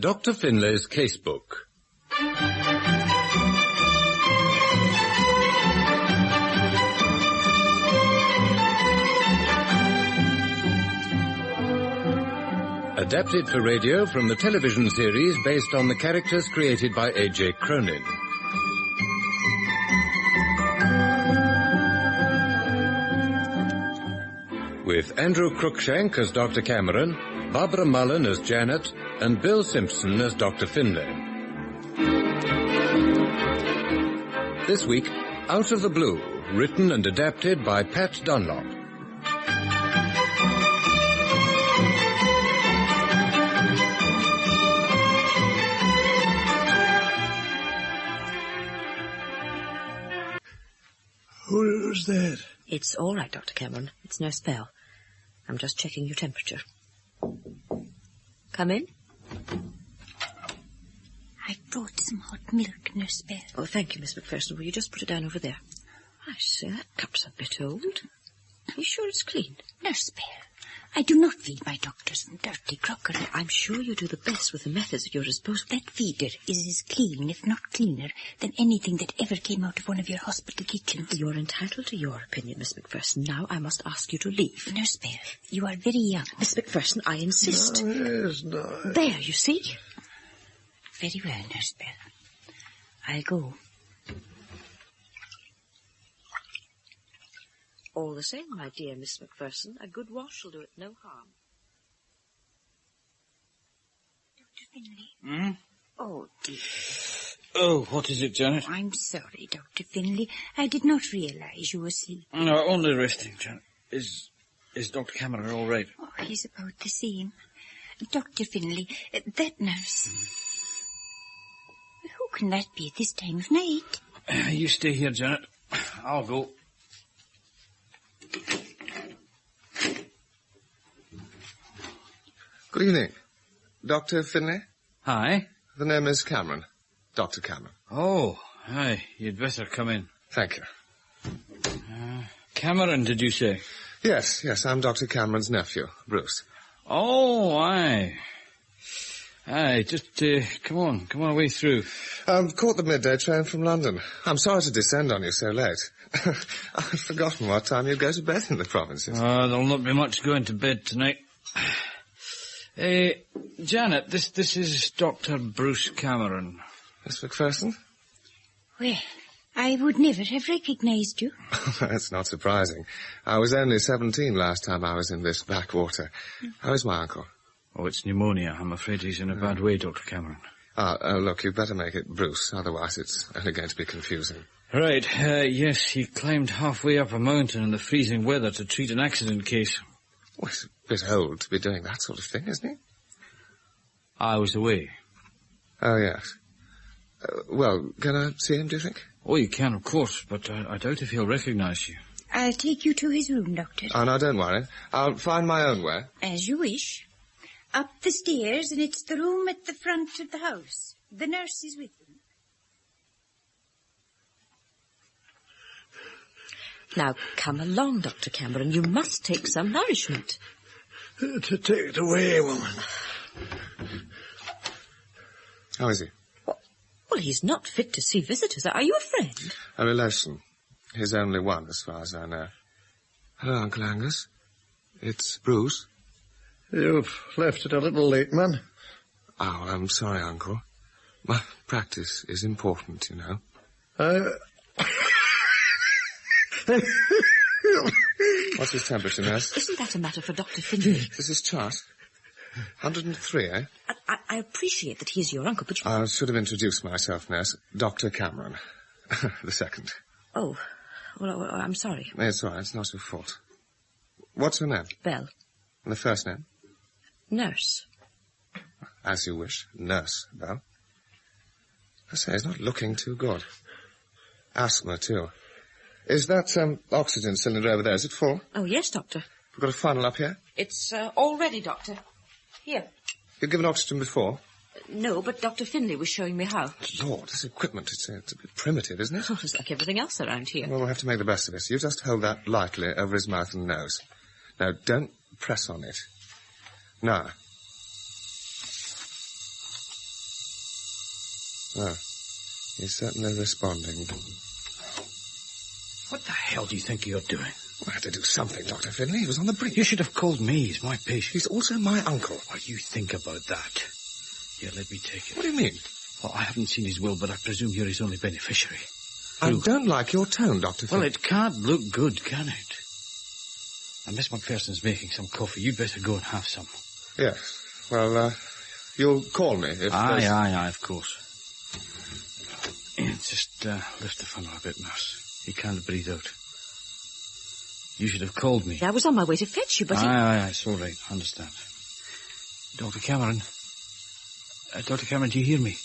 Dr. Finlay's Casebook. Adapted for radio from the television series based on the characters created by A.J. Cronin. With Andrew Cruikshank as Dr. Cameron, Barbara Mullen as Janet, and Bill Simpson as Dr. Finlay. This week, Out of the Blue, written and adapted by Pat Dunlop. Who's that? It's all right, Dr. Cameron. It's Nurse Bell. I'm just checking your temperature. Come in. I brought some hot milk, Nurse Bell. Oh, thank you, Miss McPherson. Will you just put it down over there? I say, that cup's a bit old. Are you sure it's clean? Nurse Bell, I do not feed my doctors from dirty crockery. I'm sure you do the best with the methods at your disposal. That feeder is as clean, if not cleaner, than anything that ever came out of one of your hospital kitchens. You're entitled to your opinion, Miss McPherson. Now I must ask you to leave. Nurse Bell, you are very young. Miss McPherson, I insist. No, yes, no. There, you see? Very well, Nurse Bell. I'll go. All the same, my dear Miss McPherson, a good wash will do it no harm. Dr. Finlay? Hmm? Oh, dear. Oh, what is it, Janet? I'm sorry, Dr. Finlay. I did not realize you were asleep. No, only resting, Janet. Is Dr. Cameron all right? Oh, he's about the same. Dr. Finlay, that nurse... Who can that be at this time of night? You stay here, Janet. I'll go. Good evening. Dr. Finlay? Hi. The name is Cameron. Dr. Cameron. Oh, hi. You'd better come in. Thank you. Cameron, did you say? Yes, I'm Dr. Cameron's nephew, Bruce. Oh, aye. Aye, just come on away through. Caught the midday train from London. I'm sorry to descend on you so late. I've forgotten what time you go to bed in the provinces. There'll not be much going to bed tonight. Janet, this is Dr. Bruce Cameron. Miss McPherson? Well, I would never have recognized you. That's not surprising. I was only 17 last time I was in this backwater. How is my uncle? Oh, it's pneumonia. I'm afraid he's in a bad way, Dr. Cameron. Look, you'd better make it Bruce, otherwise it's only going to be confusing. Right, yes, he climbed halfway up a mountain in the freezing weather to treat an accident case. Well, he's a bit old to be doing that sort of thing, isn't he? I was away. Oh, yes. Well, can I see him, do you think? Oh, you can, of course, but I doubt if he'll recognize you. I'll take you to his room, Doctor. Oh, no, don't worry. I'll find my own way. As you wish. Up the stairs, and it's the room at the front of the house. The nurse is with him. Now, come along, Dr. Cameron. You must take some nourishment. To take it away, woman. How is he? Well, he's not fit to see visitors. Are you a friend? A relation. His only one, as far as I know. Hello, Uncle Angus. It's Bruce. You've left it a little late, man. Oh, I'm sorry, Uncle. My practice is important, you know. What's his temperature, nurse? Isn't that a matter for Dr. Finlay? This is chart. 103, eh? I appreciate that he's your uncle, but you... I should have introduced myself, nurse. Dr. Cameron. The second. Oh, well, I'm sorry. It's all right. It's not your fault. What's your name? Belle. And the first name? Nurse. As you wish. Nurse, Belle. I say, he's not looking too good. Asthma, too. Is that oxygen cylinder over there, is it full? Oh, yes, Doctor. We've got a funnel up here? It's all ready, Doctor. Here. You've given oxygen before? No, but Dr. Finlay was showing me how. Lord, this equipment, it's a bit primitive, isn't it? Oh, it's like everything else around here. Well, we'll have to make the best of it. You just hold that lightly over his mouth and nose. Now, don't press on it. Now. Oh, he's certainly responding. What the hell do you think you're doing? I had to do something, Dr. Finlay. He was on the brink. You should have called me. He's my patient. He's also my uncle. Well, you think about that. Here, let me take it. What do you mean? Well, I haven't seen his will, but I presume you're his only beneficiary. I don't like your tone, Dr. Finlay. Well, it can't look good, can it? Now, Miss McPherson's making some coffee. You'd better go and have some. Yes. Well, you'll call me if Aye, of course. Just lift the funnel a bit, nurse. He can't breathe out. You should have called me. I was on my way to fetch you, but Aye, it's all right. I understand. Dr. Cameron. Dr. Cameron, do you hear me?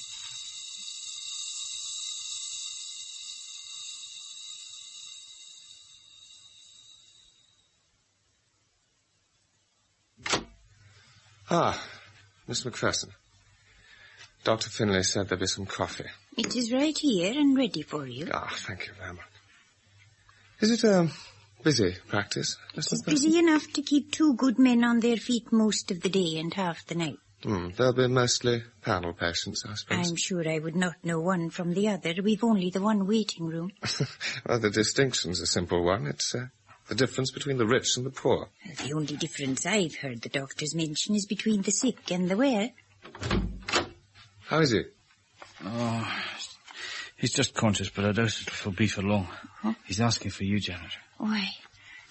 Ah, Miss McPherson. Dr. Finlay said there'd be some coffee. It is right here and ready for you. Ah, thank you very much. Is it, busy practice, Miss It is McPherson? busy enough to keep 2 good men on their feet most of the day and half the night. They'll be mostly panel patients, I suppose. I'm sure I would not know one from the other. We've only the one waiting room. Well, the distinction's a simple one. It's, the difference between the rich and the poor. The only difference I've heard the doctors mention is between the sick and the well. How is he? Oh, he's just conscious, but I doubt it'll be for long. Huh? He's asking for you, Janet. Why,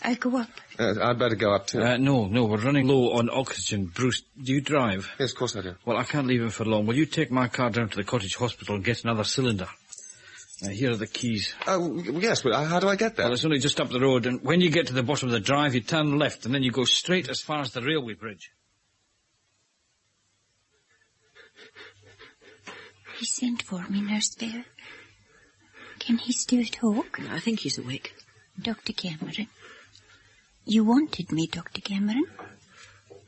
I'll go up. I'd better go up too. No, we're running low on oxygen. Bruce, do you drive? Yes, of course I do. Well, I can't leave him for long. Will you take my car down to the cottage hospital and get another cylinder? Here are the keys. Oh, yes, but how do I get there? Well, it's only just up the road, and when you get to the bottom of the drive, you turn left, and then you go straight as far as the railway bridge. He sent for me, Nurse Bell. Can he still talk? I think he's awake. Dr. Cameron. You wanted me, Dr. Cameron?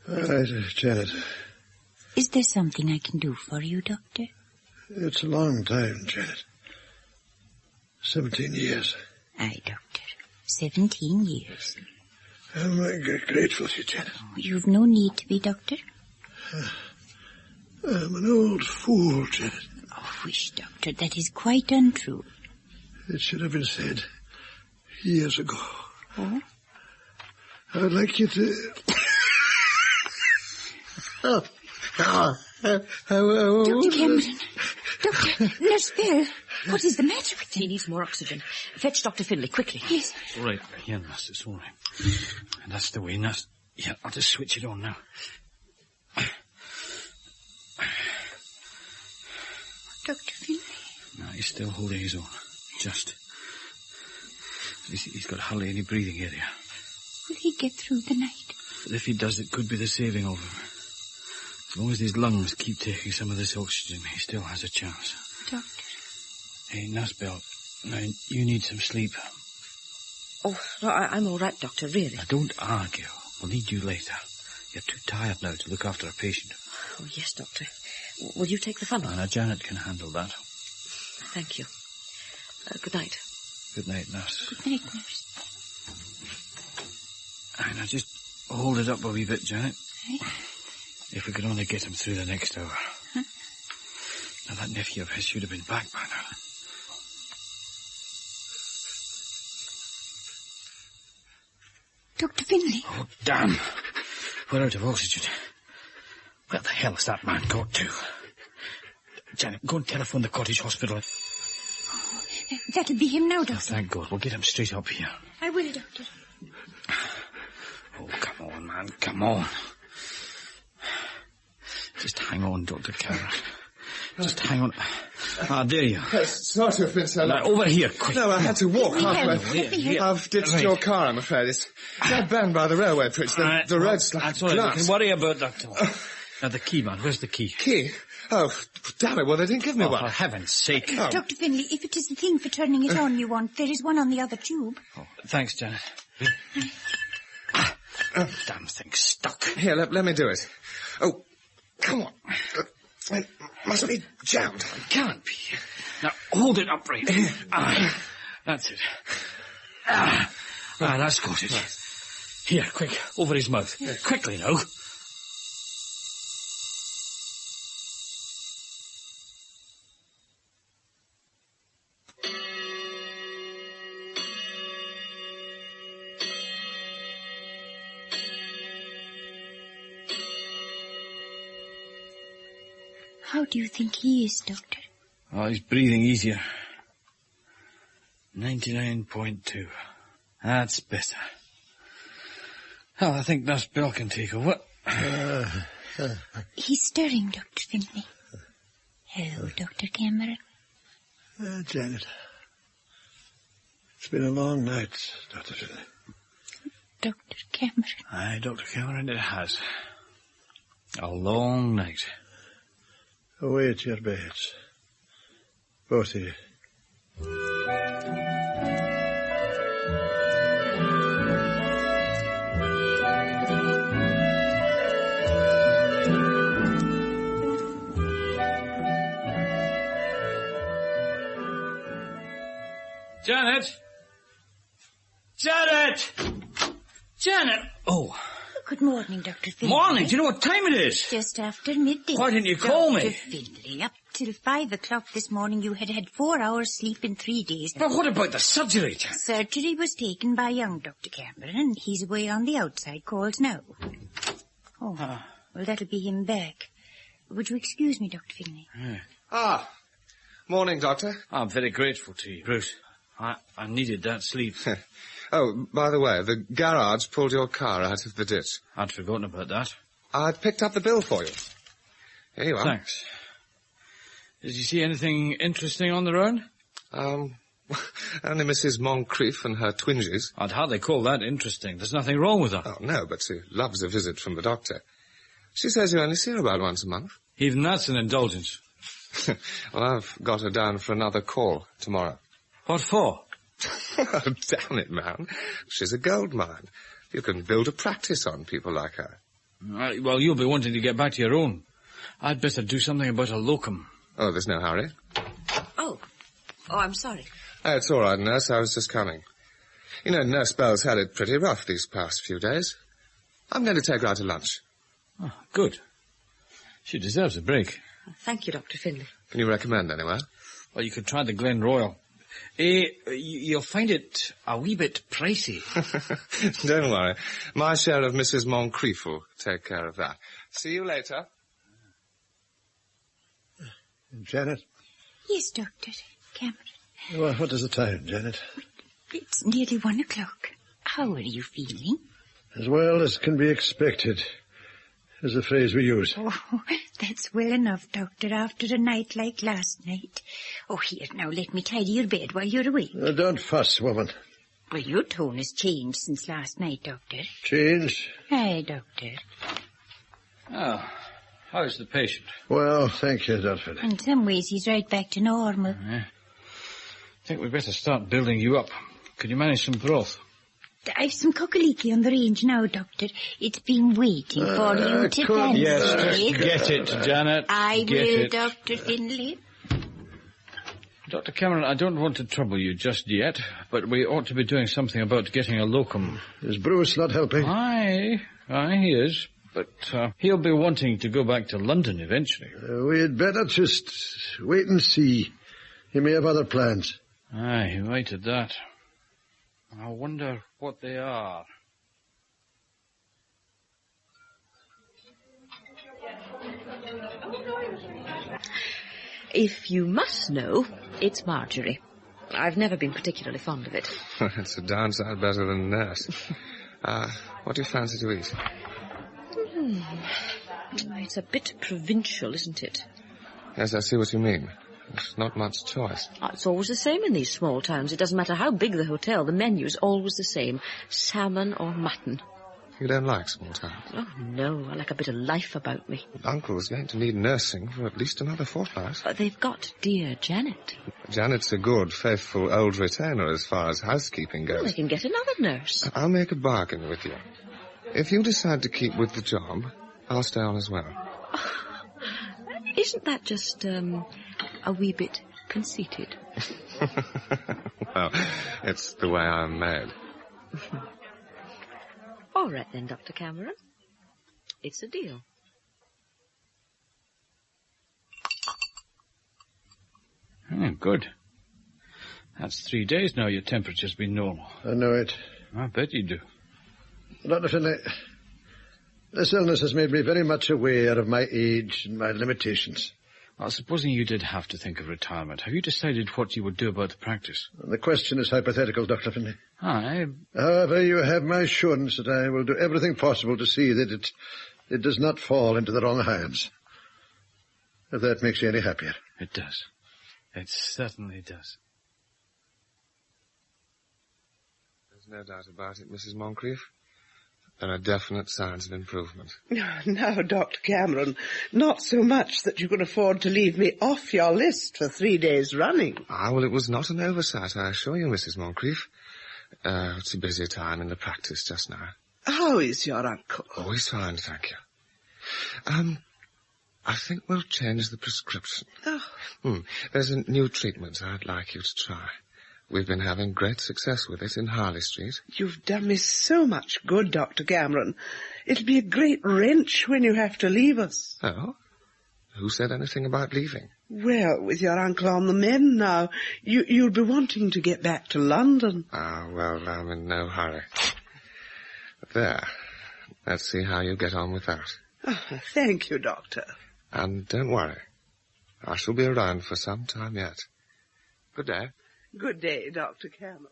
All right, Janet. Is there something I can do for you, Doctor? It's a long time, Janet. 17 years. Aye, Doctor. 17 years. I'm grateful to you, Janet. Oh, you've no need to be, Doctor. I'm an old fool, Janet. Oh, wish, Doctor, that is quite untrue. It should have been said years ago. Oh? I'd like you to... Dr. Cameron. Doctor, Nurse Bell, what is the matter with him? He needs more oxygen. Fetch Dr. Finlay, quickly. Yes. It's all right. Here, nurse, it's all right. And that's the way, nurse. Yeah, I'll just switch it on now. Dr. Finlay. No, he's still holding his own. Just. He's got hardly any breathing area. Will he get through the night? But if he does, it could be the saving of him. As long as his lungs keep taking some of this oxygen, he still has a chance. Doctor. Hey, Nurse Bell, now you need some sleep. Oh, no, I'm all right, Doctor, really. Now, don't argue. We'll need you later. You're too tired now to look after a patient. Oh, yes, Doctor. Will you take the funnel? Now, Janet can handle that. Thank you. Good night. Good night, nurse. Good night, nurse. Now, just hold it up a wee bit, Janet. Aye. If we could only get him through the next hour. Huh? Now, that nephew of his should have been back by now. Dr. Finlay. Oh, damn. We're out of oxygen. Where the hell has that man got to? Janet, go and telephone the cottage hospital. Oh, that'll be him now, Doctor. Oh, thank God. We'll get him straight up here. I will, Doctor. Oh, come on, man. Come on. Just hang on, Dr. Cameron. Just hang on. Ah, there you are. Yes, sorry to have been so long. Now, over here, quick. No, I had to walk halfway. Here. I've ditched Right. your car, I'm afraid. It's that bend by the railway bridge. The road's like That's all right. You glass. can worry about that till. Now, the key, man. Where's the key? Key? Oh, damn it. Well, they didn't give me Oh, one. for heaven's sake. Oh. Dr. Finlay, if it is the thing for turning it on you want, there is one on the other tube. Oh, thanks, Janet. Damn thing stuck. Here, let me do it. Oh, come on. It must be jammed. Can't be. Now, hold it upright. That's it. That's got it. Here, quick, over his mouth. Quickly now. How do you think he is, Doctor? Oh, he's breathing easier. 99.2. That's better. Well, I think Nurse Bell can take over. He's stirring, Dr. Finlay. Hello, Dr. Cameron. Janet. It's been a long night, Dr. Finlay. Dr. Cameron. Aye, Dr. Cameron, it has. A long night. Away at your beds. Both of you. Janet! Janet! Janet! Oh. Good morning, Dr. Finlay. Morning. Do you know what time it is? Just after midday. Why didn't you call me? Dr. Finlay, up till 5 o'clock this morning you had 4 hours sleep in 3 days. But what about the surgery, Janet? Surgery was taken by young Dr. Cameron, and he's away on the outside calls now. Oh, well, that'll be him back. Would you excuse me, Dr. Finlay? Ah, morning, Doctor. I'm very grateful to you, Bruce. I needed that sleep. Oh, by the way, the garage pulled your car out of the ditch. I'd forgotten about that. I picked up the bill for you. Here you are. Thanks. Did you see anything interesting on the road? Only Mrs. Moncrief and her twinges. I'd hardly call that interesting. There's nothing wrong with her. Oh, no, but she loves a visit from the doctor. She says you only see her about once a month. Even that's an indulgence. Well, I've got her down for another call tomorrow. What for? Oh, damn it, man. She's a gold mine. You can build a practice on people like her. Well, you'll be wanting to get back to your own. I'd better do something about a locum. Oh, there's no hurry. Oh, I'm sorry. Oh, it's all right, Nurse. I was just coming. You know, Nurse Bell's had it pretty rough these past few days. I'm going to take her out to lunch. Oh, good. She deserves a break. Thank you, Dr. Finlay. Can you recommend anywhere? Well, you could try the Glen Royal. You'll find it a wee bit pricey. Don't worry. My share of Mrs. Moncrief will take care of that. See you later. Janet? Yes, Dr. Cameron. Well, what is the time, Janet? It's nearly 1 o'clock. How are you feeling? As well as can be expected, is the phrase we use. Oh, that's well enough, Doctor, after a night like last night. Oh, here, now let me tidy your bed while you're awake. Don't fuss, woman. Well, your tone has changed since last night, Doctor. Change? Aye, Doctor. Oh, how's the patient? Well, thank you, Dr. In some ways, he's right back to normal. I think we'd better start building you up. Can you manage some broth? I've some cockaliki on the range now, Doctor. It's been waiting for you to fancy. Yes, just get it, Janet. I get will, it. Dr. Finlay. Dr. Cameron, I don't want to trouble you just yet, but we ought to be doing something about getting a locum. Is Bruce not helping? Aye, he is. But he'll be wanting to go back to London eventually. We'd better just wait and see. He may have other plans. Aye, he might at that. I wonder what they are. If you must know, it's Marjorie. I've never been particularly fond of it. It's a downside better than Nurse. What do you fancy to eat? It's a bit provincial, isn't it? Yes, I see what you mean. There's not much choice. It's always the same in these small towns. It doesn't matter how big the hotel, the menu's always the same. Salmon or mutton. You don't like small towns? Oh, no, I like a bit of life about me. Uncle's going to need nursing for at least another fortnight. They've got dear Janet. Janet's a good, faithful old retainer as far as housekeeping goes. Well, they can get another nurse. I'll make a bargain with you. If you decide to keep with the job, I'll stay on as well. Isn't that just, a wee bit conceited? Well, it's the way I'm made. All right then, Dr. Cameron. It's a deal. Oh, good. That's 3 days now your temperature's been normal. I know it. I bet you do. Dr. Finlay, this illness has made me very much aware of my age and my limitations. Well, supposing you did have to think of retirement, have you decided what you would do about the practice? The question is hypothetical, Dr. Finlay. Aye. However, you have my assurance that I will do everything possible to see that it does not fall into the wrong hands. If that makes you any happier. It does. It certainly does. There's no doubt about it, Mrs. Moncrief. There are definite signs of improvement. Now, Dr. Cameron, not so much that you can afford to leave me off your list for 3 days running. Ah, well, it was not an oversight, I assure you, Mrs. Moncrief. It's a busy time in the practice just now. How is your uncle? Oh, he's fine, thank you. I think we'll change the prescription. Oh. There's a new treatment I'd like you to try. We've been having great success with it in Harley Street. You've done me so much good, Dr. Cameron. It'll be a great wrench when you have to leave us. Oh? Who said anything about leaving? Well, with your uncle on the mend now, you'll be wanting to get back to London. Ah, well, I'm in no hurry. There. Let's see how you get on with that. Oh, thank you, Doctor. And don't worry. I shall be around for some time yet. Good day. Good day, Dr. Cameron.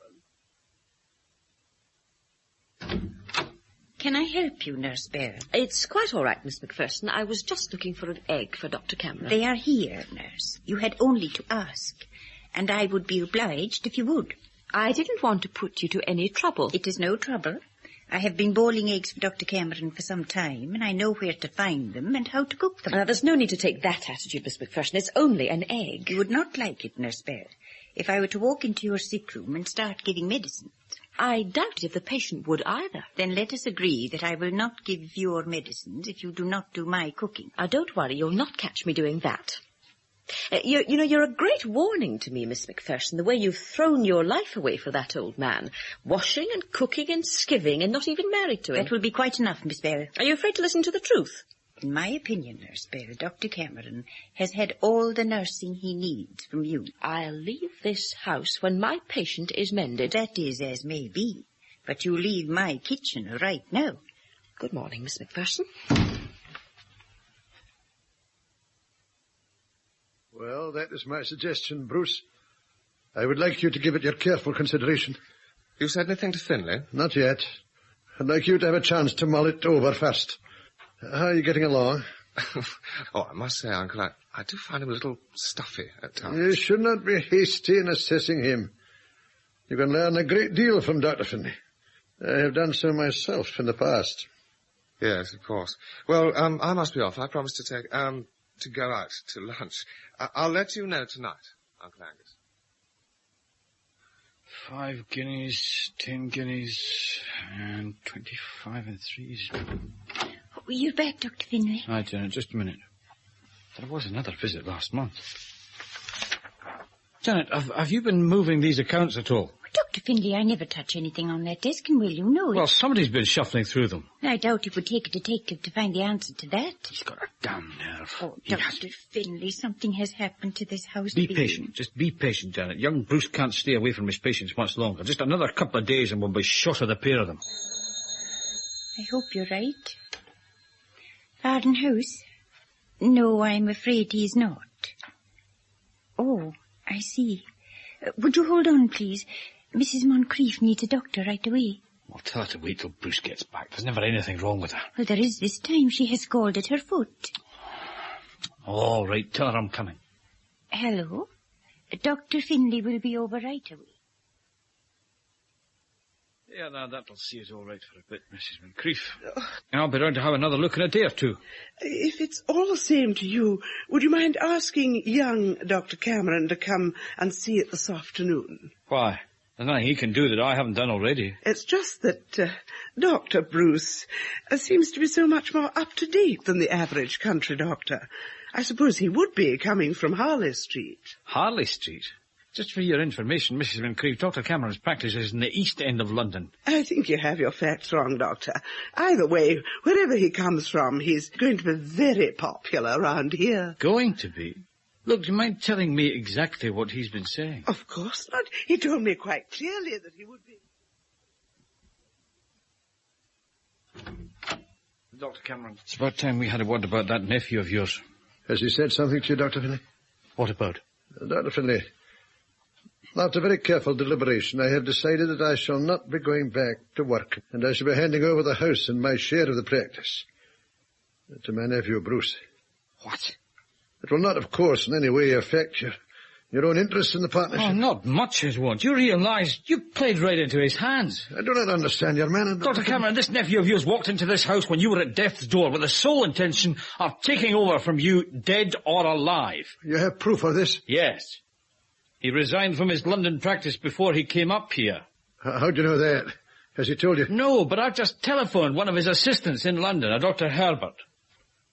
Can I help you, Nurse Bell? It's quite all right, Miss Macpherson. I was just looking for an egg for Dr. Cameron. They are here, Nurse. You had only to ask. And I would be obliged if you would. I didn't want to put you to any trouble. It is no trouble. I have been boiling eggs for Dr. Cameron for some time, and I know where to find them and how to cook them. There's no need to take that attitude, Miss Macpherson. It's only an egg. You would not like it, Nurse Bell, if I were to walk into your sick room and start giving medicine. I doubt if the patient would either. Then let us agree that I will not give your medicines if you do not do my cooking. Don't worry, you'll not catch me doing that. You're a great warning to me, Miss Macpherson, the way you've thrown your life away for that old man. Washing and cooking and skivving and not even married to him. That will be quite enough, Miss Bell. Are you afraid to listen to the truth? In my opinion, Nurse Bell, Dr. Cameron has had all the nursing he needs from you. I'll leave this house when my patient is mended. That is as may be. But you leave my kitchen right now. Good morning, Miss Macpherson. Well, that is my suggestion, Bruce. I would like you to give it your careful consideration. You said anything to Finlay? Not yet. I'd like you to have a chance to mull it over first. How are you getting along? Oh, I must say, Uncle, I do find him a little stuffy at times. You should not be hasty in assessing him. You can learn a great deal from Dr. Finlay. I have done so myself in the past. Yes, of course. Well, I must be off. I promised to go out to lunch. I'll let you know tonight, Uncle Angus. 5 guineas, 10 guineas, and 25 and 3s. Oh, you're back, Dr. Finlay. Right, Janet, just a minute. There was another visit last month. Janet, have you been moving these accounts at all? Dr. Finlay, I never touch anything on that desk, and well, you know it. Well, somebody's been shuffling through them. I doubt it would take a detective to find the answer to that. He's got a damn nerve. Oh, Dr. Finlay, something has happened to this house. Be patient. Just be patient, Janet. Young Bruce can't stay away from his patients much longer. Just another couple of days and we'll be shot of the pair of them. I hope you're right. Farden House? No, I'm afraid he's not. Oh, I see. Would you hold on, please? Mrs. Moncrief needs a doctor right away. Well, tell her to wait till Bruce gets back. There's never anything wrong with her. Well, there is this time. She has scalded her foot. All right, tell her I'm coming. Hello? Dr. Finlay will be over right away. Yeah, now that'll see us all right for a bit, Mrs. Moncrief. And I'll be round to have another look in a day or two. If it's all the same to you, would you mind asking young Dr. Cameron to come and see it this afternoon? Why? There's nothing he can do that I haven't done already. It's just that Dr. Bruce seems to be so much more up-to-date than the average country doctor. I suppose he would be coming from Harley Street. Harley Street? Just for your information, Mrs. Moncrief, Dr. Cameron's practice is in the East End of London. I think you have your facts wrong, Doctor. Either way, wherever he comes from, he's going to be very popular around here. Going to be? Look, do you mind telling me exactly what he's been saying? Of course not. He told me quite clearly that he would be. Dr. Cameron, it's about time we had a word about that nephew of yours. Has he said something to you, Dr. Finlay? What about? Dr. Finlay, after very careful deliberation, I have decided that I shall not be going back to work, and I shall be handing over the house and my share of the practice to my nephew, Bruce. What? It will not, of course, in any way affect your own interest in the partnership. Oh, not much it won't. You realise you played right into his hands. I do not understand your man. Dr. Cameron, this nephew of yours walked into this house when you were at death's door with the sole intention of taking over from you, dead or alive. You have proof of this? Yes. He resigned from his London practice before he came up here. How do you know that? Has he told you? No, but I've just telephoned one of his assistants in London, a Dr. Herbert.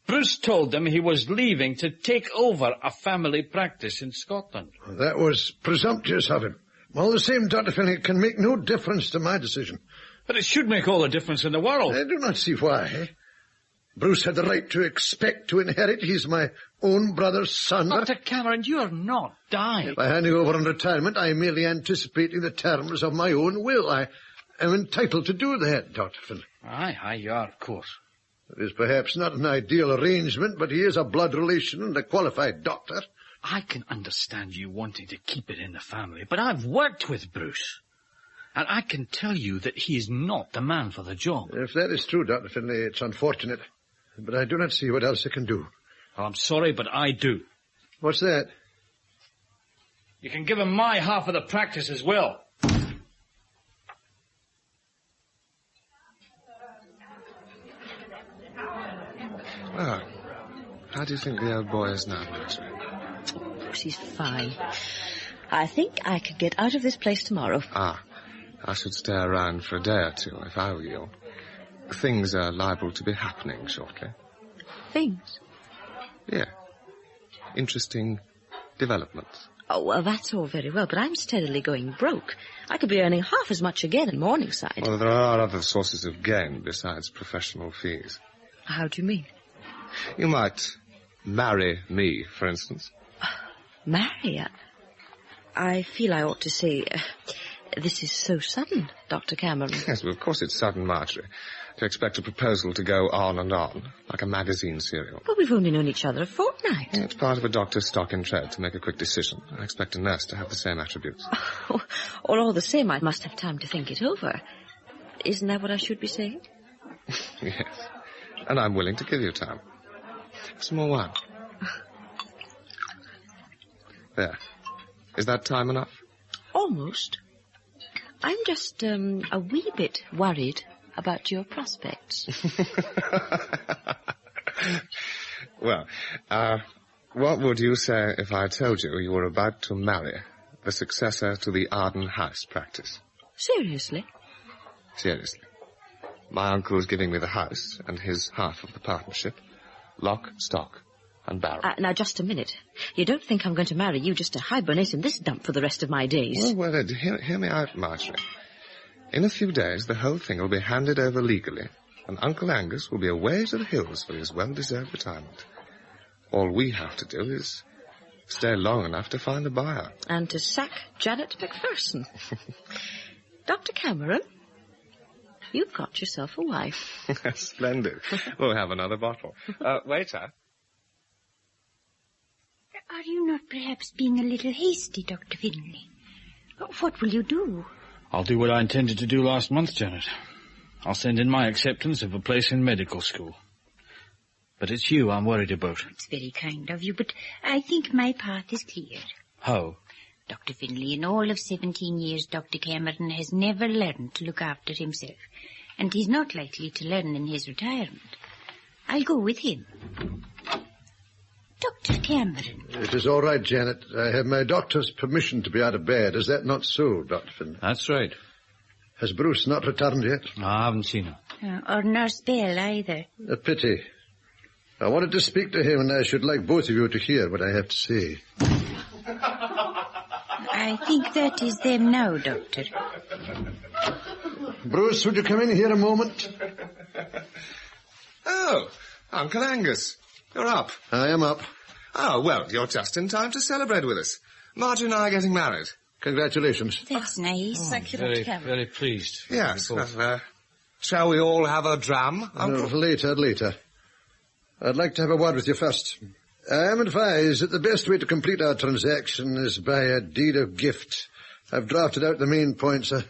Bruce told them he was leaving to take over a family practice in Scotland. That was presumptuous of him. All the same, Dr. Finlay, it can make no difference to my decision. But it should make all the difference in the world. I do not see why. Bruce had the right to expect to inherit. He's my own brother's son. Dr. Cameron, you're not dying. By handing over on retirement, I am merely anticipating the terms of my own will. I am entitled to do that, Dr. Finlay. Aye, you are, of course. It is perhaps not an ideal arrangement, but he is a blood relation and a qualified doctor. I can understand you wanting to keep it in the family, but I've worked with Bruce. And I can tell you that he is not the man for the job. If that is true, Dr. Finlay, it's unfortunate. But I do not see what else I can do. Well, I'm sorry, but I do. What's that? You can give him my half of the practice as well. Well, how do you think the old boy is now, Marjorie? She's fine. I think I could get out of this place tomorrow. I should stay around for a day or two if I were you. Things are liable to be happening shortly. Things? Yeah. Interesting developments. Oh, well, that's all very well, but I'm steadily going broke. I could be earning half as much again in Morningside. Well, there are other sources of gain besides professional fees. How do you mean? You might marry me, for instance. Marry? I feel I ought to say, this is so sudden, Dr. Cameron. Yes, well, of course it's sudden, Marjorie. To expect a proposal to go on and on, like a magazine serial. But we've only known each other a fortnight. Yeah, it's part of a doctor's stock in trade to make a quick decision. I expect a nurse to have the same attributes. Oh, or all the same, I must have time to think it over. Isn't that what I should be saying? Yes. And I'm willing to give you time. Some more wine. There. Is that time enough? Almost. I'm just a wee bit worried about your prospects. Well, what would you say if I told you you were about to marry the successor to the Arden House practice? Seriously? Seriously. My uncle is giving me the house and his half of the partnership. Lock, stock, and barrel. Now, just a minute. You don't think I'm going to marry you just to hibernate in this dump for the rest of my days? Well, hear me out, Marjorie. In a few days, the whole thing will be handed over legally, and Uncle Angus will be away to the hills for his well-deserved retirement. All we have to do is stay long enough to find a buyer. And to sack Janet McPherson. Dr. Cameron, you've got yourself a wife. Splendid. We'll have another bottle. Waiter. Are you not perhaps being a little hasty, Dr. Finlay? What will you do? I'll do what I intended to do last month, Janet. I'll send in my acceptance of a place in medical school. But it's you I'm worried about. It's very kind of you, but I think my path is clear. How? Dr. Finlay, in all of 17 years, Dr. Cameron has never learned to look after himself, and he's not likely to learn in his retirement. I'll go with him. Dr. Cameron. It is all right, Janet. I have my doctor's permission to be out of bed. Is that not so, Dr. Finlay? That's right. Has Bruce not returned yet? I haven't seen him. Or Nurse Bell either. A pity. I wanted to speak to him, and I should like both of you to hear what I have to say. I think that is them now, Doctor. Bruce, would you come in here a moment? Oh, Uncle Angus. You're up. I am up. Oh, well, you're just in time to celebrate with us. Marjorie and I are getting married. Congratulations. That's nice. Thank you, Dr. Cameron. Very pleased. Yes. Well, shall we all have a dram, Uncle? Later. I'd like to have a word with you first. I am advised that the best way to complete our transaction is by a deed of gift. I've drafted out the main points. I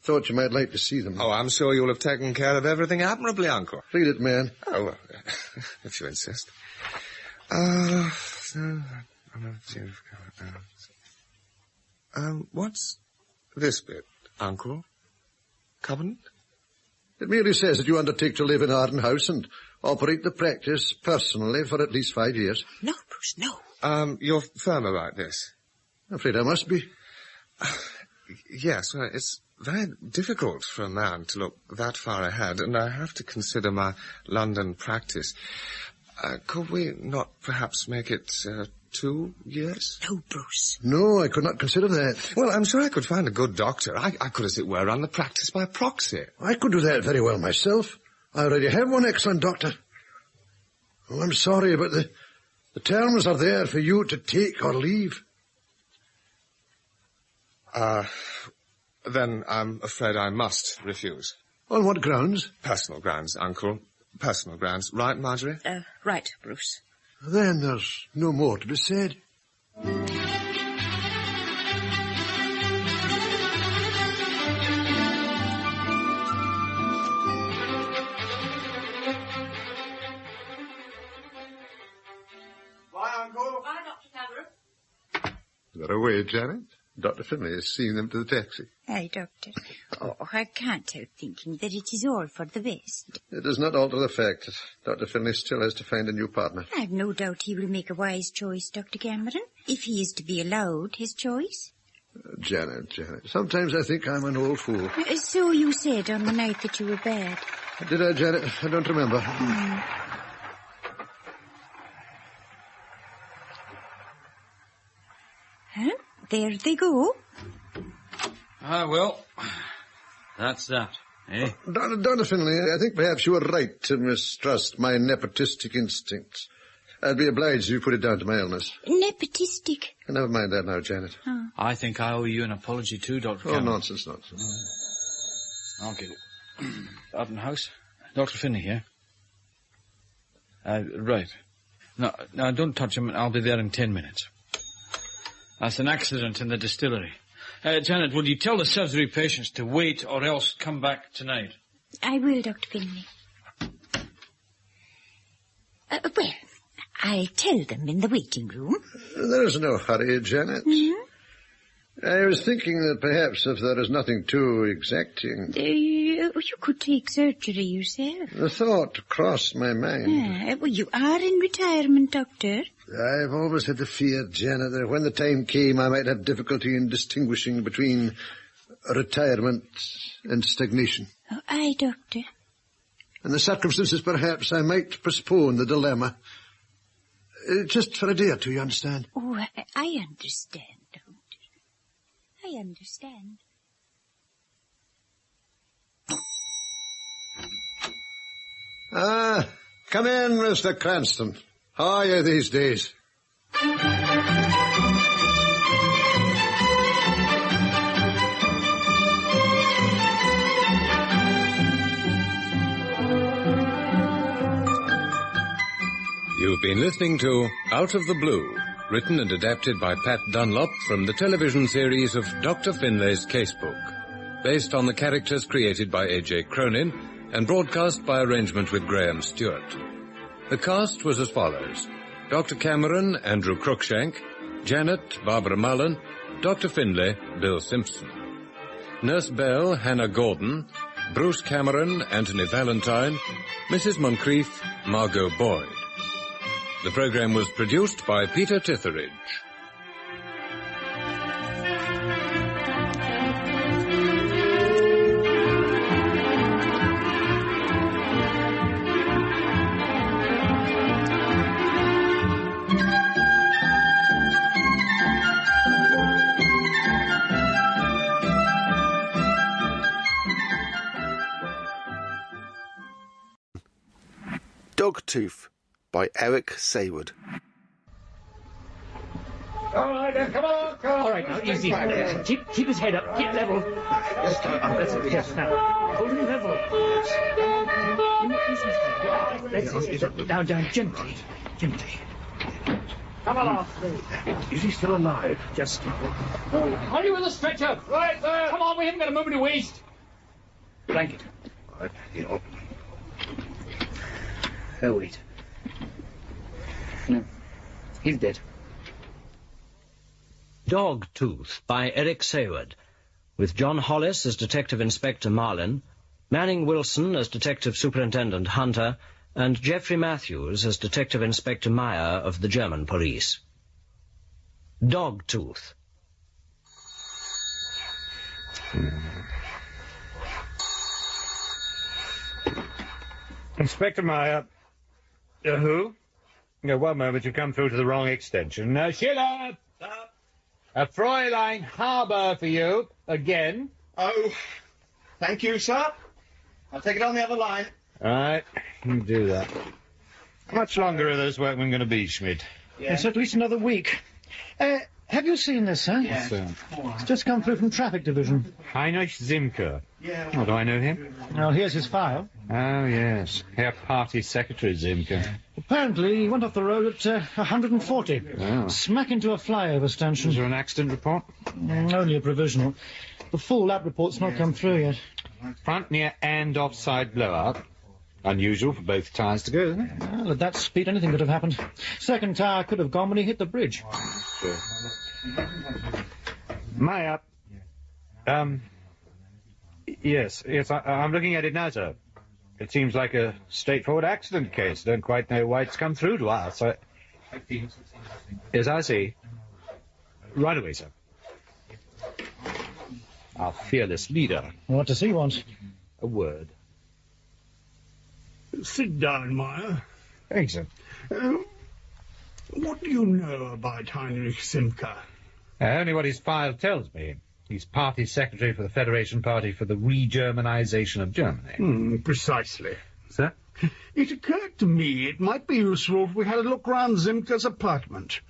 thought you might like to see them. Oh, I'm sure you'll have taken care of everything admirably, Uncle. Read it, man. Oh, well, if you insist. What's this bit, Uncle? Covenant? It merely says that you undertake to live in Arden House and operate the practice personally for at least 5 years. No, Bruce, no. You're firm about this? I'm afraid I must be. Yes, well, it's very difficult for a man to look that far ahead, and I have to consider my London practice. Could we not perhaps make it 2 years? No, Bruce. No, I could not consider that. Well, I'm sure I could find a good doctor. I could, as it were, run the practice by proxy. I could do that very well myself. I already have one excellent doctor. Oh, I'm sorry, but the terms are there for you to take or leave. Then I'm afraid I must refuse. On what grounds? Personal grounds, Uncle. Personal grounds. Right, Marjorie? Right, Bruce. Then there's no more to be said. Bye, Uncle. Bye, Dr. Cameron. They're away, Janet. Dr. Finlay is seeing them to the taxi. Aye, Doctor. Oh, I can't help thinking that it is all for the best. It does not alter the fact that Dr. Finlay still has to find a new partner. I've no doubt he will make a wise choice, Dr. Cameron, if he is to be allowed his choice. Janet, sometimes I think I'm an old fool. So you said on the night that you were bad. Did I, Janet? I don't remember. Huh? There they go. Well, that's that, eh? Dr. Finlay, I think perhaps you were right to mistrust my nepotistic instincts. I'd be obliged if you put it down to my illness. Nepotistic? Never mind that now, Janet. Oh. I think I owe you an apology too, Dr. Oh, Cameron. nonsense. Okay. Arden House. Dr. Finlay here. Right. No, don't touch him. I'll be there in 10 minutes. That's an accident in the distillery. Janet, would you tell the surgery patients to wait or else come back tonight? I will, Dr. Finlay. Well, I'll tell them in the waiting room. There's no hurry, Janet. Mm-hmm. I was thinking that perhaps if there is nothing too exacting... You could take surgery yourself. The thought crossed my mind. Well, you are in retirement, Doctor. I've always had the fear, Janet, that when the time came I might have difficulty in distinguishing between retirement and stagnation. Oh, aye, Doctor. In the circumstances, perhaps, I might postpone the dilemma. Just for a day or two, you understand? Oh, I understand, Doctor. I understand. Come in, Mr. Cranston. How are you these days? You've been listening to Out of the Blue, written and adapted by Pat Dunlop from the television series of Dr. Finlay's Casebook, based on the characters created by A.J. Cronin and broadcast by arrangement with Graham Stewart. The cast was as follows: Dr. Cameron, Andrew Cruikshank; Janet, Barbara Mullen; Dr. Finlay, Bill Simpson; Nurse Bell, Hannah Gordon; Bruce Cameron, Anthony Valentine; Mrs. Moncrief, Margot Boyd. The program was produced by Peter Titheridge. Dogtooth by Eric Sayward. All right, then, come on. All right, now, easy. Keep his head up. Keep level. That's it. Yes, now. Hold him level. That's it. Down, gently. Come along. Is he still alive? Just... Hurry with the stretcher! Right, sir! Come on, we haven't got a moment to waste. Blanket. Right, you know. Oh, wait. No. He's dead. Dogtooth by Eric Sayward, with John Hollis as Detective Inspector Marlin, Manning Wilson as Detective Superintendent Hunter, and Geoffrey Matthews as Detective Inspector Meyer of the German police. Dogtooth. Inspector Meyer. Who? No, 1 moment, you've come through to the wrong extension. Schiller! A Fräulein Harbour for you, again. Oh, thank you, sir. I'll take it on the other line. All right, you do that. How much longer are those workmen going to be, Schmidt? Yeah. It's at least another week. Have you seen this, sir? Yeah. So, It's just come through from Traffic Division. Heinrich Zimke. Yeah. Oh, do I know him? Now, here's his file. Oh, yes. Herr Party Secretary Zimke. Apparently, he went off the road at 140. Oh. Smack into a flyover stanchion. Is there an accident report? Only a provisional. The full lab report's not come through yet. Front near and offside blowout. Unusual for both tyres to go, isn't it? Well, at that speed, anything could have happened. Second tyre could have gone when he hit the bridge. Sure. Meyer. Yes, I'm looking at it now, sir. It seems like a straightforward accident case. Don't quite know why it's come through to us. Yes, I see. Right away, sir. Our fearless leader. What does he want? A word. Sit down, Meyer. Thanks, sir. What do you know about Heinrich Zimke? Only what his file tells me. He's party secretary for the Federation Party for the Re-Germanization of Germany. Precisely. Sir? It occurred to me it might be useful if we had a look round Zimke's apartment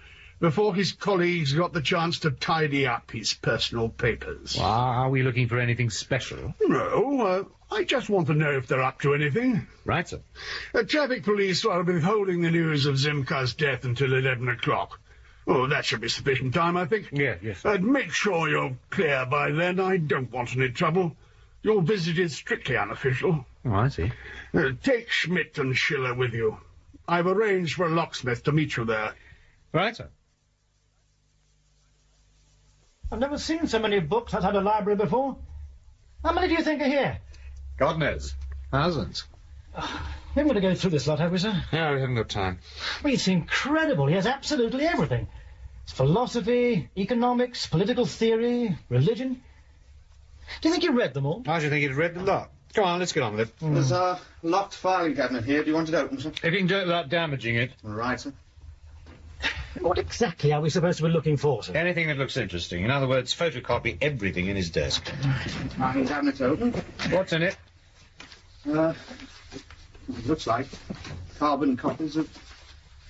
before his colleagues got the chance to tidy up his personal papers. Well, are we looking for anything special? No, I just want to know if they're up to anything. Right, sir. Traffic police are withholding the news of Zimke's death until 11 o'clock. Oh, that should be sufficient time, I think. Yeah, yes. Make sure you're clear by then. I don't want any trouble. Your visit is strictly unofficial. Oh, I see. Take Schmidt and Schiller with you. I've arranged for a locksmith to meet you there. Right, sir. I've never seen so many books outside a library before. How many do you think are here? God knows. Thousands. We haven't got to go through this lot, have we, sir? No, we haven't got time. Well, it's incredible. He has absolutely everything. It's philosophy, economics, political theory, religion. Do you think you read them all? I should think he'd read the lot. Come on, let's get on with it. There's a locked filing cabinet here. Do you want it open, sir? If you can do it without damaging it. All right, sir. What exactly are we supposed to be looking for, sir? Anything that looks interesting. In other words, photocopy everything in his desk. Filing cabinet's open. What's in it? Looks like carbon copies of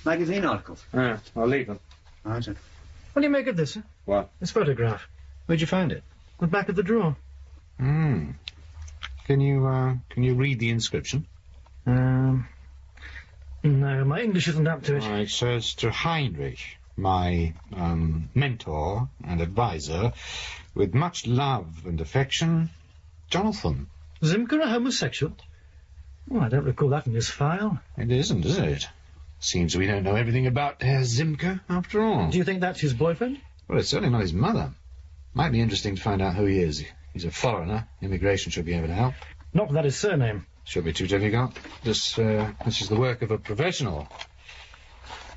magazine articles. Yeah, I'll leave them. All right, sir. What do you make of this, sir? What? This photograph. Where'd you find it? The back of the drawer. Can you read the inscription? No, my English isn't up to it. It says to Heinrich, my mentor and advisor, with much love and affection, Jonathan. Zimke a homosexual? Oh, I don't recall that in this file. It isn't, is it? Seems we don't know everything about Herr Zimke, after all. Do you think that's his boyfriend? Well, it's certainly not his mother. Might be interesting to find out who he is. He's a foreigner. Immigration should be able to help. Not without his surname. Should be too difficult. This is the work of a professional.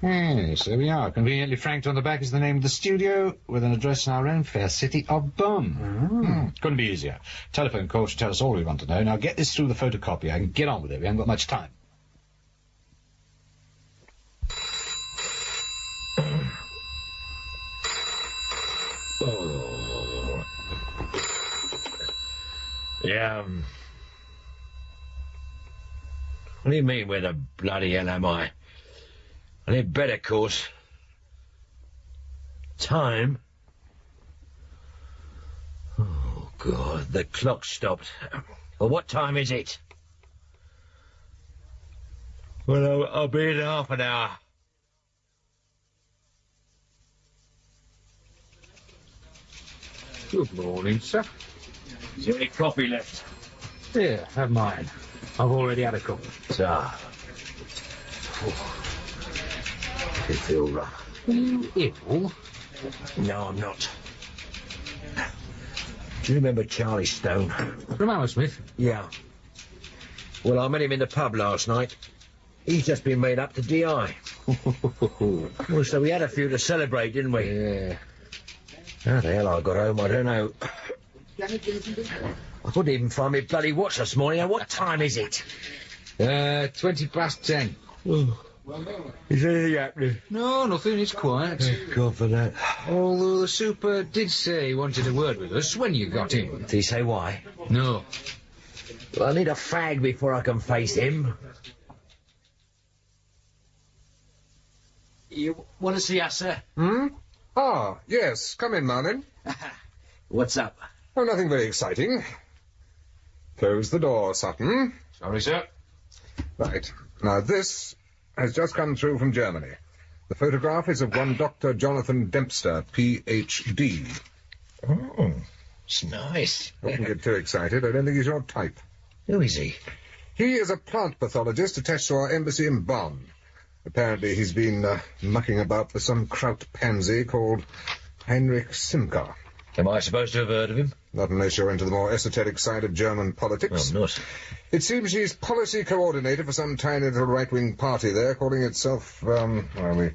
Yes, there we are. Conveniently franked on the back is the name of the studio, with an address in our own fair city of Bonn. Couldn't be easier. Telephone call should tell us all we want to know. Now get this through the photocopy. I can get on with it. We haven't got much time. Yeah, what do you mean, where the bloody hell am I? I need bed, of course. Time? Oh, God, the clock stopped. Well, what time is it? Well, I'll be in half an hour. Good morning, sir. Is there any coffee left? Here, have mine. I've already had a cup. Sir. You feel rough. Are you ill? No, I'm not. Do you remember Charlie Stone? From Hammersmith? Yeah. Well, I met him in the pub last night. He's just been made up to DI. Well, so we had a few to celebrate, didn't we? Yeah. How the hell I got home, I don't know. I couldn't even find my bloody watch this morning. Now, what time is it? 10:20. Is anything happening? No, nothing. It's quiet. Thank God for that. Although the super did say he wanted a word with us when you got in. Did he say why? No. Well, I need a fag before I can face him. You want to see us, sir? Hmm? Ah, yes. Come in, Marlin. What's up? Oh, nothing very exciting. Close the door, Sutton. Sorry, sir. Right. Now, this has just come through from Germany. The photograph is of one Dr. Jonathan Dempster, Ph.D. Oh, it's nice. Don't get too excited. I don't think he's your type. Who is he? He is a plant pathologist attached to our embassy in Bonn. Apparently he's been mucking about with some kraut pansy called Heinrich Simker. Am I supposed to have heard of him? Not unless you're into the more esoteric side of German politics. I'm not. It seems she's policy coordinator for some tiny little right-wing party there, calling itself, Die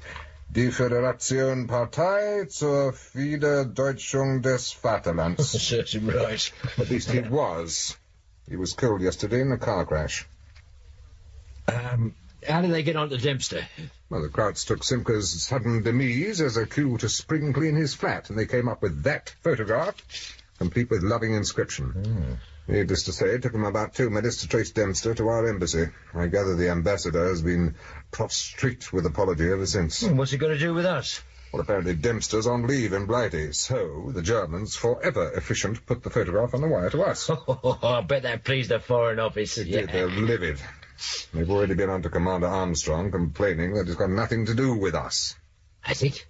Föderation Partei zur Wiederdeutschung des Vaterlands. Certain right. At least he was. He was killed yesterday in a car crash. How did they get on to Dempster? Well, the Krauts took Simker's sudden demise as a cue to spring clean his flat, and they came up with that photograph, complete with loving inscription. Needless to say, it took them about 2 minutes to trace Dempster to our embassy. I gather the ambassador has been prostrate with apology ever since. What's it got to do with us? Well, apparently Dempster's on leave in Blighty, so the Germans, forever efficient, put the photograph on the wire to us. I bet that pleased the Foreign Office. Yeah. They're livid. They've already been on to Commander Armstrong, complaining that it's got nothing to do with us. Has it?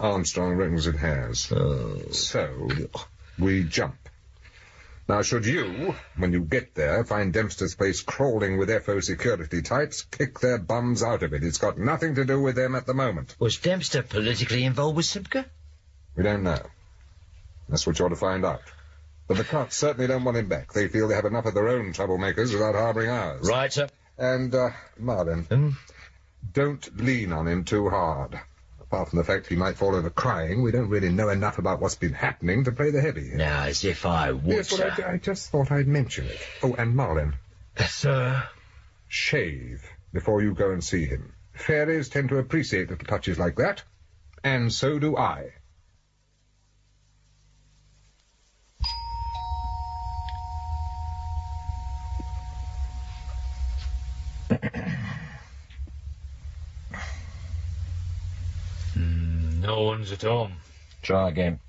Armstrong reckons it has. Oh. So, we jump. Now, should you, when you get there, find Dempster's place crawling with FO security types, kick their bums out of it. It's got nothing to do with them at the moment. Was Dempster politically involved with Simker? We don't know. That's what you ought to find out. But the Krauts certainly don't want him back. They feel they have enough of their own troublemakers without harbouring ours. Right, sir. And, Marlin, don't lean on him too hard. Apart from the fact he might fall over crying, we don't really know enough about what's been happening to play the heavy. Now, as if I would, yes, well, I just thought I'd mention it. Oh, and Marlin. Sir? Shave before you go and see him. Fairies tend to appreciate little touches like that, and so do I. No one's at home. Try again.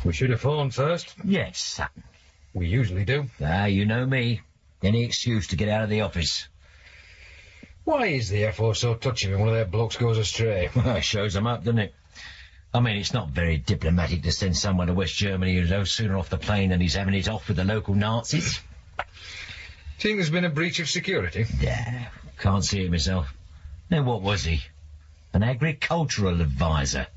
We should have phoned first. Yes, Sutton. We usually do. Ah, you know me. Any excuse to get out of the office. Why is the FO so touchy when one of their blokes goes astray? Well, it shows them up, doesn't it? I mean, it's not very diplomatic to send someone to West Germany who's no sooner off the plane than he's having it off with the local Nazis. Think there's been a breach of security? Yeah, can't see it myself. Then what was he? An agricultural advisor.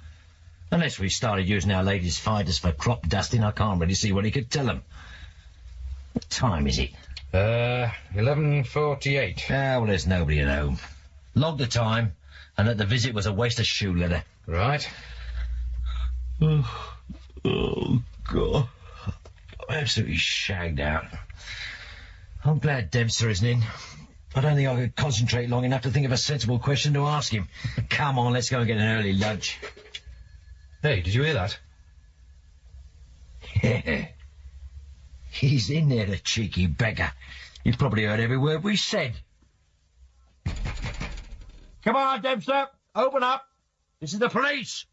Unless we started using our ladies' fighters for crop dusting, I can't really see what he could tell them. What time is it? 11:48. Ah, well, there's nobody at home. Log the time, and that the visit was a waste of shoe leather. Right. Oh, God. I'm absolutely shagged out. I'm glad Dempster isn't in. I don't think I could concentrate long enough to think of a sensible question to ask him. Come on, let's go and get an early lunch. Hey, did you hear that? Yeah. He's in there, the cheeky beggar. You've probably heard every word we said. Come on, Dempster, open up. This is the police.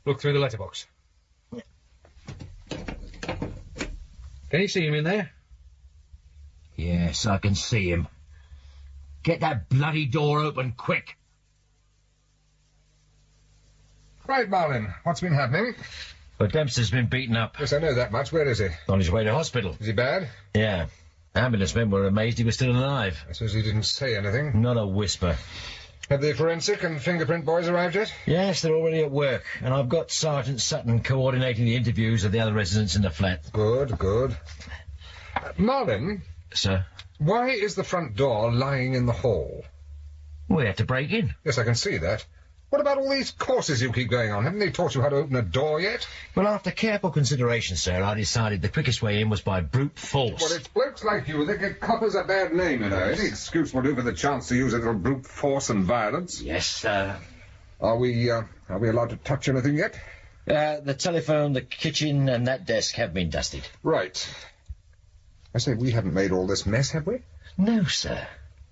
Look through the letterbox. Can you see him in there? Yes, I can see him. Get that bloody door open, quick. Right, Marlin, what's been happening? Well, Dempster's been beaten up. Yes, I know that much. Where is he? On his way to hospital. Is he bad? Yeah. Ambulance men were amazed he was still alive. I suppose he didn't say anything. Not a whisper. Have the forensic and fingerprint boys arrived yet? Yes, they're already at work, and I've got Sergeant Sutton coordinating the interviews of the other residents in the flat. Good, good. Marlin? Sir? Why is the front door lying in the hall? We had to break in. Yes, I can see that. What about all these courses you keep going on? Haven't they taught you how to open a door yet? Well, after careful consideration, sir, I decided the quickest way in was by brute force. Well, it's blokes like you that get coppers a bad name, you know. Any excuse will do for the chance to use a little brute force and violence. Yes, sir. Are we allowed to touch anything yet? The telephone, the kitchen, and that desk have been dusted. Right. I say, we haven't made all this mess, have we? No, sir.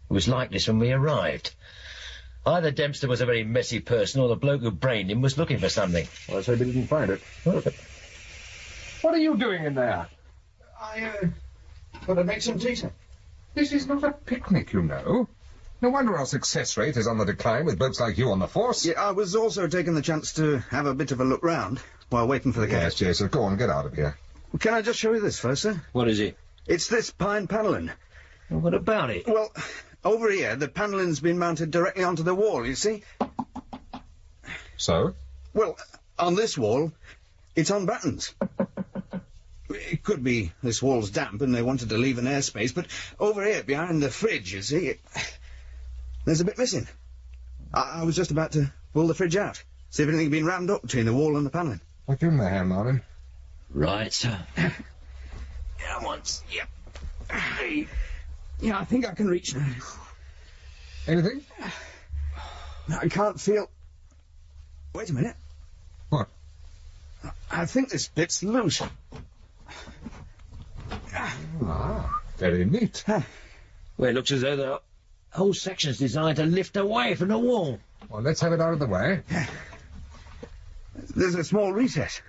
It was like this when we arrived. Either Dempster was a very messy person, or the bloke who brained him was looking for something. Well, I say we didn't find it. What are you doing in there? Thought I'd make some tea, sir. This is not a picnic, you know. No wonder our success rate is on the decline with blokes like you on the force. Yeah, I was also taking the chance to have a bit of a look round while waiting for the cab. Yes, Jason, go on, get out of here. Well, can I just show you this first, sir? What is it? It's this pine panelling. Well, what about it? Well, over here, the panelling's been mounted directly onto the wall, you see? So? Well, on this wall, it's on buttons. It could be this wall's damp and they wanted to leave an airspace, but over here, behind the fridge, you see, there's a bit missing. I was just about to pull the fridge out, see if anything had been rammed up between the wall and the panelling. Well, give him the hand, Marlin. Right, sir. Yeah, once. Yep. Yeah, I think I can reach now. Anything? I can't feel... Wait a minute. What? I think this bit's loose. Ah, very neat. Well, it looks as though the whole section's designed to lift away from the wall. Well, let's have it out of the way. There's a small recess.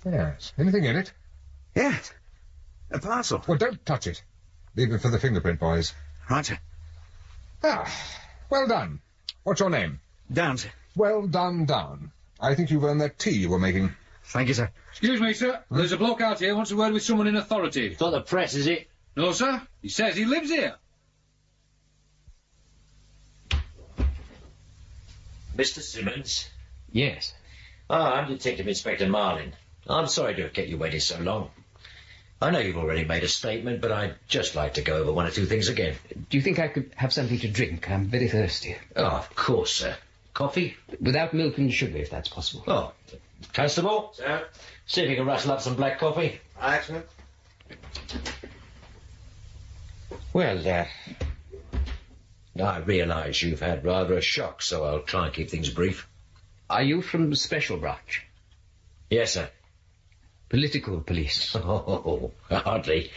Yes. Anything in it? Yes. A parcel. Well, don't touch it. Leave it for the fingerprint boys. Right, sir. Ah, well done. What's your name? Down, sir. Well done, Down. I think you've earned that tea you were making. Thank you, sir. Excuse me, sir. There's a bloke out here who wants a word with someone in authority. It's not the press, is it? No, sir. He says he lives here. Mr. Simmons? Yes. I'm Detective Inspector Marlin. I'm sorry to have kept you waiting so long. I know you've already made a statement, but I'd just like to go over one or two things again. Do you think I could have something to drink? I'm very thirsty. Oh, of course, sir. Coffee? Without milk and sugar, if that's possible. Oh. Constable? Sir? See if you can rustle up some black coffee. Aye, sir. Well, I realise you've had rather a shock, so I'll try and keep things brief. Are you from the Special Branch? Yes, sir. Political police? Oh, hardly.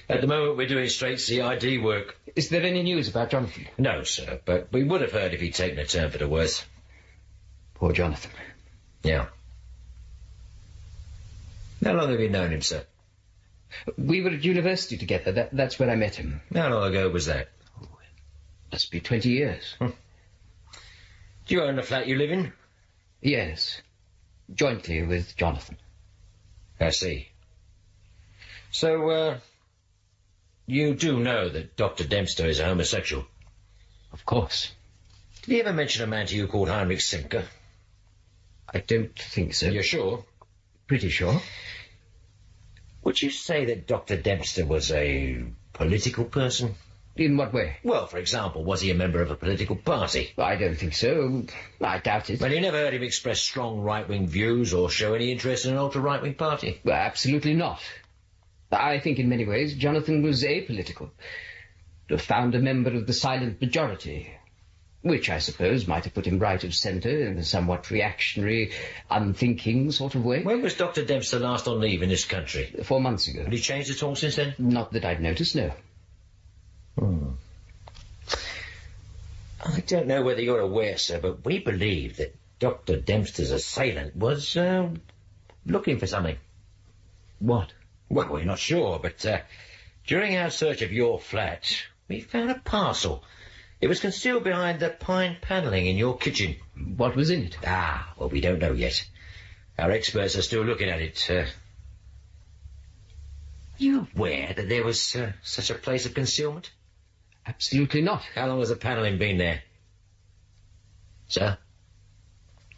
At the moment, we're doing straight CID work. Is there any news about Jonathan? No, sir, but we would have heard if he'd taken a turn for the worse. Poor Jonathan. Yeah. How long have you known him, sir? We were at university together. That's where I met him. How long ago was that? Oh, must be 20 years. Do you own the flat you live in? Yes. Jointly with Jonathan. I see. So, you do know that Dr. Dempster is a homosexual? Of course. Did he ever mention a man to you called Heinrich Simke? I don't think so. You're sure? Pretty sure. Would you say that Dr. Dempster was a political person? In what way? Well, for example, was he a member of a political party? I don't think so. I doubt it. Well, you never heard him express strong right-wing views or show any interest in an ultra-right-wing party? Well, absolutely not. I think in many ways Jonathan was apolitical. A founder member of the silent majority, which I suppose might have put him right of centre in a somewhat reactionary, unthinking sort of way. When was Dr. Dempster last on leave in this country? 4 months ago. Had he changed at all since then? Not that I've noticed, no. I don't know whether you're aware, sir, but we believe that Dr. Dempster's assailant was, looking for something. What? Well, we're not sure, but, during our search of your flat, we found a parcel It was concealed behind the pine panelling in your kitchen. What was in it? Ah, well, we don't know yet. Our experts are still looking at it. You aware that there was such a place of concealment? Absolutely not. How long has the panelling been there? Sir?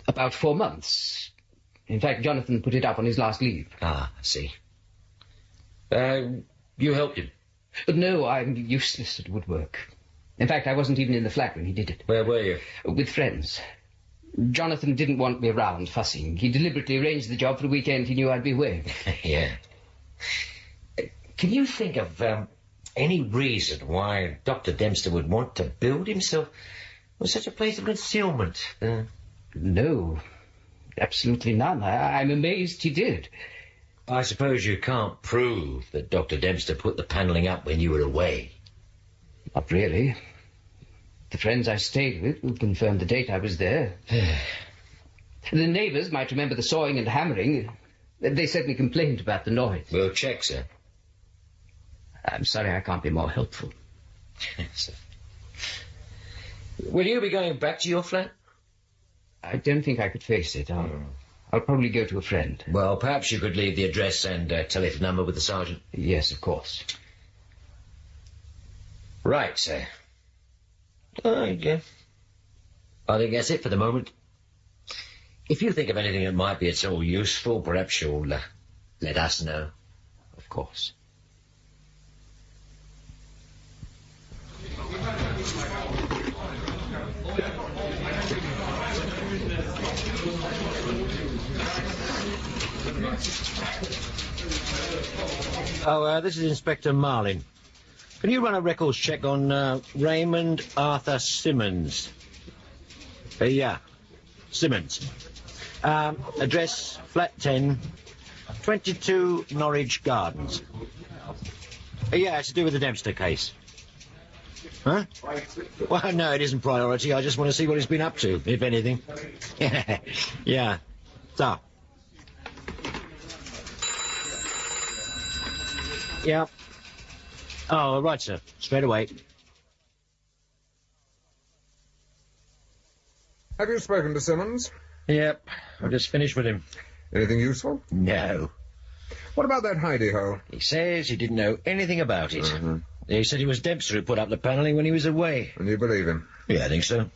About 4 months. In fact, Jonathan put it up on his last leave. Ah, I see. You helped him? No, I'm useless at woodwork. In fact, I wasn't even in the flat when he did it. Where were you? With friends. Jonathan didn't want me around fussing. He deliberately arranged the job for a weekend he knew I'd be away. Yeah. Can you think of any reason why Dr. Dempster would want to build himself with such a place of concealment? No, absolutely none. I'm amazed he did. I suppose you can't prove that Dr. Dempster put the panelling up when you were away. Not really. The friends I stayed with will confirm the date I was there. The neighbours might remember the sawing and hammering. They certainly complained about the noise. We'll check, sir. I'm sorry I can't be more helpful. Will you be going back to your flat? I don't think I could face it. I'll probably go to a friend. Well, perhaps you could leave the address and telephone number with the sergeant. Yes, of course. Right, sir. Yeah. I think that's it for the moment. If you think of anything that might be at all useful, perhaps you'll let us know. Of course. This is Inspector Marlin. Can you run a records check on Raymond Arthur Simmons? Yeah, Simmons. Address, flat 10, 22 Norwich Gardens. Yeah, it's to do with the Dempster case. Huh? Well, no, it isn't priority. I just want to see what he's been up to, if anything. Yeah. So. Yeah. Oh, right, sir. Straight away. Have you spoken to Simmons? Yep. I've just finished with him. Anything useful? No. What about that hidey-hole? He says he didn't know anything about it. He said it was Dempster who put up the panelling when he was away. And you believe him? Yeah, I think so.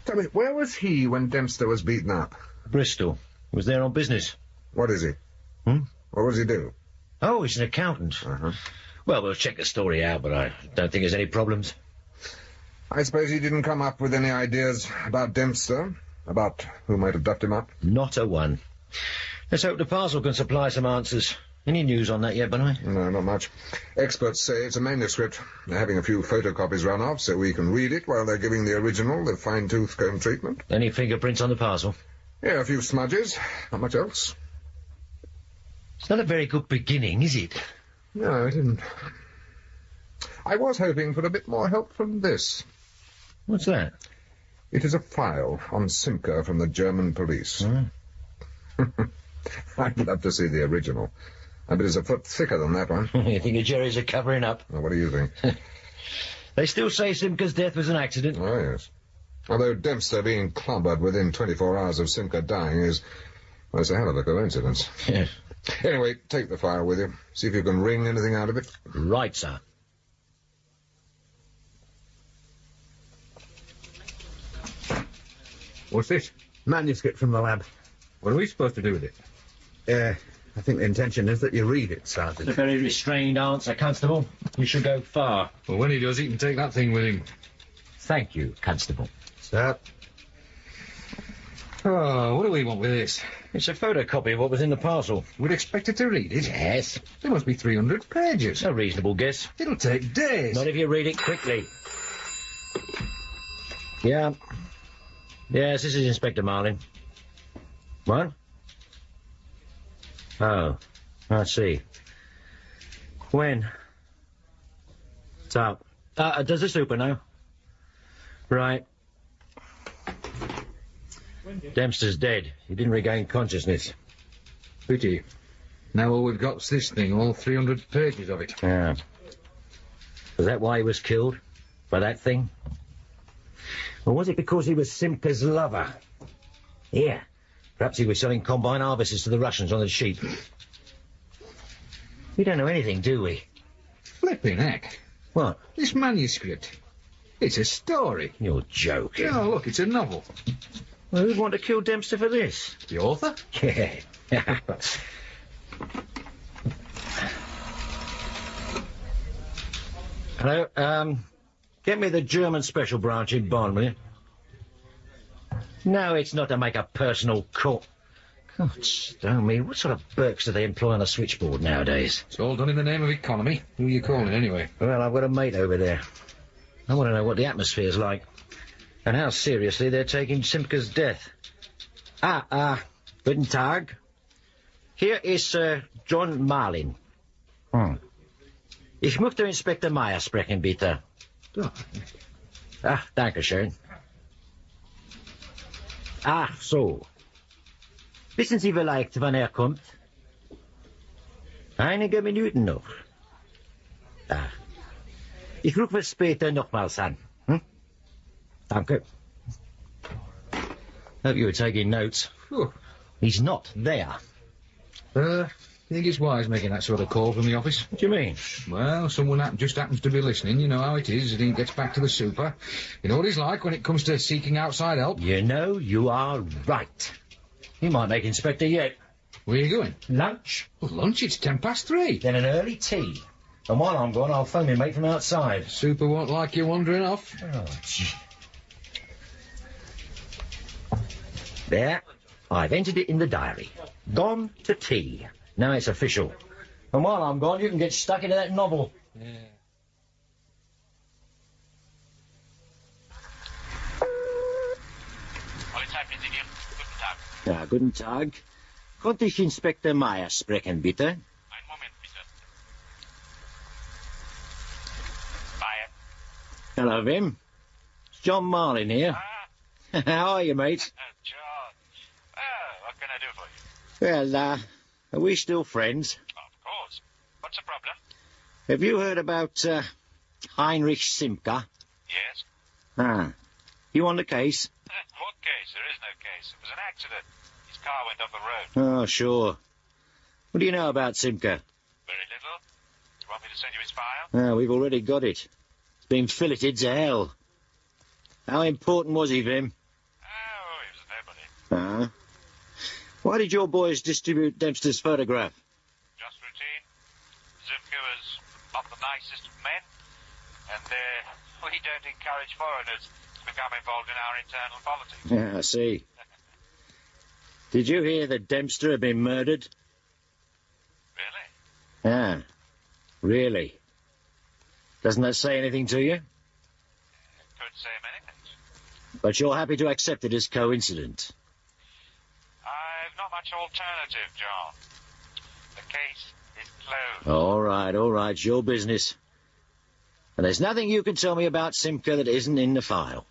Tell me, where was he when Dempster was beaten up? Bristol. He was there on business. What is he? What does he do? Oh, he's an accountant. Well, we'll check the story out, but I don't think there's any problems. I suppose he didn't come up with any ideas about Dempster? About who might have duffed him up? Not a one. Let's hope the parcel can supply some answers. Any news on that yet, by the way? No, not much. Experts say it's a manuscript. They're having a few photocopies run off so we can read it while they're giving the original the fine-tooth comb treatment. Any fingerprints on the parcel? Yeah, a few smudges. Not much else. It's not a very good beginning, is it? No, it isn't. I was hoping for a bit more help from this. What's that? It is a file on Simca from the German police. I'd love to see the original. I bet it's a foot thicker than that one. You think the juries are covering up? Well, what do you think? They still say Simca's death was an accident. Oh, yes. Although Dempster being clobbered within 24 hours of Simca dying is, well, it's a hell of a coincidence. Yes. Anyway, take the file with you. See if you can wring anything out of it. Right, sir. What's this? Manuscript from the lab. What are we supposed to do with it? I think the intention is that you read it, Sergeant. A very restrained answer, Constable. You should go far. Well, when he does, he can take that thing with him. Thank you, Constable. Sir? Oh, what do we want with this? It's a photocopy of what was in the parcel. We'd expect it to read it? Yes. There must be 300 pages. A reasonable guess. It'll take days. Not if you read it quickly. Yeah. Yes, this is Inspector Marlin. What? Oh, I see. When? So, does the super know? Right. Dempster's dead. He didn't regain consciousness. Pity. Now all we've got's this thing, all 300 pages of it. Yeah. Was that why he was killed? for that thing? Or was it because he was Simka's lover? Yeah, perhaps he was selling combine harvesters to the Russians on the sheep. We don't know anything, do we? Flipping heck. What? This manuscript. It's a story. You're joking. Oh, look, it's a novel. Well, who'd want to kill Dempster for this? The author? Yeah. Hello, get me the German special branch in Bonn, will you? No, it's not to make a personal call. God, stone me, what sort of Burks do they employ on the switchboard nowadays? It's all done in the name of economy. Who are you calling, anyway? Well, I've got a mate over there. I want to know what the atmosphere's like, and how seriously they're taking Simka's death. Guten Tag. Here is John Marlin. Ich möchte Inspektor Meyer sprechen, bitte. Danke schön. Ach, so. Wissen Sie vielleicht, wann kommt? Einige Minuten noch. Ich rufe später nochmals an. Danke. Hope you were taking notes. He's not there. I think it's wise making that sort of call from the office. What do you mean? Well, someone just happens to be listening. You know how it is, and he gets back to the super. You know what he's like when it comes to seeking outside help. You know, you are right. He might make Inspector yet. Where are you going? Lunch. Well, lunch? It's 3:10. Then an early tea. And while I'm gone, I'll phone my mate from outside. Super won't like you wandering off. Oh, gee. There. I've entered it in the diary. Gone to tea. Now it's official. And while I'm gone, you can get stuck into that novel. Yeah. Polizeipräsidium, guten Tag. Ja, guten Tag. Konnte ich Inspektor Meyer sprechen, bitte? Einen Moment, bitte. Meyer. Hello, Vim. It's John Marlin here. How are you, mate? John. What can I do for you? Well, are we still friends? Of course. What's the problem? Have you heard about Heinrich Simka? Yes. You on the case? What case? There is no case. It was an accident. His car went off the road. Oh, sure. What do you know about Simka? Very little. Do you want me to send you his file? We've already got it. It's been filleted to hell. How important was he, Vim? Oh, he was nobody. Why did your boys distribute Dempster's photograph? Just routine. Zimka was not the nicest of men, and we don't encourage foreigners to become involved in our internal politics. Yeah, I see. Did you hear that Dempster had been murdered? Really? Really? Doesn't that say anything to you? It could say many things. But you're happy to accept it as coincidence? I've not much alternative, John. The case is closed. All right, it's your business. And there's nothing you can tell me about Simka that isn't in the file.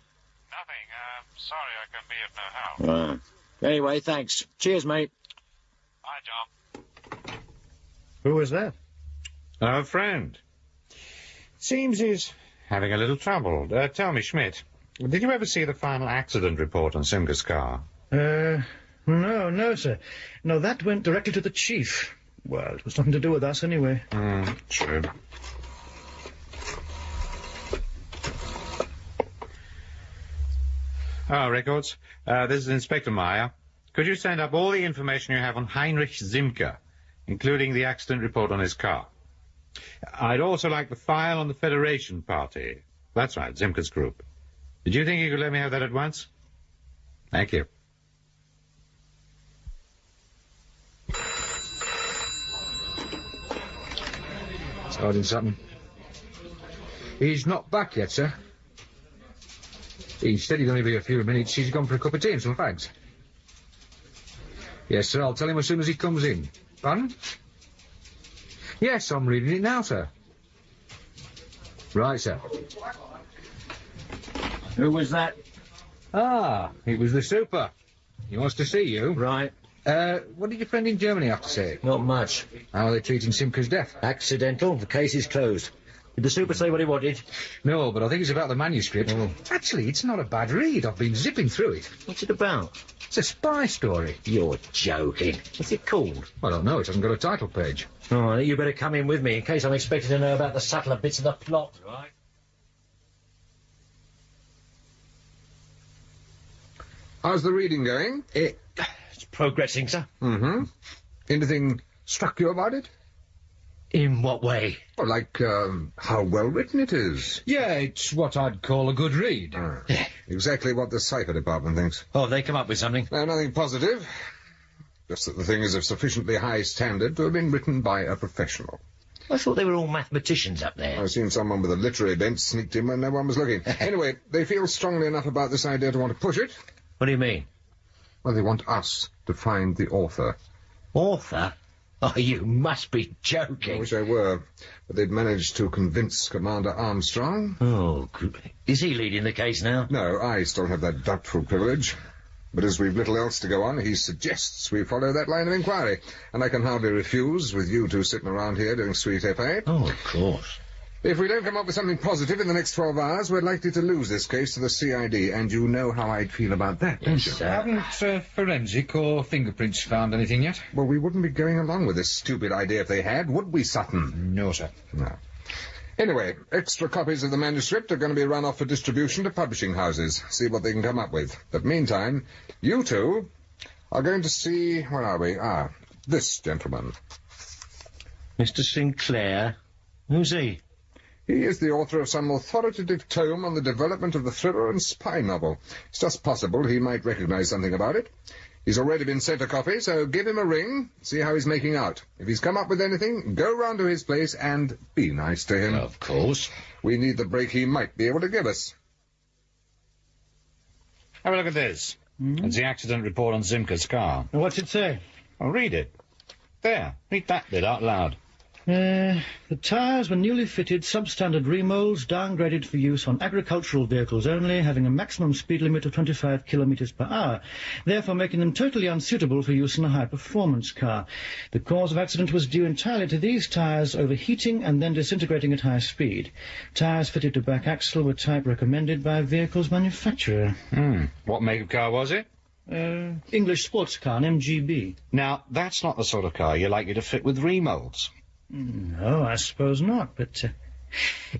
Nothing. Sorry I can be of no help. Anyway, thanks. Cheers, mate. Bye, John. Who was that? Our friend. Seems he's having a little trouble. Tell me, Schmidt, did you ever see the final accident report on Simka's car? No, sir. No, that went directly to the chief. Well, it was nothing to do with us, anyway. True. Records. This is Inspector Meyer. Could you send up all the information you have on Heinrich Simka, including the accident report on his car? I'd also like the file on the Federation Party. That's right, Simka's group. Did you think you could let me have that at once? Thank you. Sergeant Sutton. He's not back yet, sir. He said he'd only be a few minutes. He's gone for a cup of tea and some fags. Yes, sir, I'll tell him as soon as he comes in. Pardon? Yes, I'm reading it now, sir. Right, sir. Who was that? It was the super. He wants to see you. Right. What did your friend in Germany have to say? Not much. How are they treating Simka's death? Accidental. The case is closed. Did the super say what he wanted? No, but I think it's about the manuscript. Oh. Actually, it's not a bad read. I've been zipping through it. What's it about? It's a spy story. You're joking. What's it called? I don't know. It hasn't got a title page. Oh, I think you better come in with me in case I'm expected to know about the subtler bits of the plot. Right. How's the reading going? It's progressing, sir. Mm-hmm. Anything struck you about it? In what way? Well, like, how well written it is. Yeah, it's what I'd call a good read. Exactly what the cipher department thinks. Oh, have they come up with something? No, nothing positive. Just that the thing is of sufficiently high standard to have been written by a professional. I thought they were all mathematicians up there. I've seen someone with a literary bent sneaked in when no one was looking. Anyway, they feel strongly enough about this idea to want to push it. What do you mean? Well, they want us to find the author. Author? Oh, you must be joking. I wish I were, but they'd managed to convince Commander Armstrong. Oh, is he leading the case now? No, I still have that doubtful privilege. But as we've little else to go on, he suggests we follow that line of inquiry. And I can hardly refuse, with you two sitting around here doing sweet FA. Oh, of course. If we don't come up with something positive in the next 12 hours, we're likely to lose this case to the CID, and you know how I'd feel about that, don't you? Haven't forensic or fingerprints found anything yet? Well, we wouldn't be going along with this stupid idea if they had, would we, Sutton? No, sir. No. Anyway, extra copies of the manuscript are going to be run off for distribution to publishing houses. See what they can come up with. But meantime, you two are going to see... Where are we? This gentleman. Mr. Sinclair? Who's he? He is the author of some authoritative tome on the development of the thriller and spy novel. It's just possible he might recognize something about it. He's already been sent a copy, so give him a ring, see how he's making out. If he's come up with anything, go round to his place and be nice to him. Of course. We need the break he might be able to give us. Have a look at this. It's the accident report on Zimka's car. What's it say? I'll read it. There, read that bit out loud. The tyres were newly fitted, substandard remoulds, downgraded for use on agricultural vehicles only, having a maximum speed limit of 25 kilometres per hour, therefore making them totally unsuitable for use in a high-performance car. The cause of accident was due entirely to these tyres overheating and then disintegrating at high speed. Tyres fitted to back axle were type recommended by vehicle's manufacturer. What make of car was it? English sports car, an MGB. Now, that's not the sort of car you're likely to fit with remoulds. No, I suppose not, but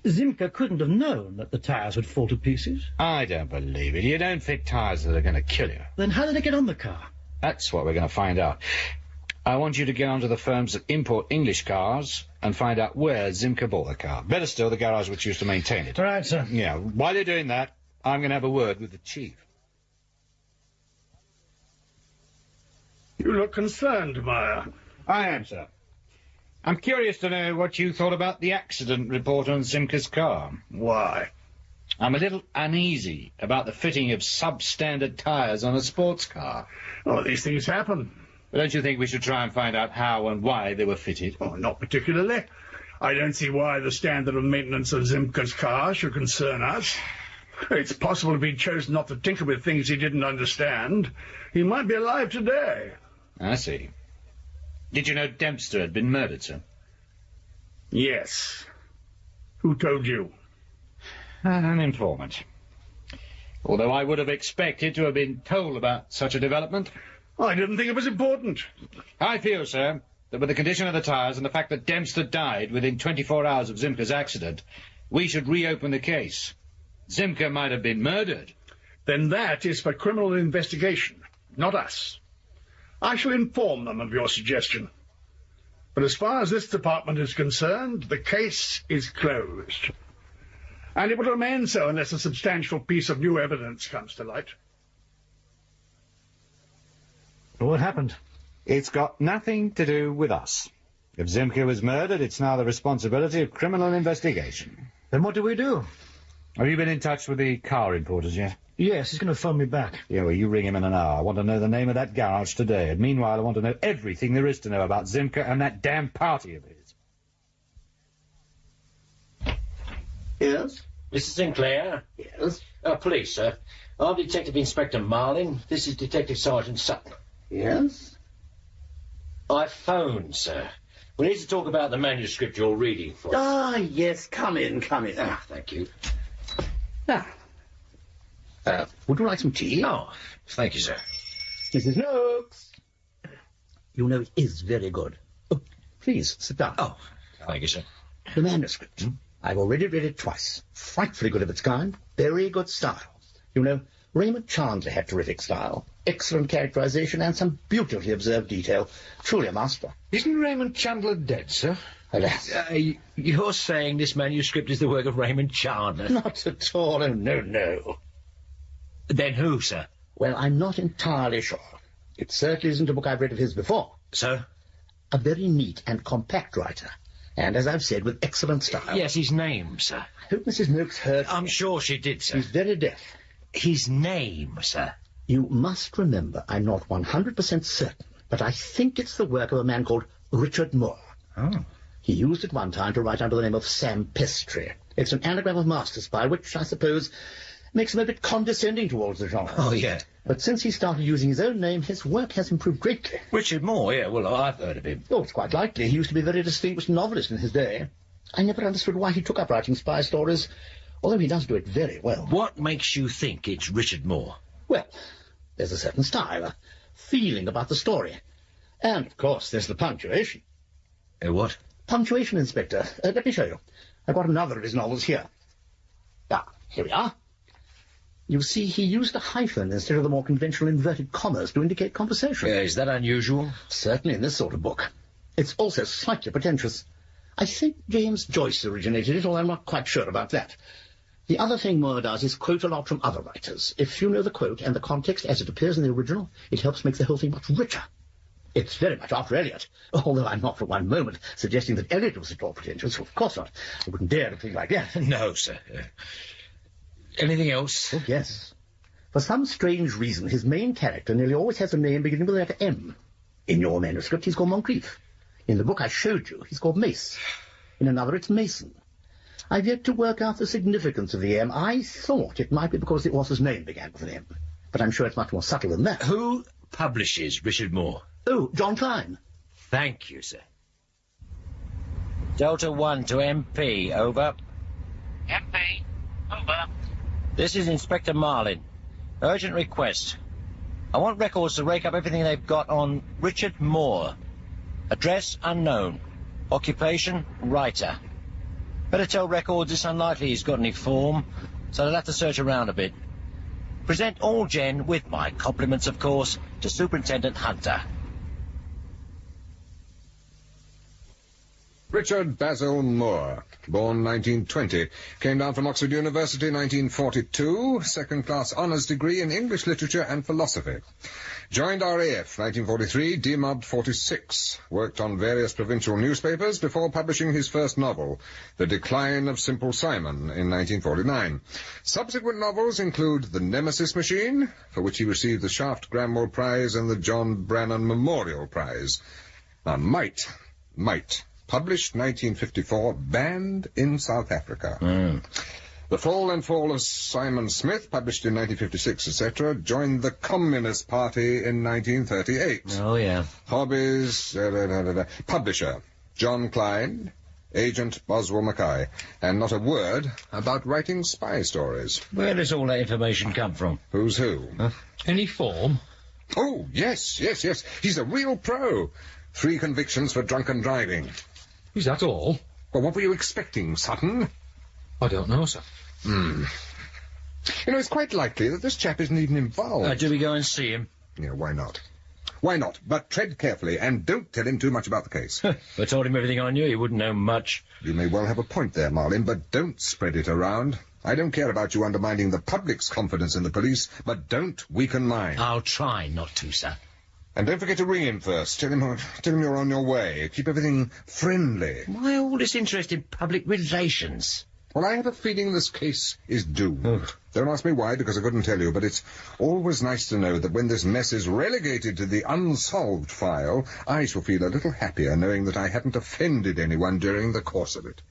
Zimka couldn't have known that the tyres would fall to pieces. I don't believe it. You don't fit tyres that are going to kill you. Then how did they get on the car? That's what we're going to find out. I want you to get onto the firms that import English cars and find out where Zimka bought the car. Better still, the garage which used to maintain it. All right, sir. Yeah, while you're doing that, I'm going to have a word with the chief. You look concerned, Meyer. I am, sir. I'm curious to know what you thought about the accident report on Zimka's car. Why? I'm a little uneasy about the fitting of substandard tyres on a sports car. Oh, these things happen. But don't you think we should try and find out how and why they were fitted? Oh, not particularly. I don't see why the standard of maintenance of Zimka's car should concern us. It's possible if he'd chosen not to tinker with things he didn't understand, he might be alive today. I see. Did you know Dempster had been murdered, sir? Yes. Who told you? An informant. Although I would have expected to have been told about such a development. I didn't think it was important. I feel, sir, that with the condition of the tyres and the fact that Dempster died within 24 hours of Zimka's accident, we should reopen the case. Zimka might have been murdered. Then that is for criminal investigation, not us. I shall inform them of your suggestion. But as far as this department is concerned, the case is closed. And it will remain so unless a substantial piece of new evidence comes to light. What happened? It's got nothing to do with us. If Zimka was murdered, it's now the responsibility of criminal investigation. Then what do we do? Have you been in touch with the car importers yet? Yes, he's going to phone me back. Yeah, well, you ring him in an hour. I want to know the name of that garage today. And meanwhile, I want to know everything there is to know about Zimka and that damn party of his. Yes? Mr. Sinclair? Yes? Police, sir. I'm Detective Inspector Marlin. This is Detective Sergeant Sutton. Yes? I phoned, sir. We need to talk about the manuscript you're reading for us. Ah, yes, come in. Ah, thank you. Now, would you like some tea? Oh, thank you, sir. Mrs. Noakes. You know it is very good. Oh, please, sit down. Oh, thank you, sir. The manuscript. I've already read it twice. Frightfully good of its kind. Very good style. You know, Raymond Chandler had terrific style. Excellent characterization and some beautifully observed detail. Truly a master. Isn't Raymond Chandler dead, sir? Alas. You're saying this manuscript is the work of Raymond Chandler? Not at all. Oh, no. Then who, sir? Well, I'm not entirely sure. It certainly isn't a book I've read of his before. So? A very neat and compact writer. And, as I've said, with excellent style. Yes, his name, sir. I hope Mrs. Noakes heard... I'm sure she did, sir. She's very deaf. His name, sir. You must remember, I'm not 100% certain, but I think it's the work of a man called Richard Moore. Oh. He used at one time to write under the name of Sam Pestry. It's an anagram of master spy, which, I suppose, makes him a bit condescending towards the genre. Oh, yeah. But since he started using his own name, his work has improved greatly. Richard Moore, yeah, well, I've heard of him. Oh, it's quite likely. He used to be a very distinguished novelist in his day. I never understood why he took up writing spy stories, although he does do it very well. What makes you think it's Richard Moore? Well, there's a certain style, a feeling about the story. And, of course, there's the punctuation. What? Punctuation, Inspector. Let me show you. I've got another of his novels here. Ah, here we are. You see, he used a hyphen instead of the more conventional inverted commas to indicate conversation. Is that unusual? Certainly in this sort of book. It's also slightly pretentious. I think James Joyce originated it, although I'm not quite sure about that. The other thing Moore does is quote a lot from other writers. If you know the quote and the context as it appears in the original, it helps make the whole thing much richer. It's very much after Eliot, although I'm not for one moment suggesting that Eliot was at all pretentious. Of course not. I wouldn't dare to think like that. No, sir. Anything else? Oh, yes. For some strange reason, his main character nearly always has a name beginning with the letter M. In your manuscript, he's called Moncrief. In the book I showed you, he's called Mace. In another, it's Mason. I've yet to work out the significance of the M. I thought it might be because the author's name began with an M. But I'm sure it's much more subtle than that. Who publishes Richard Moore? Oh, John Klein. Thank you, sir. Delta 1 to MP, over. MP, over. This is Inspector Marlin. Urgent request. I want records to rake up everything they've got on Richard Moore. Address unknown. Occupation writer. Better tell records it's unlikely he's got any form, so they'll have to search around a bit. Present all gen, with my compliments, of course, to Superintendent Hunter. Richard Basil Moore, born 1920, came down from Oxford University 1942, second-class honours degree in English literature and philosophy. Joined RAF 1943, demobbed 46, worked on various provincial newspapers before publishing his first novel, The Decline of Simple Simon, in 1949. Subsequent novels include The Nemesis Machine, for which he received the Shaft-Granville Prize and the John Brannan Memorial Prize. Now, Might, published 1954, banned in South Africa. The Fall and Fall of Simon Smith, published in 1956, etc., joined the Communist Party in 1938. Oh, yeah. Hobbies, publisher, John Klein, agent Boswell Mackay, and not a word about writing spy stories. Where does all that information come from? Who's who? Huh? Any form? Oh, yes. He's a real pro. 3 convictions for drunken driving. Is that all? Well, what were you expecting, Sutton? I don't know, sir. You know, it's quite likely that this chap isn't even involved. Do we go and see him? Yeah, why not? Why not? But tread carefully, and don't tell him too much about the case. If I told him everything I knew, he wouldn't know much. You may well have a point there, Marlin, but don't spread it around. I don't care about you undermining the public's confidence in the police, but don't weaken mine. I'll try not to, sir. And don't forget to ring him first. Tell him you're on your way. Keep everything friendly. Why all this interest in public relations? Well, I have a feeling this case is doomed. Don't ask me why, because I couldn't tell you, but it's always nice to know that when this mess is relegated to the unsolved file, I shall feel a little happier knowing that I haven't offended anyone during the course of it.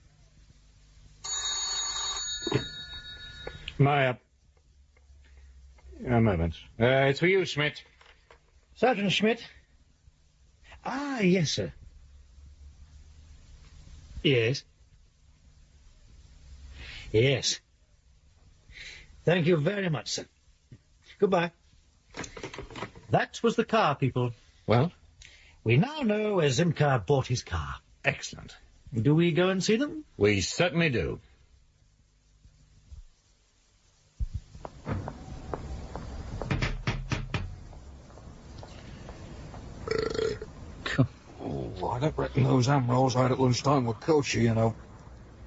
A moment. It's for you, Schmidt. Sergeant Schmidt? Ah, yes, sir. Yes. Yes. Thank you very much, sir. Goodbye. That was the car, people. Well? We now know where Zimkar bought his car. Excellent. Do we go and see them? We certainly do. Oh, I don't reckon those ham rolls I had at lunchtime were kosher, you know.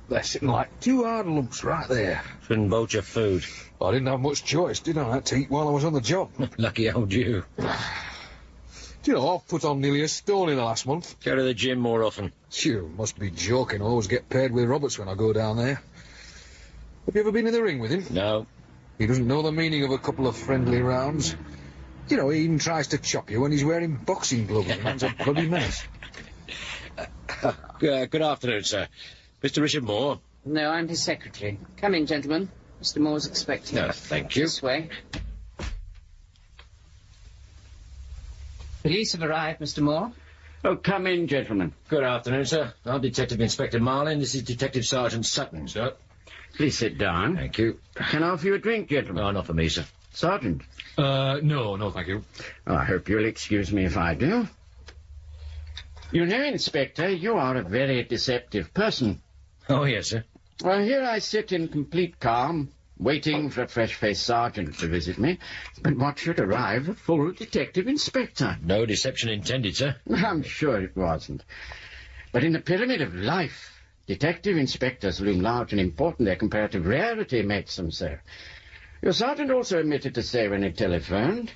They're sitting like 2 hard lumps right there. Shouldn't bolt your food. I didn't have much choice, did I? I had to eat while I was on the job. Lucky old you. Do you know, I've put on nearly a stone in the last month. Go to the gym more often. You must be joking. I always get paired with Roberts when I go down there. Have you ever been in the ring with him? No. He doesn't know the meaning of a couple of friendly rounds. You know, he even tries to chop you when he's wearing boxing gloves. The man's a bloody mess. Good afternoon, sir. Mr. Richard Moore? No, I'm his secretary. Come in, gentlemen. Mr. Moore's expecting No, you. thank you. This way. Police have arrived, Mr. Moore. Oh, come in, gentlemen. Good afternoon, sir. I'm Detective Inspector Marlin. This is Detective Sergeant Sutton, sir. Please sit down. Thank you. Can I offer you a drink, gentlemen? No, not for me, sir. Sergeant? No, thank you. Oh, I hope you'll excuse me if I do. You know, Inspector, you are a very deceptive person. Oh, yes, sir. Well, here I sit in complete calm, waiting for a fresh-faced sergeant to visit me, but what should arrive? A full detective inspector. No deception intended, sir. I'm sure it wasn't. But in the pyramid of life, detective inspectors loom large and important. Their comparative rarity makes them so. Your sergeant also omitted to say when he telephoned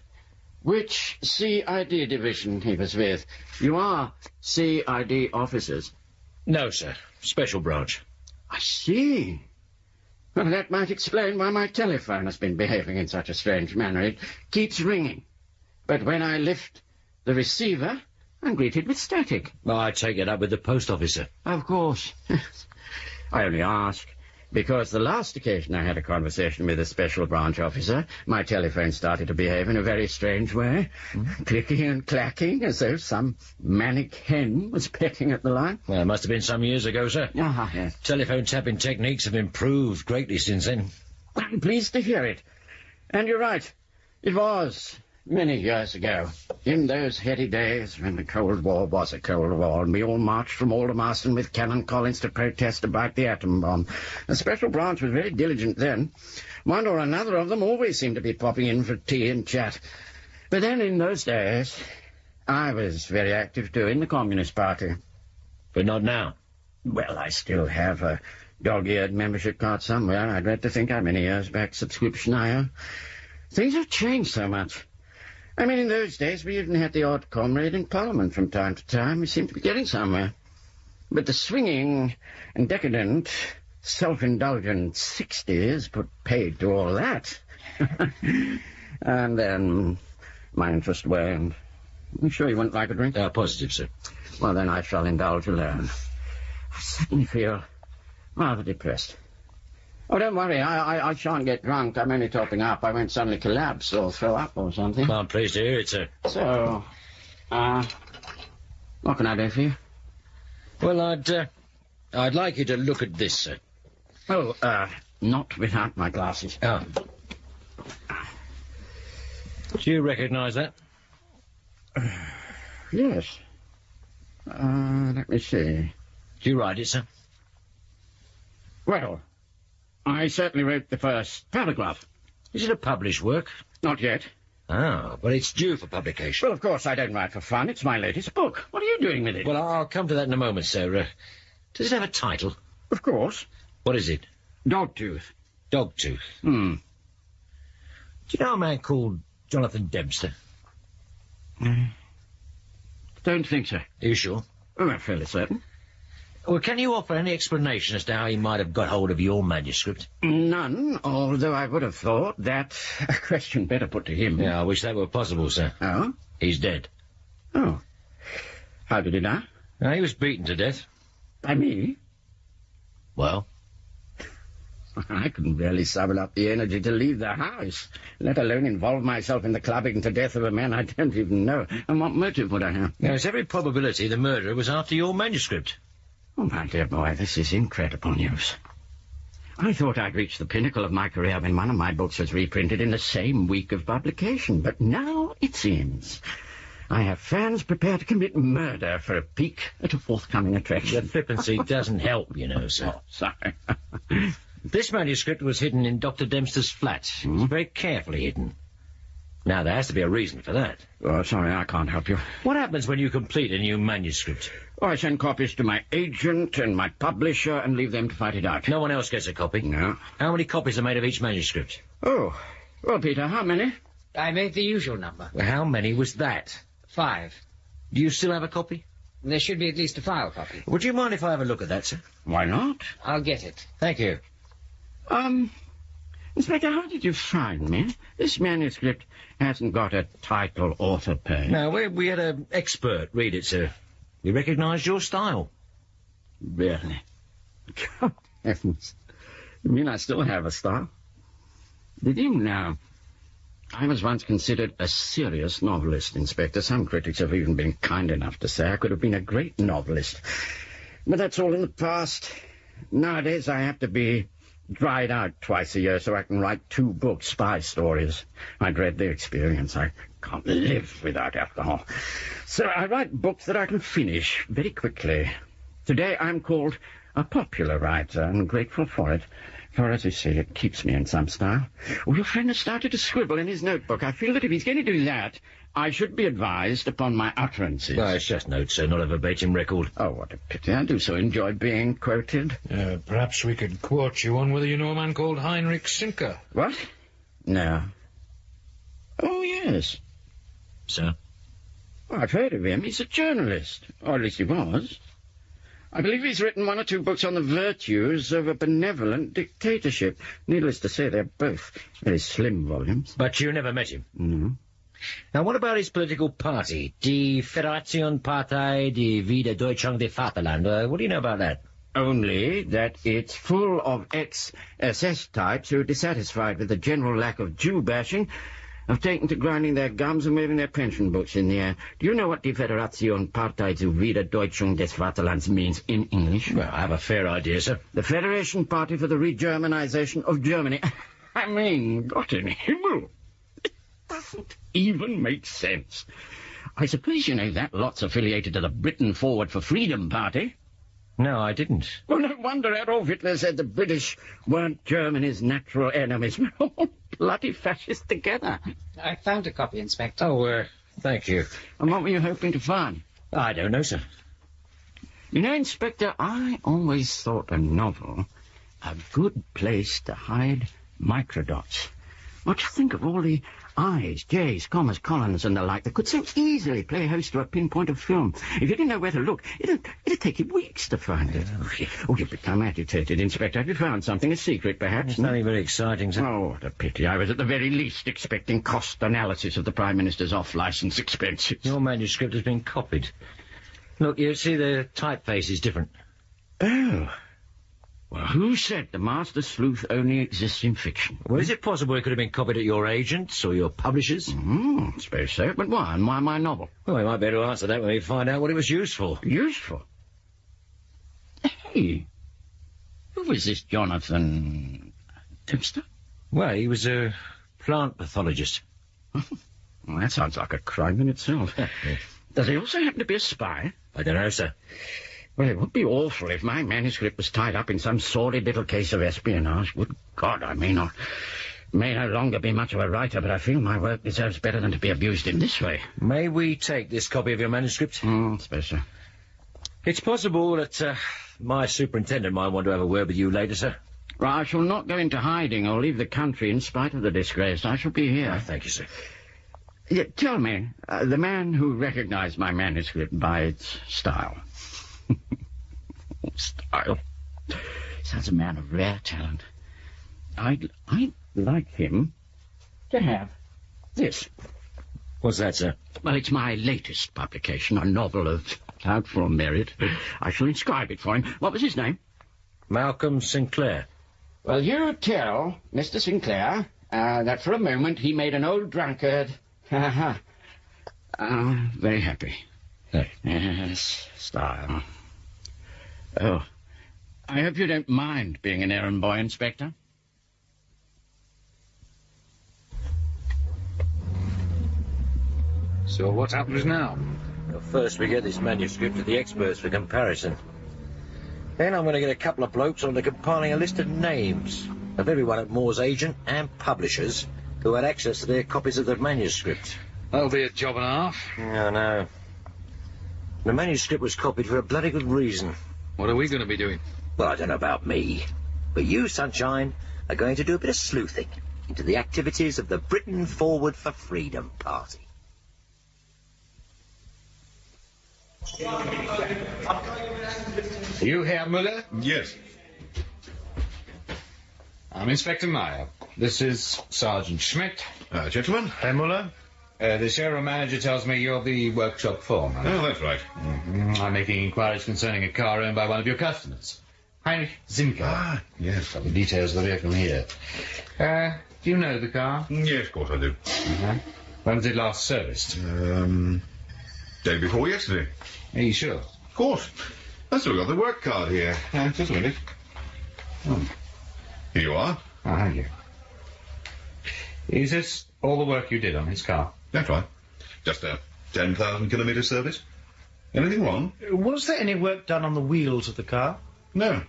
which CID division he was with. You are CID officers? No, sir. Special branch. I see. Well, that might explain why my telephone has been behaving in such a strange manner. It keeps ringing. But when I lift the receiver, I'm greeted with static. Well, I take it up with the post officer. Of course. I only ask because the last occasion I had a conversation with a special branch officer, my telephone started to behave in a very strange way, clicking and clacking as though some manic hen was pecking at the line. Well, it must have been some years ago, sir. Ah, yes. Telephone tapping techniques have improved greatly since then. I'm pleased to hear it. And you're right. It was many years ago, in those heady days when the Cold War was a Cold War, and we all marched from Aldermaston with Cannon Collins to protest about the atom bomb. The special branch was very diligent then. One or another of them always seemed to be popping in for tea and chat. But then in those days, I was very active too in the Communist Party. But not now. Well, I still have a dog-eared membership card somewhere. I dread to think how many years back subscription I owe. Things have changed so much. I mean, in those days, we even had the odd comrade in Parliament from time to time. We seemed to be getting somewhere. But the swinging and decadent, self-indulgent 60s put paid to all that. And then my interest waned. I'm sure you wouldn't like a drink? Positive, sir. Well, then I shall indulge alone. I suddenly feel rather depressed. Oh, don't worry, I shan't get drunk. I'm only topping up. I won't suddenly collapse or throw up or something. I'm pleased to hear it, sir. So, what can I do for you? Well, I'd like you to look at this, sir. Oh, not without my glasses. Oh. Do you recognise that? Yes. Let me see. Do you write it, sir? Well, I certainly wrote the first paragraph. Is it a published work? Not yet. Ah, but it's due for publication. Well, of course, I don't write for fun. It's my latest book. What are you doing with it? Well, I'll come to that in a moment, sir. Does it have a title? Of course. What is it? Dogtooth. Dogtooth. Hmm. Do you know a man called Jonathan Dempster? Don't think so. Are you sure? Oh, I'm fairly certain. Well, can you offer any explanation as to how he might have got hold of your manuscript? None, although I would have thought that a question better put to him. Yeah, I wish that were possible, sir. Oh? He's dead. Oh. How did he die? He was beaten to death. By me? Well? I couldn't barely summon up the energy to leave the house, let alone involve myself in the clubbing to death of a man I don't even know. And what motive would I have? There's every probability the murderer was after your manuscript. Oh, my dear boy, this is incredible news. I thought I'd reached the pinnacle of my career when one of my books was reprinted in the same week of publication, but now it seems I have fans prepared to commit murder for a peek at a forthcoming attraction. The flippancy doesn't help, you know, sir. Oh, sorry. This manuscript was hidden in Dr. Dempster's flat. It was very carefully hidden. Now, there has to be a reason for that. Oh, sorry, I can't help you. What happens when you complete a new manuscript? Oh, I send copies to my agent and my publisher and leave them to fight it out. No one else gets a copy? No. How many copies are made of each manuscript? Oh, well, Peter, how many? I made the usual number. Well, how many was that? 5. Do you still have a copy? There should be at least a file copy. Would you mind if I have a look at that, sir? Why not? I'll get it. Thank you. Inspector, how did you find me? This manuscript hasn't got a title author page. No, we had an expert read it, sir. He recognised your style. Really? God heavens. You mean I still have a style? Did you know? I was once considered a serious novelist, Inspector. Some critics have even been kind enough to say I could have been a great novelist. But that's all in the past. Nowadays I have to be dried out twice a year so I can write 2 books, spy stories. I dread the experience. I can't live without alcohol. So I write books that I can finish very quickly. Today I'm called a popular writer and grateful for it. For, as you see, it keeps me in some style. Oh, your friend has started to scribble in his notebook. I feel that if he's going to do that, I should be advised upon my utterances. Well, it's just notes, sir, not a verbatim record. Oh, what a pity. I do so enjoy being quoted. Perhaps we could quote you on whether you know a man called Heinrich Sinker. What? No. Oh, yes. Sir? Oh, I've heard of him. He's a journalist. Or at least he was. I believe he's written 1 or 2 books on the virtues of a benevolent dictatorship. Needless to say, they're both very slim volumes. But you never met him? No. Now, what about his political party? Die Föderationspartei die Wiederdeutschung des Vaterland. What do you know about that? Only that it's full of ex-SS types who are dissatisfied with the general lack of Jew-bashing, have taken to grinding their gums and waving their pension books in the air. Do you know what Die Föderationspartei zur Wiederdeutschung des Vaterlands means in English? Well, I have a fair idea, sir. The Federation Party for the Re-Germanization of Germany. I mean, Gott in Himmel. It doesn't even make sense. I suppose you know that lot's affiliated to the Britain Forward for Freedom Party. No, I didn't. Well, no wonder Adolf Hitler said the British weren't Germany's natural enemies. We're all bloody fascists together. I found a copy, Inspector. Oh, thank you. And what were you hoping to find? I don't know, sir. You know, Inspector, I always thought a novel a good place to hide microdots. What do you think of all the I's, J's, commas, colons and the like that could so easily play host to a pinpoint of film? If you didn't know where to look, it'd take you weeks to find it. Oh, you've become agitated, Inspector. Have you found something? A secret, perhaps? It's nothing very exciting, sir. Oh, what a pity. I was at the very least expecting cost analysis of the Prime Minister's off-licence expenses. Your manuscript has been copied. Look, you see, the typeface is different. Oh. Well, who said the master sleuth only exists in fiction? Well, is it possible it could have been copied at your agents or your publishers? I suppose so. But why? And why my novel? Well, we might be able to answer that when we find out what it was used for. Useful? Hey, who was this Jonathan Dempster? Well, he was a plant pathologist. Well, that sounds like a crime in itself. Does he also happen to be a spy? I don't know, sir. Well, it would be awful if my manuscript was tied up in some sordid little case of espionage. Good God, I may no longer be much of a writer, but I feel my work deserves better than to be abused in this way. May we take this copy of your manuscript? I suppose so. It's possible that my superintendent might want to have a word with you later, sir. Well, I shall not go into hiding or leave the country in spite of the disgrace. I shall be here. Oh, thank you, sir. Yeah, tell me, the man who recognized my manuscript by its style... Style. Sounds a man of rare talent. I'd like him to have this. What's that, sir? Well, it's my latest publication, a novel of doubtful merit. I shall inscribe it for him. What was his name? Malcolm Sinclair. Well, you tell Mr. Sinclair that for a moment he made an old drunkard. Very happy. Yes, style. Oh, I hope you don't mind being an errand boy, Inspector. So what happens now? Well, first we get this manuscript to the experts for comparison. Then I'm going to get a couple of blokes on to compiling a list of names of everyone at Moore's agent and publishers who had access to their copies of the manuscript. That'll be a job and a half. Yeah, I know. The manuscript was copied for a bloody good reason. What are we going to be doing? Well, I don't know about me, but you, Sunshine, are going to do a bit of sleuthing into the activities of the Britain Forward for Freedom Party. You here, Muller? Yes. I'm Inspector Meyer. This is Sergeant Schmidt. Gentlemen. Hey, Muller. The showroom manager tells me you're the workshop foreman. Oh, that's right. I'm making inquiries concerning a car owned by one of your customers, Heinrich Zimke. Ah, yes. Got the details of the vehicle here. Do you know the car? Yes, of course I do. When was it last serviced? Day before yesterday. Are you sure? Of course. I've still got the work card here. Just a minute. Here you are. Oh, thank you. Is this all the work you did on his car? That's right. Just a 10,000 kilometre service. Anything wrong? Was there any work done on the wheels of the car? No.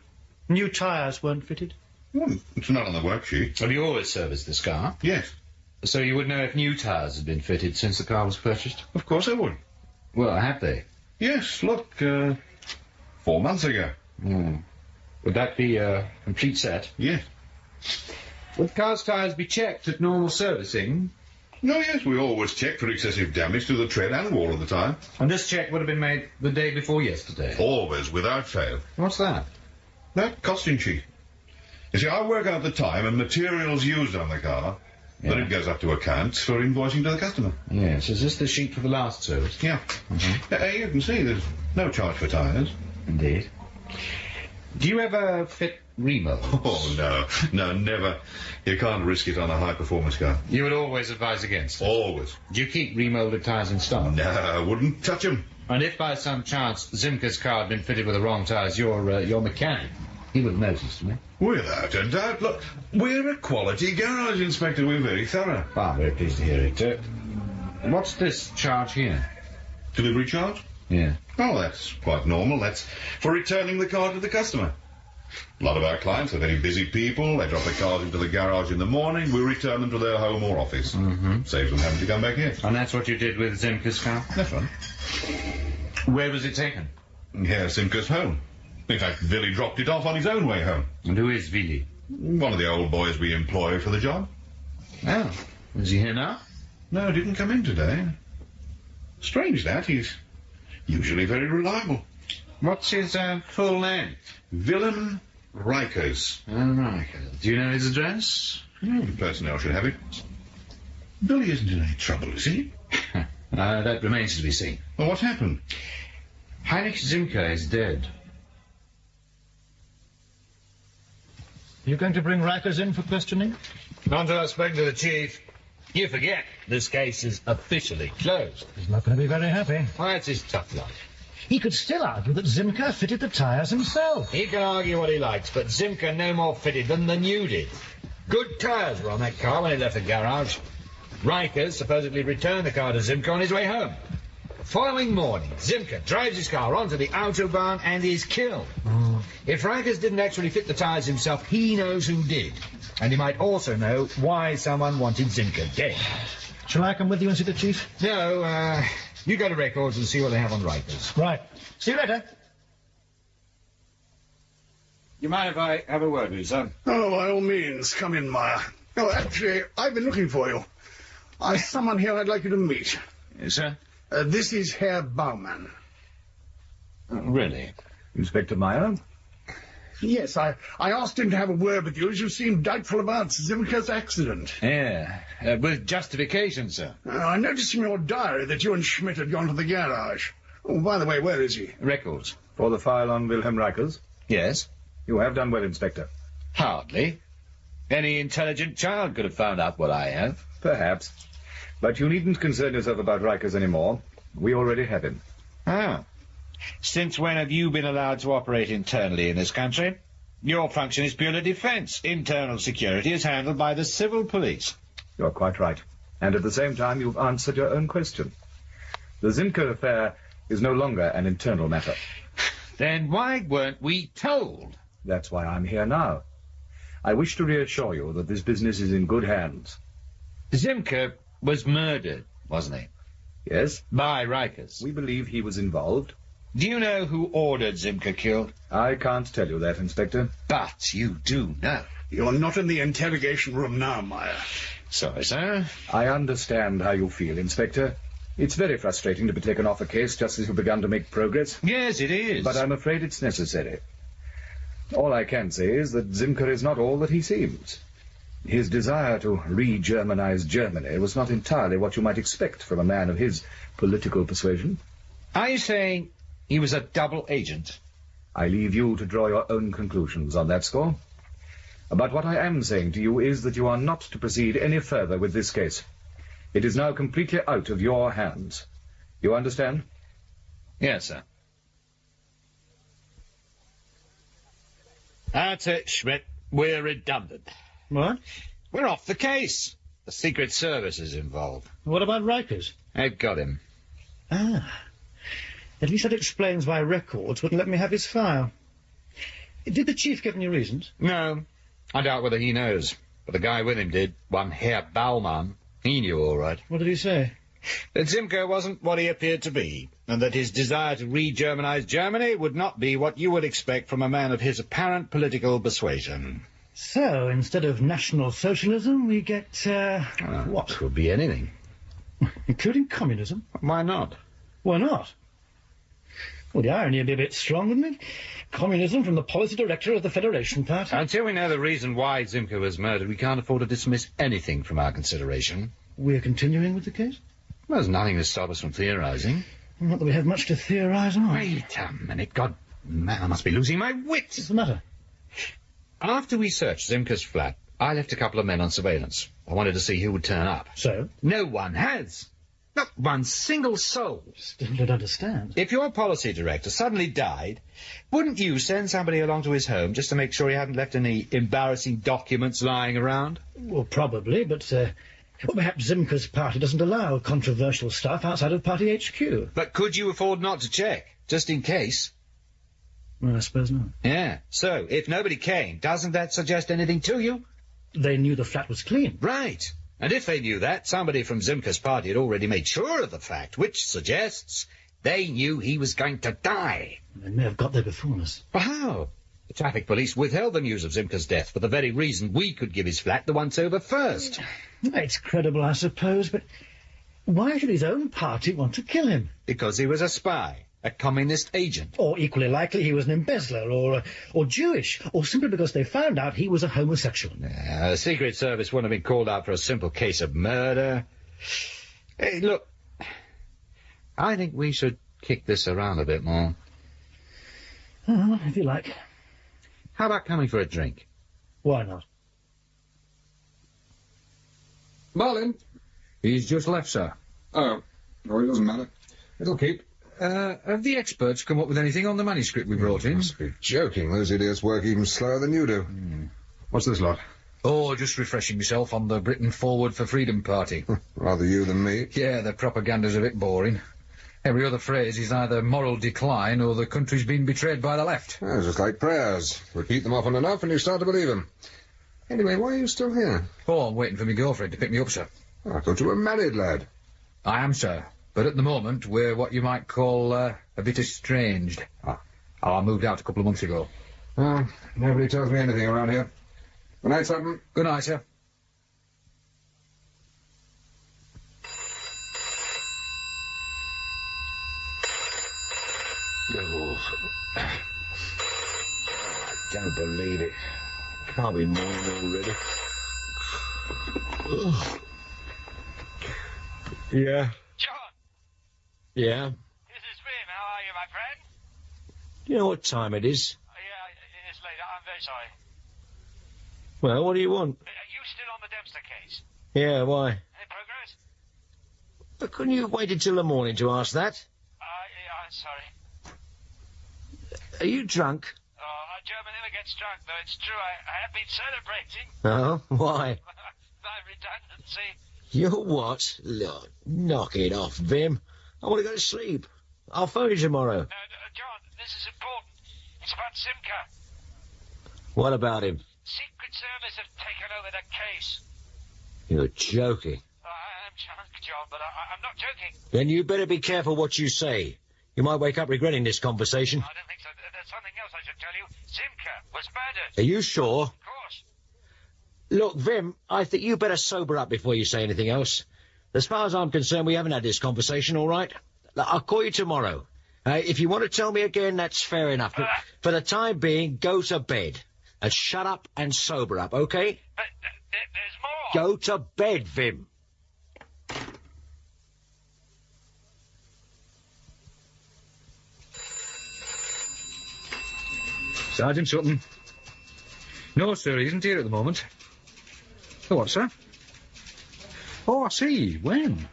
New tyres weren't fitted? It's not on the worksheet. Have you always serviced this car? Yes. So you would know if new tyres had been fitted since the car was purchased? Of course I would. Well, have they? Yes, look, 4 months ago. Would that be a complete set? Yes. Would car's tyres be checked at normal servicing? No, yes, we always check for excessive damage to the tread and wall of the tyre. And this check would have been made the day before yesterday? Always, without fail. What's that? That costing sheet. You see, I work out the time and materials used on the car, then it goes up to accounts for invoicing to the customer. Yes, is this the sheet for the last service? Yeah. You can see there's no charge for tyres. Indeed. Do you ever fit remolds? Oh, no, never. You can't risk it on a high-performance car. You would always advise against it? Always. Do you keep remolded tyres in stock? No, I wouldn't touch them. And if by some chance Zimke's car had been fitted with the wrong tyres, your mechanic, he would have noticed, wouldn't he? Without a doubt. Look, we're a quality garage, Inspector. We're very thorough. I'm very pleased to hear it. What's this charge here? Delivery charge? Yeah. Oh, that's quite normal. That's for returning the car to the customer. A lot of our clients are very busy people. They drop their cars into the garage in the morning. We return them to their home or office. Saves them having to come back here. And that's what you did with Zimke's car? That's right. Where was it taken? Here, Zimke's home. In fact, Billy dropped it off on his own way home. And who is Billy? One of the old boys we employ for the job. Oh, is he here now? No, didn't come in today. Strange that. He's usually very reliable. What's his full name? Willem Rikers. Rikers. Do you know his address? Personnel should have it. Billy isn't in any trouble, is he? That remains to be seen. Well, what's happened? Heinrich Zimke is dead. You going to bring Rikers in for questioning? Not until I've spoken to the chief. You forget, this case is officially closed. He's not going to be very happy. Well, that's his tough luck. He could still argue that Zimke fitted the tyres himself. He can argue what he likes, but Zimke no more fitted them than you did. Good tyres were on that car when he left the garage. Rikers supposedly returned the car to Zimke on his way home. Following morning, Zimke drives his car onto the autobahn and is killed. If Rikers didn't actually fit the tyres himself, he knows who did. And he might also know why someone wanted Zimke dead. Shall I come with you and see the chief? No, you go to records and see what they have on Rikers. Right. See you later. You mind if I have a word with you, sir? Oh, by all means. Come in, Meyer. Oh, actually, I've been looking for you. I've someone here I'd like you to meet. Yes, sir? This is Herr Baumann. Really? Inspector Meyer? Yes, I asked him to have a word with you as you seemed doubtful about Zimke's accident. Yeah, with justification, sir. I noticed in your diary that you and Schmidt had gone to the garage. Oh, by the way, where is he? Records. For the file on Wilhelm Rikers? Yes. You have done well, Inspector. Hardly. Any intelligent child could have found out what I have. Perhaps. But you needn't concern yourself about Rikers anymore. We already have him. Ah. Since when have you been allowed to operate internally in this country? Your function is purely defence. Internal security is handled by the civil police. You're quite right. And at the same time, you've answered your own question. The Zimker affair is no longer an internal matter. Then why weren't we told? That's why I'm here now. I wish to reassure you that this business is in good hands. Zimker was murdered, wasn't he? Yes. By Rikers. We believe he was involved. Do you know who ordered Zimker killed? I can't tell you that, Inspector. But you do know. You're not in the interrogation room now, Meyer. Sorry, sir. I understand how you feel, Inspector. It's very frustrating to be taken off a case just as you've begun to make progress. Yes, it is. But I'm afraid it's necessary. All I can say is that Zimker is not all that he seems. His desire to re-Germanize Germany was not entirely what you might expect from a man of his political persuasion. Are you saying he was a double agent? I leave you to draw your own conclusions on that score. But what I am saying to you is that you are not to proceed any further with this case. It is now completely out of your hands. You understand? Yes, sir. That's it, Schmidt. We're redundant. What? We're off the case. The Secret Service is involved. What about Rikers? They've got him. Ah. At least that explains why Records wouldn't let me have his file. Did the Chief give any reasons? No. I doubt whether he knows. But the guy with him did, one Herr Baumann. He knew all right. What did he say? That Zimker wasn't what he appeared to be, and that his desire to re-Germanize Germany would not be what you would expect from a man of his apparent political persuasion. So, instead of National Socialism, we get, what? Could be anything. Including communism? Why not? Why not? Well, the irony would be a bit strong, wouldn't it? Communism from the policy director of the Federation Party. Until we know the reason why Zimker was murdered, we can't afford to dismiss anything from our consideration. We're continuing with the case? Well, there's nothing to stop us from theorising. Not that we have much to theorise on. Wait a minute, God, man, I must be losing my wits. What's the matter? After we searched Zimker's flat, I left a couple of men on surveillance. I wanted to see who would turn up. So? No one has. Not one single soul. Still don't understand. If your policy director suddenly died, wouldn't you send somebody along to his home just to make sure he hadn't left any embarrassing documents lying around? Well, probably, but, well, perhaps Zimker's party doesn't allow controversial stuff outside of party HQ. But could you afford not to check, just in case? Well, I suppose not. Yeah, so, if nobody came, doesn't that suggest anything to you? They knew the flat was clean. Right. And if they knew that, somebody from Zimker's party had already made sure of the fact, which suggests they knew he was going to die. They may have got there before us. But how? The traffic police withheld the news of Zimker's death for the very reason we could give his flat the once-over first. It's credible, I suppose, but why should his own party want to kill him? Because he was a spy. A communist agent. Or equally likely he was an embezzler, or Jewish, or simply because they found out he was a homosexual. The Secret Service wouldn't have been called out for a simple case of murder. Hey, look, I think we should kick this around a bit more. Oh, if you like. How about coming for a drink? Why not? Marlin? He's just left, sir. Oh, well, it doesn't matter. It'll keep. Have the experts come up with anything on the manuscript we brought in? You must be joking. Those idiots work even slower than you do. What's this lot? Oh, just refreshing myself on the Britain Forward for Freedom Party. Rather you than me. Yeah, the propaganda's a bit boring. Every other phrase is either moral decline or the country's been betrayed by the left. Yeah, just like prayers. Repeat them often enough and you start to believe them. Anyway, why are you still here? Oh, I'm waiting for my girlfriend to pick me up, sir. I thought you were a married lad. I am, sir. But at the moment, we're what you might call a bit estranged. I moved out a couple of months ago. Well, nobody tells me anything around here. Good night, Sutton. Good night, sir. Oh, I don't believe it. Can't be morning already. Oh. Yeah. John! Yeah? This is Vin. How are you, my friend? Do you know what time it is? Yeah, it is late. I'm very sorry. Well, what do you want? Are you still on the Dempster case? Yeah, why? Any progress? But couldn't you have waited till the morning to ask that? Yeah, I'm sorry. are you drunk? Oh, a German never gets drunk, though it's true. I have been celebrating Oh, why? my redundancy. You what? Look, knock it off, Vim. I want to go to sleep. I'll phone you tomorrow. John, this is important. It's about Simca. What about him? Secret Service have taken over the case. You're joking. I'm drunk, John, but I'm not joking. Then you better be careful what you say. You might wake up regretting this conversation. I don't think so. There's something else I should tell you. Simca was murdered. Are you sure? Of course. Look, Vim, I think you better sober up before you say anything else. As far as I'm concerned, we haven't had this conversation, all right? I'll call you tomorrow. If you want to tell me again, that's fair enough. But for the time being, go to bed. And shut up and sober up, okay? But there's more. Go to bed, Vim. Sergeant Sutton. No, sir, he isn't here at the moment. Oh, what, sir? Oh, I see. When?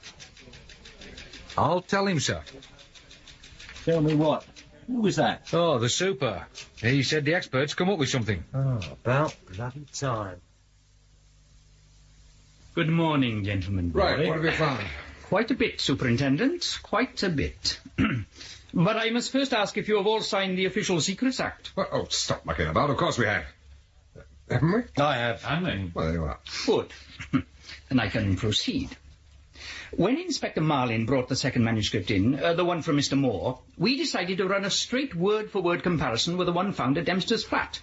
I'll tell him, sir. Tell me what? Who was that? Oh, the super. He said the experts come up with something. Oh, about bloody time. Good morning, gentlemen. Right, what have you found? Quite a bit, Superintendent. Quite a bit. But I must first ask if you have all signed the Official Secrets Act. Oh, stop mucking about. Of course we have. Haven't we? I have. Well, there you are. Good. And I can proceed. When Inspector Marlin brought the second manuscript in, the one from Mr. Moore, we decided to run a straight word-for-word comparison with the one found at Dempster's flat.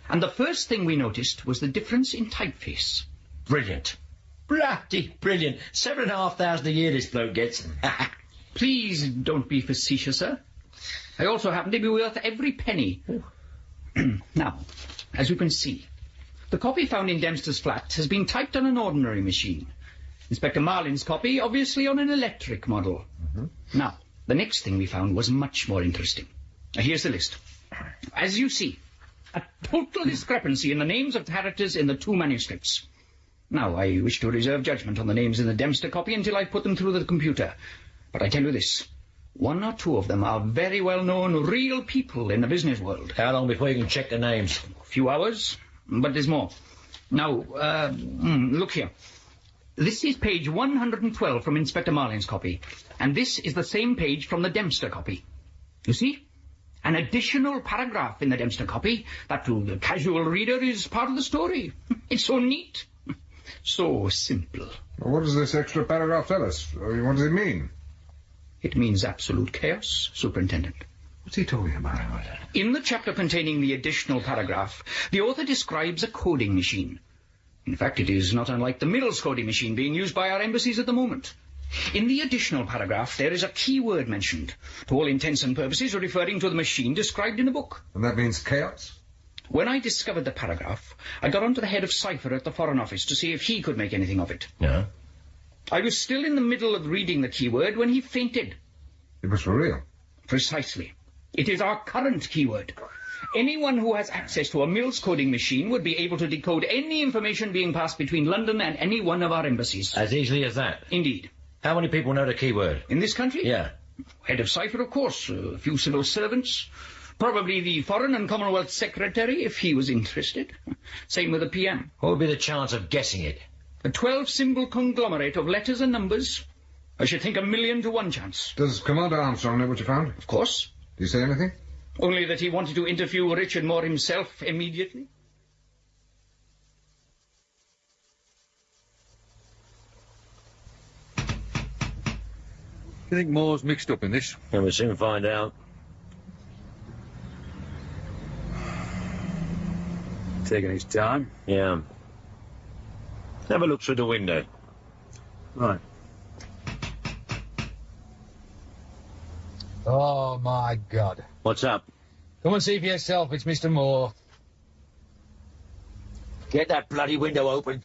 And the first thing we noticed was the difference in typeface. Brilliant. Bloody brilliant. 7,500 a year this bloke gets. Please don't be facetious, sir. I also happen to be worth every penny. Now, as you can see, the copy found in Dempster's flat has been typed on an ordinary machine. Inspector Marlin's copy, obviously, on an electric model. Now, the next thing we found was much more interesting. Here's the list. As you see, a total discrepancy in the names of characters in the two manuscripts. Now, I wish to reserve judgment on the names in the Dempster copy until I put them through the computer. But I tell you this, one or two of them are very well-known real people in the business world. How long before you can check the names? A few hours, but there's more. Now, look here. This is page 112 from Inspector Marlin's copy, and this is the same page from the Dempster copy. You see? An additional paragraph in the Dempster copy that to the casual reader is part of the story. It's so neat. So simple. Well, what does this extra paragraph tell us? I mean, what does it mean? It means absolute chaos, Superintendent. What's he talking about? In the chapter containing the additional paragraph, the author describes a coding machine. In fact, it is not unlike the Mills coding machine being used by our embassies at the moment. In the additional paragraph, there is a key word mentioned, to all intents and purposes referring to the machine described in the book. And that means chaos? When I discovered the paragraph, I got on to the head of cipher at the Foreign Office to see if he could make anything of it. Yeah? I was still in the middle of reading the keyword when he fainted. It was for real? Precisely. It is our current keyword. Anyone who has access to a Mills coding machine would be able to decode any information being passed between London and any one of our embassies. As easily as that? Indeed. How many people know the keyword? In this country? Yeah. Head of cipher, of course. A few civil servants. Probably the Foreign and Commonwealth Secretary, if he was interested. Same with the PM. What would be the chance of guessing it? A 12-symbol conglomerate of letters and numbers. I should think 1,000,000 to 1 chance. Does Commander Armstrong know what you found? Of course. Did he say anything? Only that he wanted to interview Richard Moore himself immediately. Do you think Moore's mixed up in this? We'll soon find out. Taking his time. Yeah. Have a look through the window. Right. Oh, my God. What's up? Come and see for yourself. It's Mr. Moore. Get that bloody window open.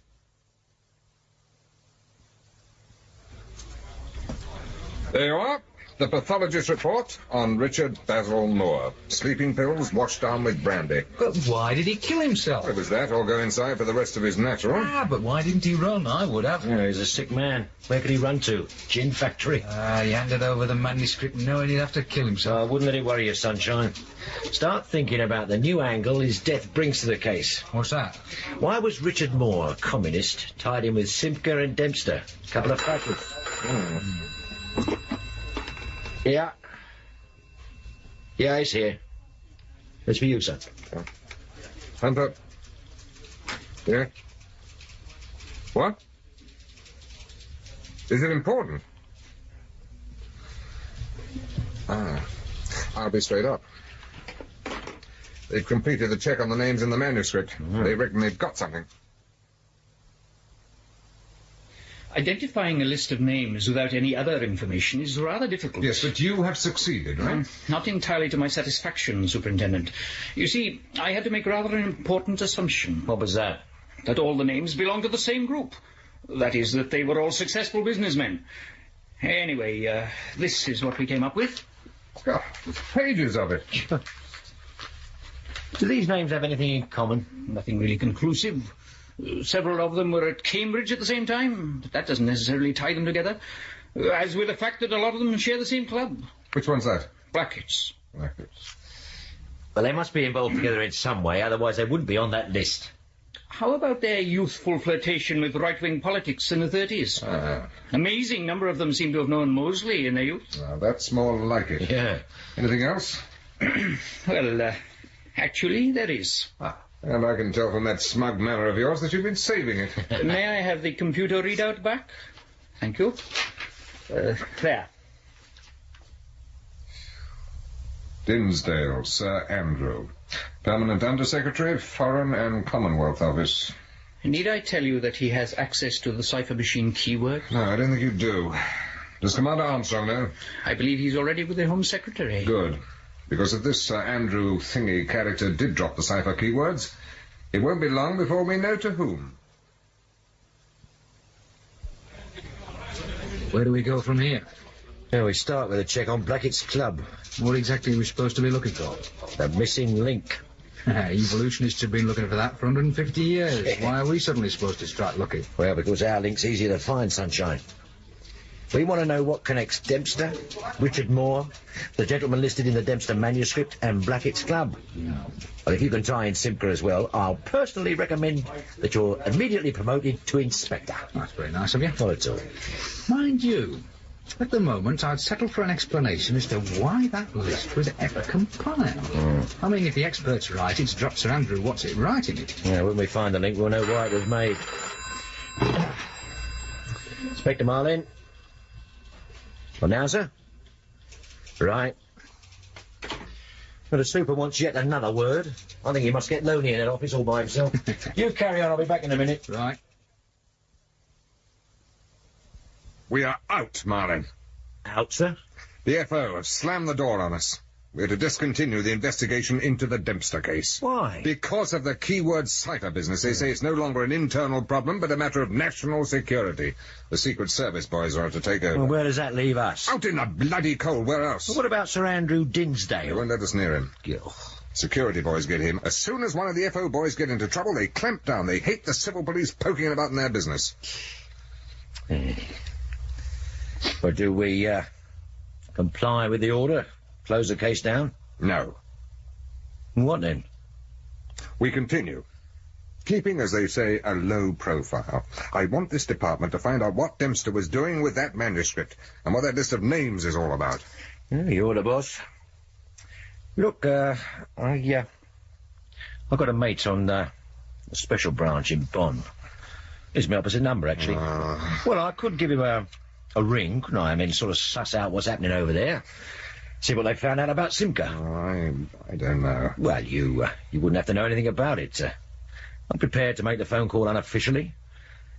There you are. The pathologist's report on Richard Basil Moore. Sleeping pills washed down with brandy. But why did he kill himself? It was that, or go inside for the rest of his natural. Ah, but why didn't he run? I would have. Yeah, he's a sick man. Where could he run to? Gin factory. He handed over the manuscript knowing he'd have to kill himself. I wouldn't let it worry you, Sunshine. Start thinking about the new angle his death brings to the case. What's that? Why was Richard Moore, a communist, tied in with Simca and Dempster? A couple of factors. Yeah. Yeah, he's here. It's for you, sir. Hunter. Yeah? What? Is it important? I'll be straight up. They've completed the check on the names in the manuscript. They reckon they've got something. Identifying a list of names without any other information is rather difficult. Yes, but you have succeeded, right? Not entirely to my satisfaction, Superintendent. You see, I had to make rather an important assumption. What was that? That all the names belonged to the same group. That is, that they were all successful businessmen. Anyway, this is what we came up with. Oh, pages of it. Do these names have anything in common? Nothing really conclusive. Several of them were at Cambridge at the same time, but that doesn't necessarily tie them together. As with the fact that a lot of them share the same club. Which one's that? Blackets. Blackets. Well, they must be involved together in some way, otherwise they wouldn't be on that list. How about their youthful flirtation with right-wing politics in the 30s? Amazing number of them seem to have known Mosley in their youth. That's more like it. Yeah. Anything else? Well, actually, there is. And I can tell from that smug manner of yours that you've been saving it. May I have the computer readout back? Thank you. There. Dinsdale, Sir Andrew. Permanent Undersecretary, Foreign and Commonwealth Office. Need I tell you that he has access to the cipher machine keyword? No, I don't think you do. Does Commander Armstrong know? I believe he's already with the Home Secretary. Good. Because if this Sir Andrew Thingy character did drop the cipher keywords, it won't be long before we know to whom. Where do we go from here? Well, we start with a check on Blackett's club. What exactly are we supposed to be looking for? The missing link. Evolutionists have been looking for that for 150 years. Why are we suddenly supposed to start looking? Well, because our link's easier to find, Sunshine. We want to know what connects Dempster, Richard Moore, the gentleman listed in the Dempster manuscript, and Blackett's club. No. Well, if you can tie in Simca as well, I'll personally recommend that you're immediately promoted to Inspector. That's very nice of you. Not at all. Mind you, at the moment I'd settle for an explanation as to why that list was ever compiled. I mean, if the experts are right, it's dropped Sir Andrew What's-It right in it. Yeah, when we find the link, we'll know why it was made. Inspector Marlin. Well, now, sir? Right. Well, the super wants yet another word. I think he must get lonely in that office all by himself. You carry on, I'll be back in a minute. Right. We are out, Marlin. Out, sir? The FO have slammed the door on us. We're to discontinue the investigation into the Dempster case. Why? Because of the keyword cipher business. They say it's no longer an internal problem, but a matter of national security. The Secret Service boys are to take over. Well, where does that leave us? Out in the bloody cold. Where else? Well, what about Sir Andrew Dinsdale? They won't let us near him. Security boys get him. As soon as one of the FO boys get into trouble, they clamp down. They hate the civil police poking about in their business. But do we, comply with the order? Close the case down? No. What then? We continue. Keeping, as they say, a low profile. I want this department to find out what Dempster was doing with that manuscript, and what that list of names is all about. Yeah, you're the boss. Look, I've got a mate on a special branch in Bonn. Here's my opposite number, actually. Well, I could give him a ring, couldn't I? I mean, sort of suss out what's happening over there. See what they found out about Simca. I don't know. Well, you wouldn't have to know anything about it. I'm prepared to make the phone call unofficially.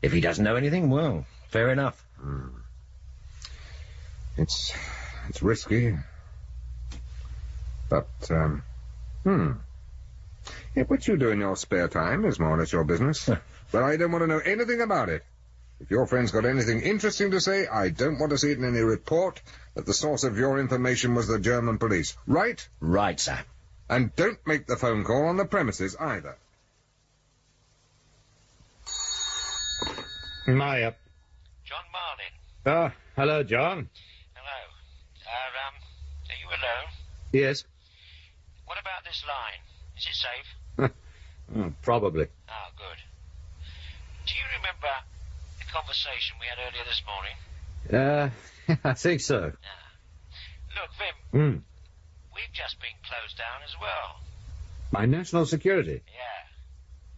If he doesn't know anything, well, fair enough. It's risky. But, what you do in your spare time is more or less your business. But I don't want to know anything about it. If your friend's got anything interesting to say, I don't want to see it in any report that the source of your information was the German police. Right? Right, sir. And don't make the phone call on the premises either. Hiya. John Marlin. Oh, hello, John. Hello. Are you alone? Yes. What about this line? Is it safe? Probably. Oh, good. Do you remember the conversation we had earlier this morning? I think so. Look, Vim, we've just been closed down as well. My national security. Yeah.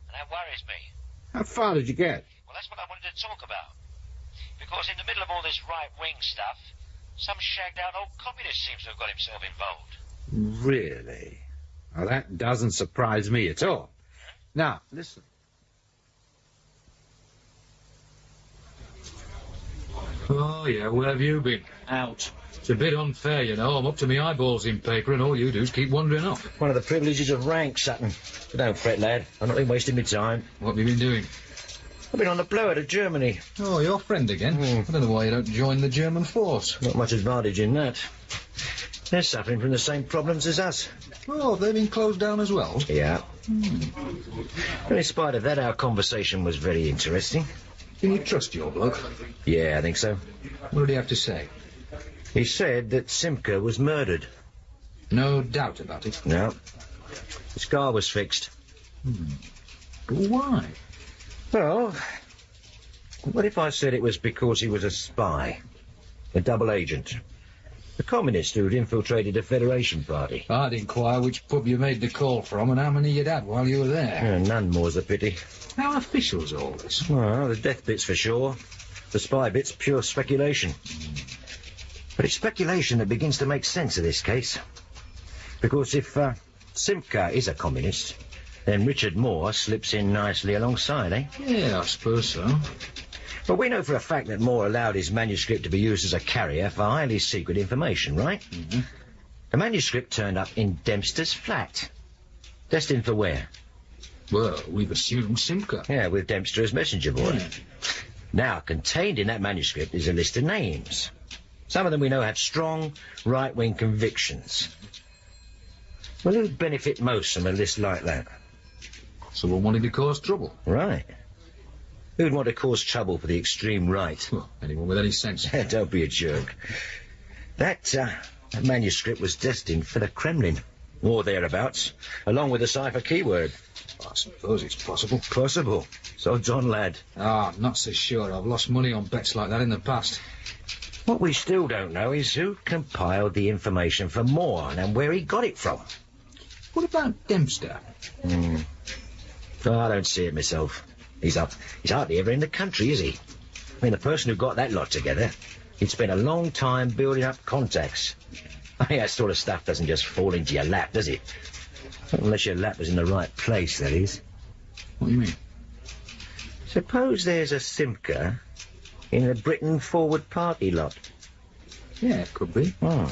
And that worries me. How far did you get? Well, that's what I wanted to talk about. Because in the middle of all this right-wing stuff, some shagged-out old communist seems to have got himself involved. Really? Now, that doesn't surprise me at all. Now, listen. Oh, yeah, where have you been? Out. It's a bit unfair, you know. I'm up to my eyeballs in paper, and all you do is keep wandering off. One of the privileges of rank, Sutton. But don't fret, lad. I've not been wasting my time. What have you been doing? I've been on the blower to Germany. Oh, your friend again? I don't know why you don't join the German force. Not much advantage in that. They're suffering from the same problems as us. Oh, they've been closed down as well? Yeah. But in spite of that, our conversation was very interesting. Can you trust your bloke? Yeah, I think so. What did he have to say? He said that Simca was murdered. No doubt about it. No. The scar was fixed. But why? Well, what if I said it was because he was a spy? A double agent? A communist who'd infiltrated the Federation Party? I'd inquire which pub you made the call from and how many you'd had while you were there. None more's a pity. How official's all this? Well, the death bit's for sure. The spy bit's pure speculation. But it's speculation that begins to make sense of this case. Because if Simca is a communist, then Richard Moore slips in nicely alongside, eh? Yeah, I suppose so. But we know for a fact that Moore allowed his manuscript to be used as a carrier for highly secret information, right? Mm-hmm. The manuscript turned up in Dempster's flat. Destined for where? Well, we've assumed Simca. Yeah, with Dempster as messenger boy. Yeah. Now, contained in that manuscript is a list of names. Some of them we know have strong right-wing convictions. Well, who'd benefit most from a list like that? Someone wanting to cause trouble. Right. Who'd want to cause trouble for the extreme right? Well, anyone with any sense. Don't be a jerk. That manuscript was destined for the Kremlin, or thereabouts, along with the cipher keyword. I suppose it's possible. Possible. So, John, lad. Ah, I'm not so sure. I've lost money on bets like that in the past. What we still don't know is who compiled the information for Moore and where he got it from. What about Dempster? Oh, I don't see it myself. He's hardly ever in the country, is he? I mean, the person who got that lot together, he'd spent a long time building up contacts. I mean, that sort of stuff doesn't just fall into your lap, does it? Unless your lap was in the right place, that is. What do you mean? Suppose there's a Simca in the Britain Forward Party lot. Yeah, it could be. Oh.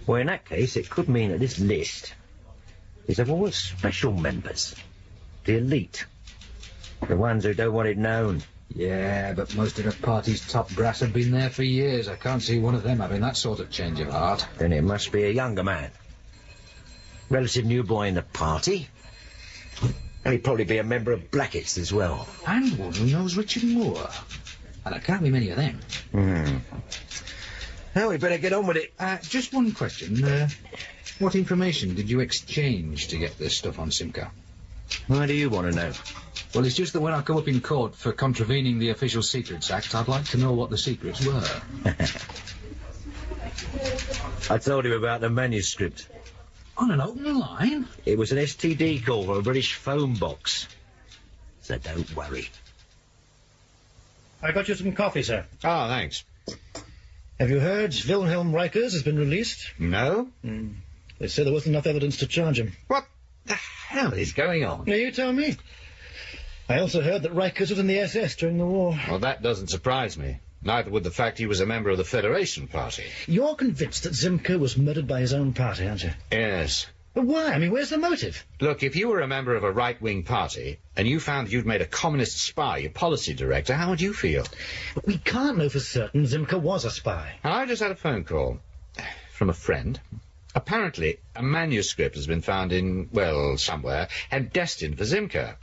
Well, in that case, it could mean that this list is of all the special members. The elite. The ones who don't want it known. Yeah, but most of the party's top brass have been there for years. I can't see one of them having that sort of change of heart. Then it must be a younger man. Relative new boy in the party. And he'd probably be a member of Blackett's as well. And one who knows Richard Moore. And there can't be many of them. Well, we better get on with it. Just one question. What information did you exchange to get this stuff on Simca? Why do you want to know? Well, it's just that when I come up in court for contravening the Official Secrets Act, I'd like to know what the secrets were. I told him about the manuscript. On an open line? It was an STD call from a British phone box. So don't worry. I got you some coffee, sir. Oh, thanks. Have you heard Wilhelm Reichers has been released? No? They said there wasn't enough evidence to charge him. What the hell is going on? Now, you tell me. I also heard that Reichers was in the SS during the war. Well, that doesn't surprise me. Neither would the fact he was a member of the Federation Party. You're convinced that Simca was murdered by his own party, aren't you? Yes. But why? I mean, where's the motive? Look, if you were a member of a right-wing party and you found you'd made a communist spy your policy director, how would you feel? But we can't know for certain Zimker was a spy. I just had a phone call from a friend. Apparently, a manuscript has been found in, well, somewhere, and destined for Zimker.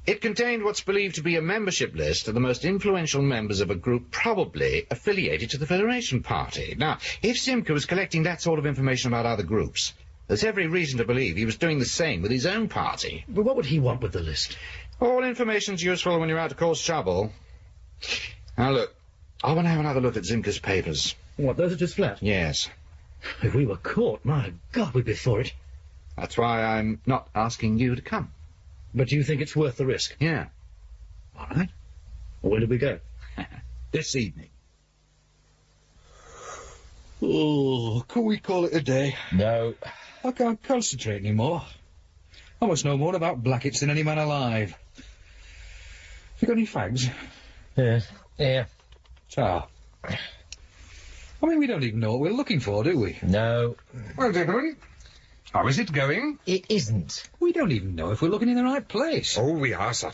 It contained what's believed to be a membership list of the most influential members of a group probably affiliated to the Federation Party. Now, if Zimker was collecting that sort of information about other groups, there's every reason to believe he was doing the same with his own party. But what would he want with the list? All information's useful when you're out to cause trouble. Now, look, I want to have another look at Zimker's papers. What, those at his flat? Yes. If we were caught, my God, we'd be for it. That's why I'm not asking you to come. But you think it's worth the risk? Yeah. All right. Well, when do we go? This evening. Oh, can we call it a day? No. I can't concentrate anymore. I must know more about Blackett's than any man alive. Have you got any fags? Yeah. Ah. I mean, we don't even know what we're looking for, do we? No. Well, gentlemen, how is it going? It isn't. We don't even know if we're looking in the right place. Oh, we are, sir.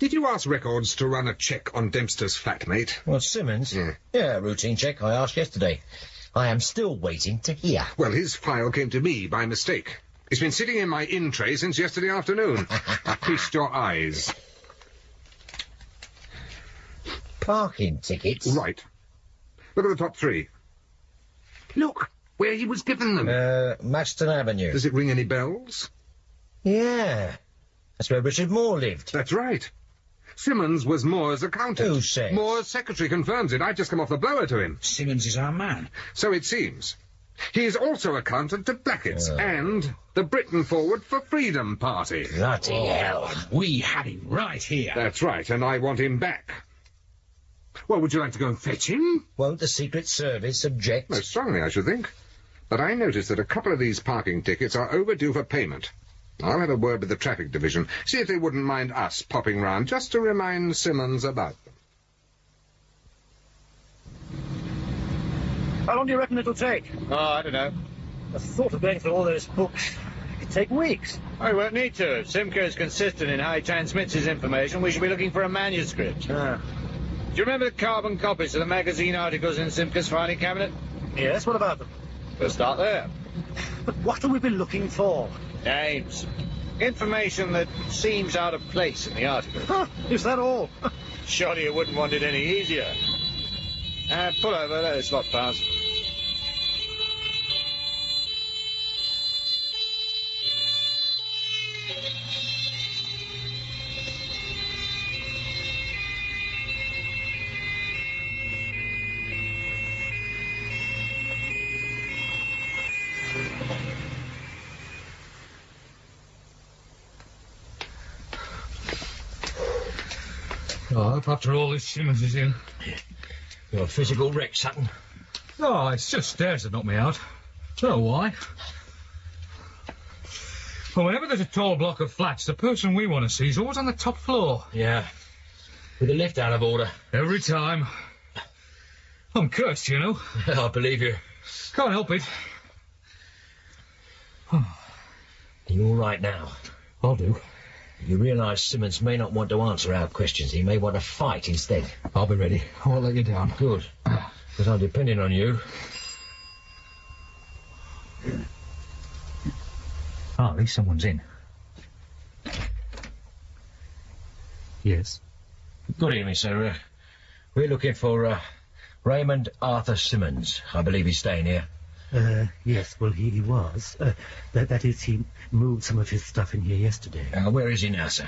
Did you ask Records to run a check on Dempster's flatmate? Well, Simmons? Yeah, routine check. I asked yesterday. I am still waiting to hear. Well, his file came to me by mistake. It's been sitting in my in tray since yesterday afternoon. Feast your eyes. Parking tickets? Right. Look at the top three. Look, where he was given them. Marston Avenue. Does it ring any bells? Yeah. That's where Richard Moore lived. That's right. Simmons was Moore's accountant. Who says? Moore's secretary confirms it. I've just come off the blower to him. Simmons is our man. So it seems. He is also accountant to Blackett's and the Britain Forward for Freedom Party. Bloody hell. We had him right here. That's right, and I want him back. Well, would you like to go and fetch him? Won't the Secret Service object? Most strongly, I should think. But I noticed that a couple of these parking tickets are overdue for payment. I'll have a word with the traffic division, see if they wouldn't mind us popping round just to remind Simmons about them. How long do you reckon it'll take? Oh, I don't know. The thought of going through all those books. It could take weeks. I won't need to. If Simcoe is consistent in how he transmits his information, we should be looking for a manuscript. Do you remember the carbon copies of the magazine articles in Simcoe's filing cabinet? Yes, what about them? We'll start there. But what will we be looking for? Names. Information that seems out of place in the article. Is that all? Surely you wouldn't want it any easier. Pull over, let this lot pass. Oh, I hope after all this Simmons is in. You're a physical wreck, Sutton. Oh, it's just stairs that knocked me out. Don't know why. Well, whenever there's a tall block of flats, the person we want to see is always on the top floor. Yeah. With the lift out of order. Every time. I'm cursed, you know. I believe you. Can't help it. Are you all right now? I'll do. You realise Simmons may not want to answer our questions. He may want to fight instead. I'll be ready. I won't let you down. Good. Because I'm depending on you. At least someone's in. Yes. Good evening, sir. We're looking for Raymond Arthur Simmons. I believe he's staying here. Yes, well, he was. That is, he moved some of his stuff in here yesterday. Where is he now, sir?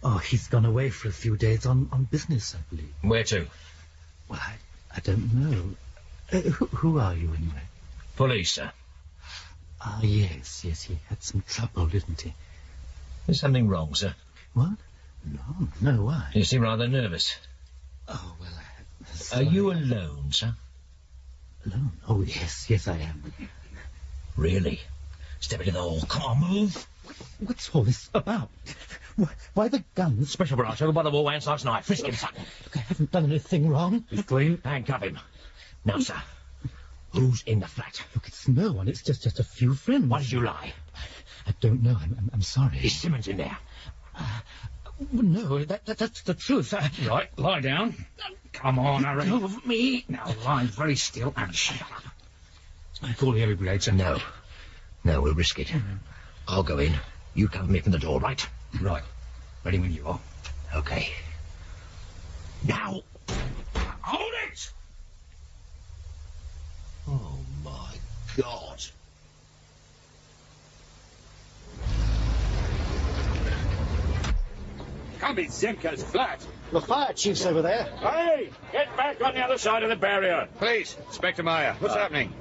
Oh, he's gone away for a few days on business, I believe. Where to? Well, I don't know. Who are you, anyway? Police, sir. Ah, yes, he had some trouble, didn't he? Is something wrong, sir? What? No, why? You seem rather nervous. Oh, well, Are you alone, sir? Alone? Oh, yes, I am. Really? Step into the hall. Come on, move. What's all this about? Why the guns? Special branch over by the wall hands last night. Frisk him, Sutton. Look, I haven't done anything wrong. He's clean. Handcuff him. Now, sir, Who's in the flat? Look, it's no one. It's just a few friends. Why did you lie? I don't know. I'm sorry. Is Simmons in there? Well, no, that's the truth. Right, lie down. Come on, hurry. Go of me. Now lie very still and shut up. Call the heavy brigade, sir. No, we'll risk it. I'll go in. You cover me from the door, right? Right. Ready when you are. Okay. Now! Hold it! Oh, my God. Can't be Zimka's flat. The fire chief's over there. Hey, get back on the other side of the barrier. Please, Inspector Meyer, what's happening?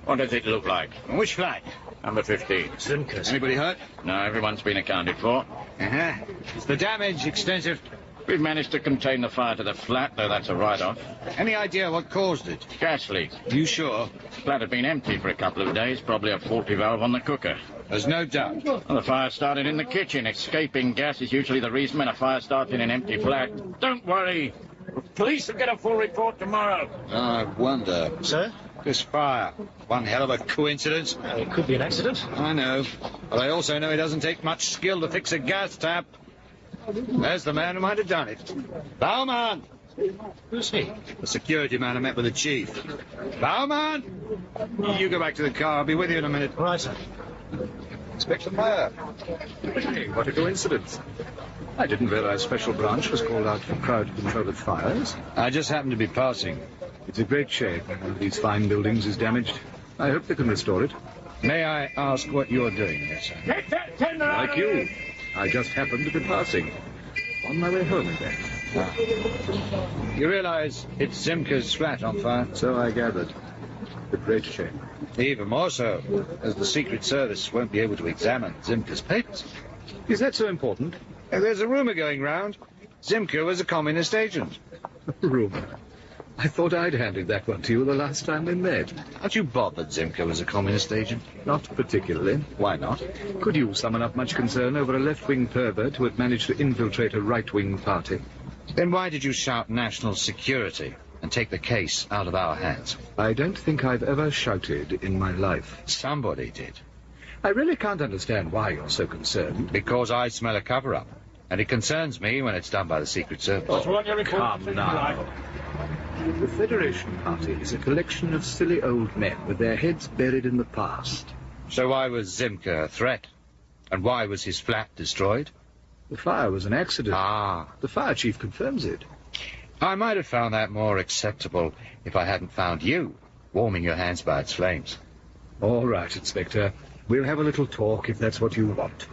What does it look like? Which flat? Number 15. Zimka's. Anybody hurt? No, everyone's been accounted for. Uh-huh. Is the damage extensive? We've managed to contain the fire to the flat, though that's a write-off. Any idea what caused it? Gas leak. You sure? The flat had been empty for a couple of days, probably a faulty valve on the cooker. There's no doubt. Well, the fire started in the kitchen. Escaping gas is usually the reason when a fire starts in an empty flat. Don't worry. Police will get a full report tomorrow. I wonder. Sir? This fire. One hell of a coincidence. It could be an accident. I know. But I also know it doesn't take much skill to fix a gas tap. There's the man who might have done it. Bowman! Who's he? The security man I met with the chief. Bowman! You go back to the car. I'll be with you in a minute. All right, sir. Inspector Meyer. Hey, what a coincidence. I didn't realize Special Branch was called out for crowd control of fires. I just happened to be passing. It's a great shame one of these fine buildings is damaged. I hope they can restore it. May I ask what you're doing here, sir? Get that tender out Like of you. here. I just happened to be passing. On my way home again. You realize it's Zimka's flat on fire? So I gathered. A great shame. Even more so, as the Secret Service won't be able to examine Zimka's papers. Is that so important? There's a rumour going round. Zimka was a communist agent. Rumour? I thought I'd handed that one to you the last time we met. Aren't you bothered Zimka was a communist agent? Not particularly. Why not? Could you summon up much concern over a left-wing pervert who had managed to infiltrate a right-wing party? Then why did you shout national security and take the case out of our hands? I don't think I've ever shouted in my life. Somebody did. I really can't understand why you're so concerned. Because I smell a cover-up. And it concerns me when it's done by the Secret Service. Come now. The Federation Party is a collection of silly old men with their heads buried in the past. So why was Zimka a threat? And why was his flat destroyed? The fire was an accident. Ah. The fire chief confirms it. I might have found that more acceptable if I hadn't found you warming your hands by its flames. All right, Inspector. We'll have a little talk if that's what you want.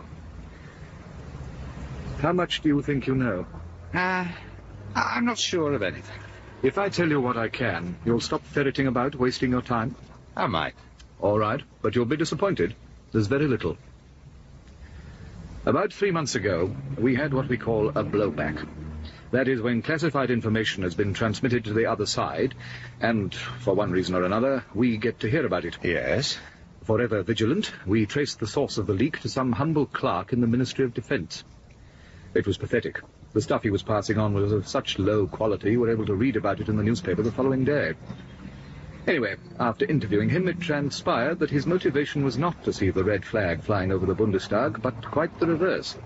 How much do you think you know? I'm not sure of anything. If I tell you what I can, you'll stop ferreting about, wasting your time? I might. All right, but you'll be disappointed. There's very little. About 3 months ago, we had what we call a blowback. That is when classified information has been transmitted to the other side, and, for one reason or another, we get to hear about it. Yes. Forever vigilant, we traced the source of the leak to some humble clerk in the Ministry of Defence. It was pathetic. The stuff he was passing on was of such low quality you were able to read about it in the newspaper the following day. Anyway, after interviewing him, it transpired that his motivation was not to see the red flag flying over the Bundestag, but quite the reverse.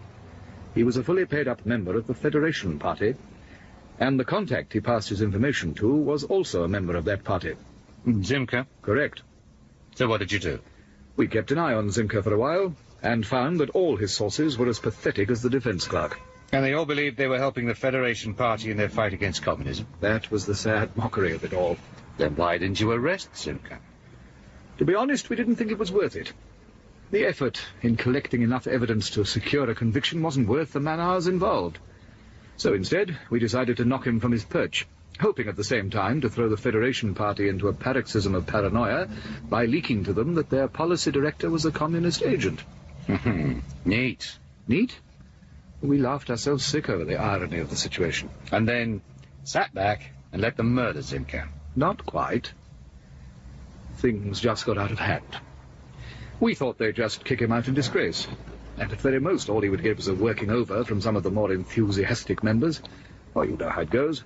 He was a fully paid-up member of the Federation Party, and the contact he passed his information to was also a member of that party. Zimka? Correct. So what did you do? We kept an eye on Zimka for a while, and found that all his sources were as pathetic as the defence clerk. And they all believed they were helping the Federation Party in their fight against communism? That was the sad mockery of it all. Then why didn't you arrest Zimka? To be honest, we didn't think it was worth it. The effort in collecting enough evidence to secure a conviction wasn't worth the man-hours involved. So instead, we decided to knock him from his perch, hoping at the same time to throw the Federation Party into a paroxysm of paranoia by leaking to them that their policy director was a communist agent. Neat. Neat? We laughed ourselves sick over the irony of the situation. And then sat back and let them murder Zimka. Not quite. Things just got out of hand. We thought they'd just kick him out in disgrace, and at very most all he would get was a working over from some of the more enthusiastic members. Oh, you know how it goes.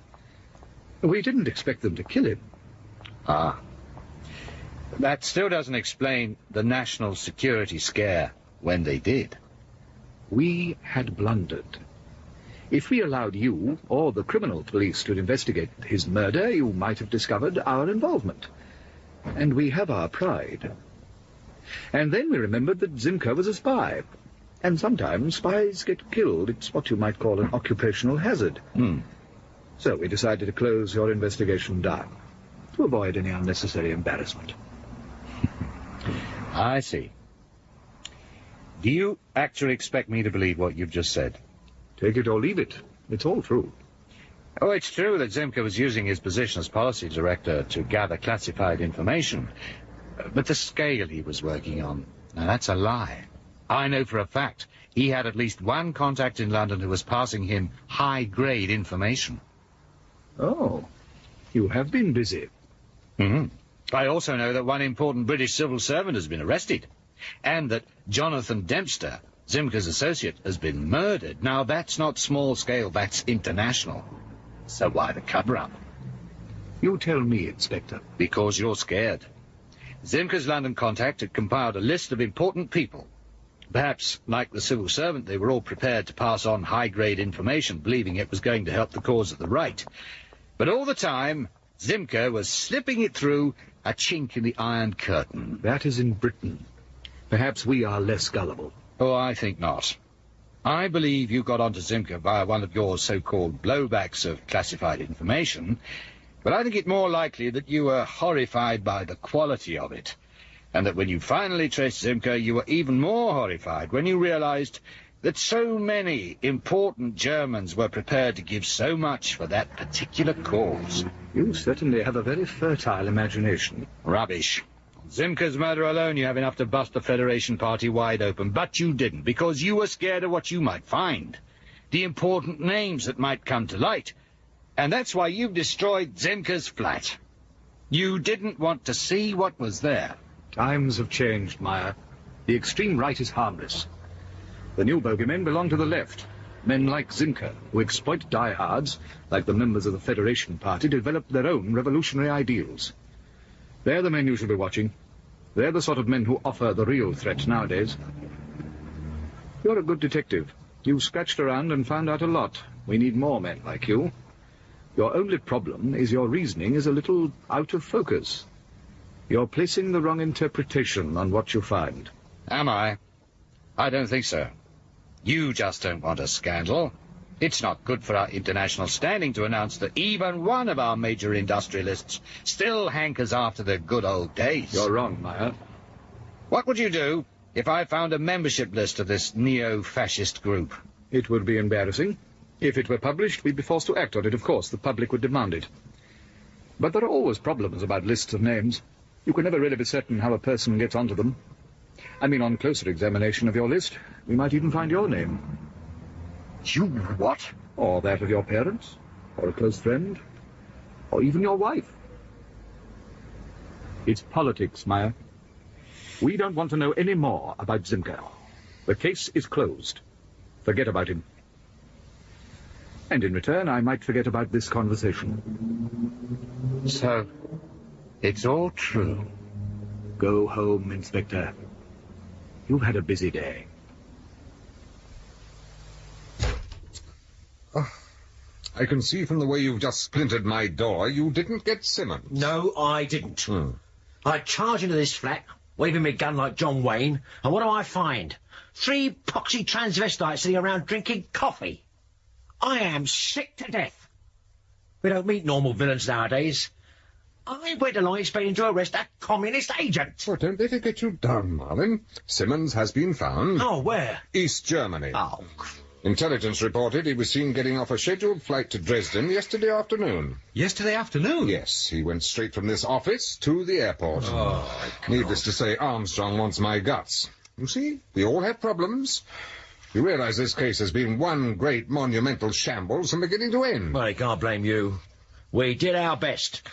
We didn't expect them to kill him. Ah. That still doesn't explain the national security scare when they did. We had blundered. If we allowed you or the criminal police to investigate his murder, you might have discovered our involvement. And we have our pride. And then we remembered that Zimker was a spy. And sometimes spies get killed. It's what you might call an occupational hazard. So we decided to close your investigation down, to avoid any unnecessary embarrassment. I see. Do you actually expect me to believe what you've just said? Take it or leave it. It's all true. Oh, it's true that Zimker was using his position as policy director to gather classified information. But the scale he was working on, now that's a lie. I know for a fact he had at least one contact in London who was passing him high-grade information. Oh, you have been busy. I also know that one important British civil servant has been arrested, and that Jonathan Dempster, Zimker's associate, has been murdered. Now, that's not small-scale, that's international. So why the cover-up? You tell me, Inspector. Because you're scared. Zimker's London contact had compiled a list of important people. Perhaps, like the civil servant, they were all prepared to pass on high-grade information, believing it was going to help the cause of the right. But all the time, Zimker was slipping it through a chink in the Iron Curtain. That is in Britain. Perhaps we are less gullible. Oh, I think not. I believe you got onto Zimker via one of your so-called blowbacks of classified information, but I think it more likely that you were horrified by the quality of it, and that when you finally traced Zimker, you were even more horrified when you realized that so many important Germans were prepared to give so much for that particular cause. You certainly have a very fertile imagination. Rubbish. On Zimker's murder alone, you have enough to bust the Federation Party wide open, but you didn't, because you were scared of what you might find, the important names that might come to light, and that's why you've destroyed Zimker's flat. You didn't want to see what was there. Times have changed, Meyer. The extreme right is harmless. The new bogeymen belong to the left. Men like Zimker, who exploit diehards, like the members of the Federation Party, develop their own revolutionary ideals. They're the men you should be watching. They're the sort of men who offer the real threat nowadays. You're a good detective. You've scratched around and found out a lot. We need more men like you. Your only problem is your reasoning is a little out of focus. You're placing the wrong interpretation on what you find. Am I? I don't think so. You just don't want a scandal. It's not good for our international standing to announce that even one of our major industrialists still hankers after the good old days. You're wrong, Meyer. What would you do if I found a membership list of this neo-fascist group? It would be embarrassing. If it were published, we'd be forced to act on it. Of course, the public would demand it. But there are always problems about lists of names. You can never really be certain how a person gets onto them. I mean, on closer examination of your list, we might even find your name. You what? Or that of your parents, or a close friend, or even your wife. It's politics, Meyer. We don't want to know any more about Zimker. The case is closed. Forget about him. And in return, I might forget about this conversation. So, it's all true. Go home, Inspector. You've had a busy day. I can see from the way you've just splintered my door, you didn't get Simmons. No, I didn't. I charge into this flat, waving my gun like John Wayne, and what do I find? 3 poxy transvestites sitting around drinking coffee. I am sick to death. We don't meet normal villains nowadays. I went along expecting to arrest a communist agent. Well, don't let it get you down, Marlin. Simmons has been found. Oh, where? East Germany. Oh. Intelligence reported he was seen getting off a scheduled flight to Dresden yesterday afternoon. Yesterday afternoon? Yes, he went straight from this office to the airport. Oh, Needless to say, Armstrong wants my guts. You see, we all have problems. You realize this case has been one great monumental shambles from beginning to end. Well, I can't blame you. We did our best.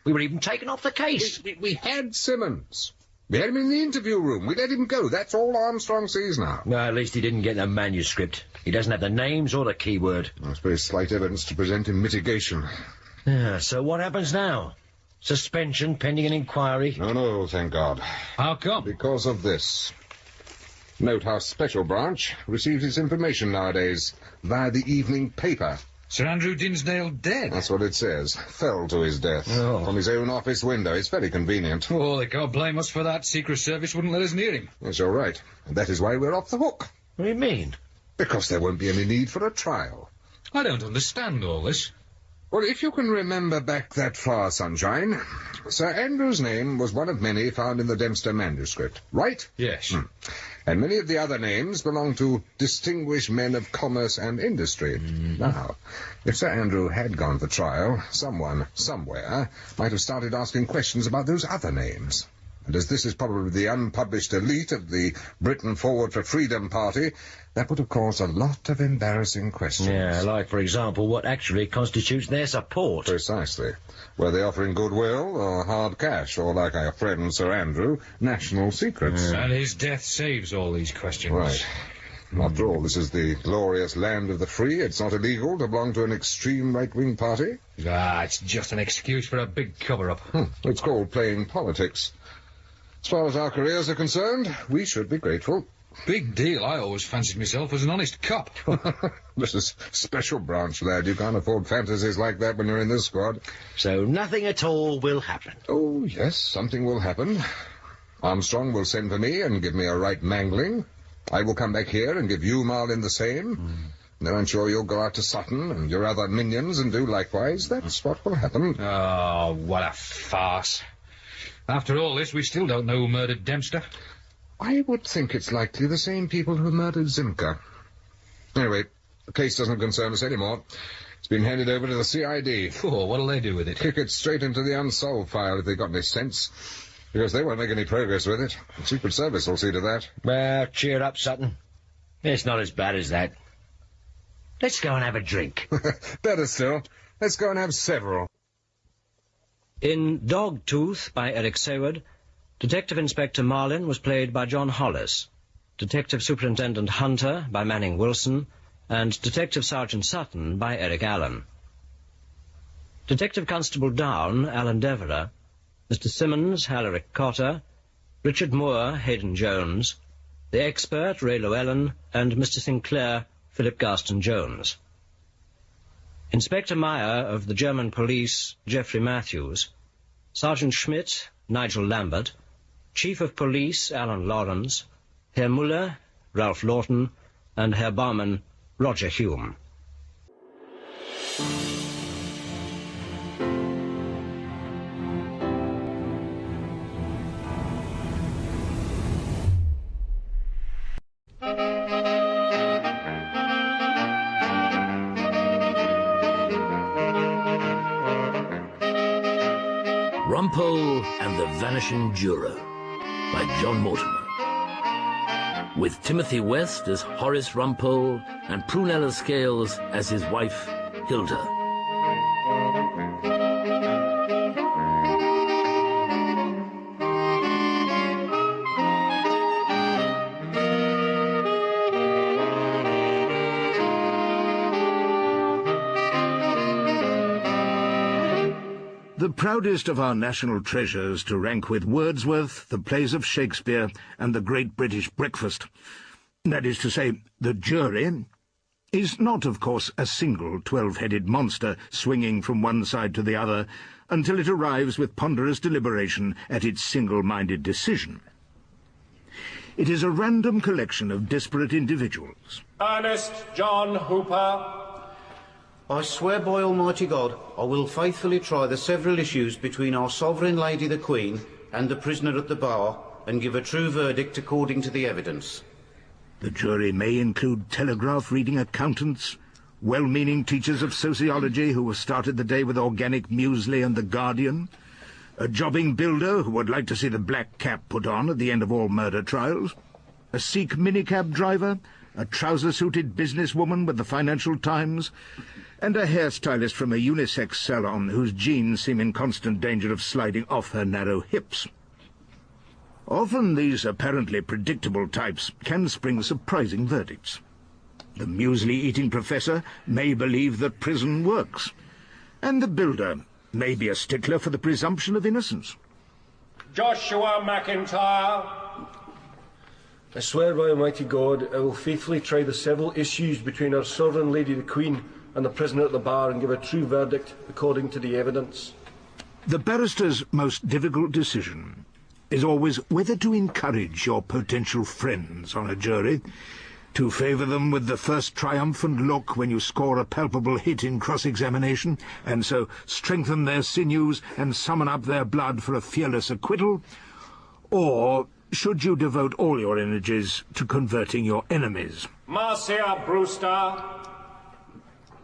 We were even taken off the case. We had Simmons. We had him in the interview room. We let him go. That's all Armstrong sees now. Well, at least he didn't get the manuscript. He doesn't have the names or the keyword. That's very slight evidence to present in mitigation. Yeah, so what happens now? Suspension pending an inquiry. No, thank God. How come? Because of this. Note how Special Branch receives its information nowadays via the evening paper. Sir Andrew Dinsdale dead? That's what it says. Fell to his death. Oh. From his own office window. It's very convenient. Oh, they can't blame us for that. Secret Service wouldn't let us near him. Yes, you're right. And that is why we're off the hook. What do you mean? Because there won't be any need for a trial. I don't understand all this. Well, if you can remember back that far, Sunshine, Sir Andrew's name was one of many found in the Dempster manuscript, right? Yes. And many of the other names belong to distinguished men of commerce and industry. Now, if Sir Andrew had gone for trial, someone, somewhere, might have started asking questions about those other names. And as this is probably the unpublished elite of the Britain Forward for Freedom Party, that would have caused a lot of embarrassing questions. Yeah, like, for example, what actually constitutes their support. Precisely. Were they offering goodwill or hard cash, or, like our friend Sir Andrew, national secrets? And his death saves all these questions. Right. After all, this is the glorious land of the free. It's not illegal to belong to an extreme right-wing party. It's just an excuse for a big cover-up. It's called playing politics. As far as our careers are concerned, we should be grateful. Big deal. I always fancied myself as an honest cop. This is Special Branch, lad. You can't afford fantasies like that when you're in this squad. So nothing at all will happen. Oh, yes, something will happen. Armstrong will send for me and give me a right mangling. I will come back here and give you, Marlin, the same. Then I'm sure you'll go out to Sutton and your other minions and do likewise. That's what will happen. Oh, what a farce. After all this, we still don't know who murdered Dempster. I would think it's likely the same people who murdered Zimker. Anyway, the case doesn't concern us anymore. It's been handed over to the CID. Oh, what'll they do with it? Kick it straight into the unsolved file if they've got any sense. Because they won't make any progress with it. The Secret Service will see to that. Well, cheer up, Sutton. It's not as bad as that. Let's go and have a drink. Better still. Let's go and have several. In Dogtooth by Eric Seward, Detective Inspector Marlin was played by John Hollis, Detective Superintendent Hunter by Manning Wilson, and Detective Sergeant Sutton by Eric Allen. Detective Constable Down, Alan Devereux, Mr. Simmons, Halleck Cotter, Richard Moore, Hayden Jones, the expert, Ray Llewellyn, and Mr. Sinclair, Philip Garston Jones. Inspector Meyer of the German police, Geoffrey Matthews, Sergeant Schmidt, Nigel Lambert, Chief of Police, Alan Lawrence, Herr Muller, Ralph Lawton, and Herr Barman, Roger Hume. Rumpole and the Vanishing Juror by John Mortimer. With Timothy West as Horace Rumpole and Prunella Scales as his wife, Hilda. The proudest of our national treasures to rank with Wordsworth, the plays of Shakespeare, and the Great British Breakfast. That is to say, the jury is not, of course, a single 12-headed monster swinging from one side to the other until it arrives with ponderous deliberation at its single-minded decision. It is a random collection of disparate individuals. Ernest John Hooper. I swear by Almighty God, I will faithfully try the several issues between our Sovereign Lady the Queen and the prisoner at the bar, and give a true verdict according to the evidence. The jury may include telegraph-reading accountants, well-meaning teachers of sociology who have started the day with organic muesli and The Guardian, a jobbing builder who would like to see the black cap put on at the end of all murder trials, a Sikh minicab driver, a trouser-suited businesswoman with the Financial Times, and a hairstylist from a unisex salon whose jeans seem in constant danger of sliding off her narrow hips. Often these apparently predictable types can spring surprising verdicts. The muesli-eating professor may believe that prison works, and the builder may be a stickler for the presumption of innocence. Joshua McIntyre. I swear by Almighty God, I will faithfully try the several issues between our sovereign lady the Queen and the prisoner at the bar and give a true verdict according to the evidence. The barrister's most difficult decision is always whether to encourage your potential friends on a jury, to favour them with the first triumphant look when you score a palpable hit in cross-examination, and so strengthen their sinews and summon up their blood for a fearless acquittal, or should you devote all your energies to converting your enemies? Marcia Brewster.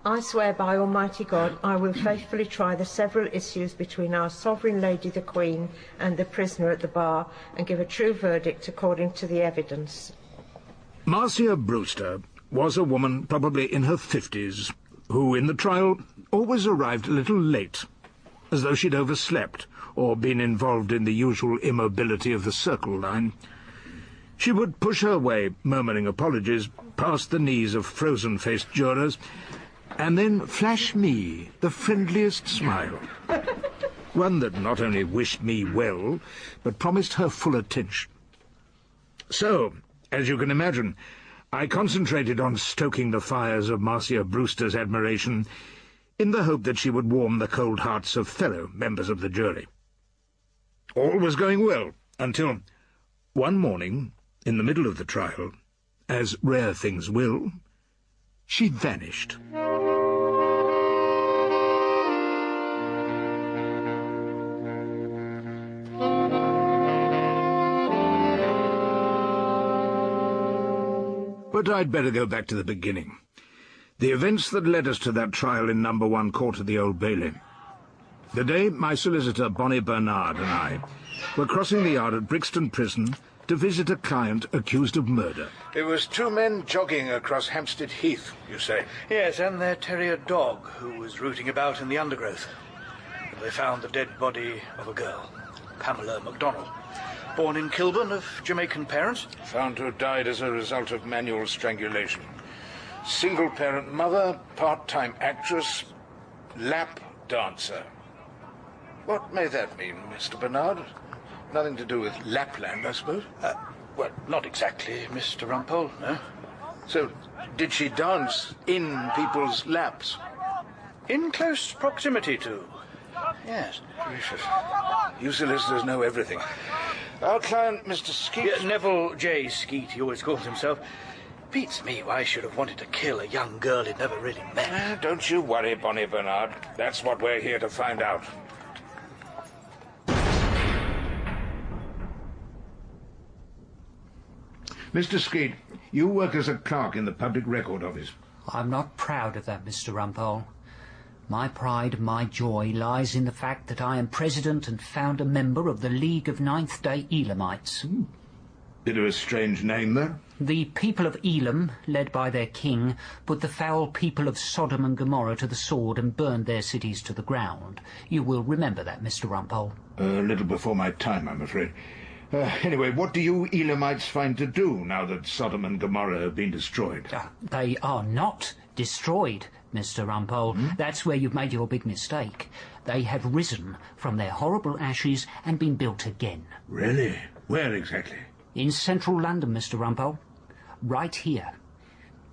I swear by Almighty God I will faithfully try the several issues between our sovereign lady the Queen and the prisoner at the bar and give a true verdict according to the evidence. Marcia Brewster was a woman probably in her 50s, who in the trial always arrived a little late, as though she'd overslept or been involved in the usual immobility of the circle line. She would push her way, murmuring apologies, past the knees of frozen-faced jurors, and then flash me the friendliest smile. One that not only wished me well, but promised her full attention. So, as you can imagine, I concentrated on stoking the fires of Marcia Brewster's admiration in the hope that she would warm the cold hearts of fellow members of the jury. All was going well, until one morning, in the middle of the trial, as rare things will, she vanished. But I'd better go back to the beginning. The events that led us to that trial in No. 1 Court of the Old Bailey. The day my solicitor, Bonnie Bernard, and I were crossing the yard at Brixton Prison to visit a client accused of murder. It was two men jogging across Hampstead Heath, you say? Yes, and their terrier dog, who was rooting about in the undergrowth. They found the dead body of a girl, Pamela MacDonald, born in Kilburn, of Jamaican parents. Found to have died as a result of manual strangulation. Single-parent mother, part-time actress, lap dancer. What may that mean, Mr. Bernard? Nothing to do with Lapland, I suppose? Well, not exactly, Mr. Rumpole, no. So, did she dance in people's laps? In close proximity to. Yes. Gracious. You solicitors know everything. Our client, Mr. Skeet... Yeah, Neville J. Skeet, he always calls himself. Beats me why I should have wanted to kill a young girl he'd never really met. Don't you worry, Bonnie Bernard. That's what we're here to find out. Mr. Skeet, you work as a clerk in the Public Record Office. I'm not proud of that, Mr. Rumpole. My pride, my joy, lies in the fact that I am president and founder member of the League of Ninth-Day Elamites. Bit of a strange name, though. The people of Elam, led by their king, put the foul people of Sodom and Gomorrah to the sword and burned their cities to the ground. You will remember that, Mr. Rumpole. A little before my time, I'm afraid. Anyway, what do you Elamites find to do now that Sodom and Gomorrah have been destroyed? They are not destroyed, Mr. Rumpole. That's where you've made your big mistake. They have risen from their horrible ashes and been built again. Really? Where exactly? In central London, Mr. Rumpole. Right here.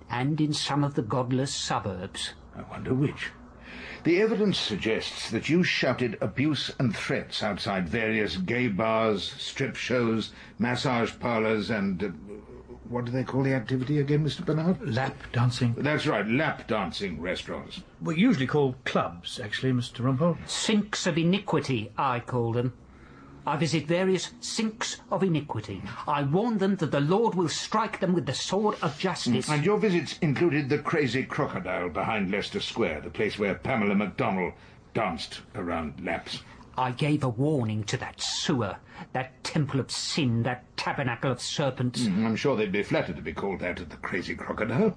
And in some of the godless suburbs. I wonder which. The evidence suggests that you shouted abuse and threats outside various gay bars, strip shows, massage parlours and... what do they call the activity again, Mr. Bernard? Lap dancing. That's right, lap dancing restaurants. Well, usually called clubs, actually, Mr. Rumpole. Sinks of iniquity, I call them. I visit various sinks of iniquity. I warn them that the Lord will strike them with the sword of justice. And your visits included the crazy crocodile behind Leicester Square, the place where Pamela MacDonald danced around laps. I gave a warning to that sewer, that temple of sin, that tabernacle of serpents. I'm sure they'd be flattered to be called that at the crazy crocodile.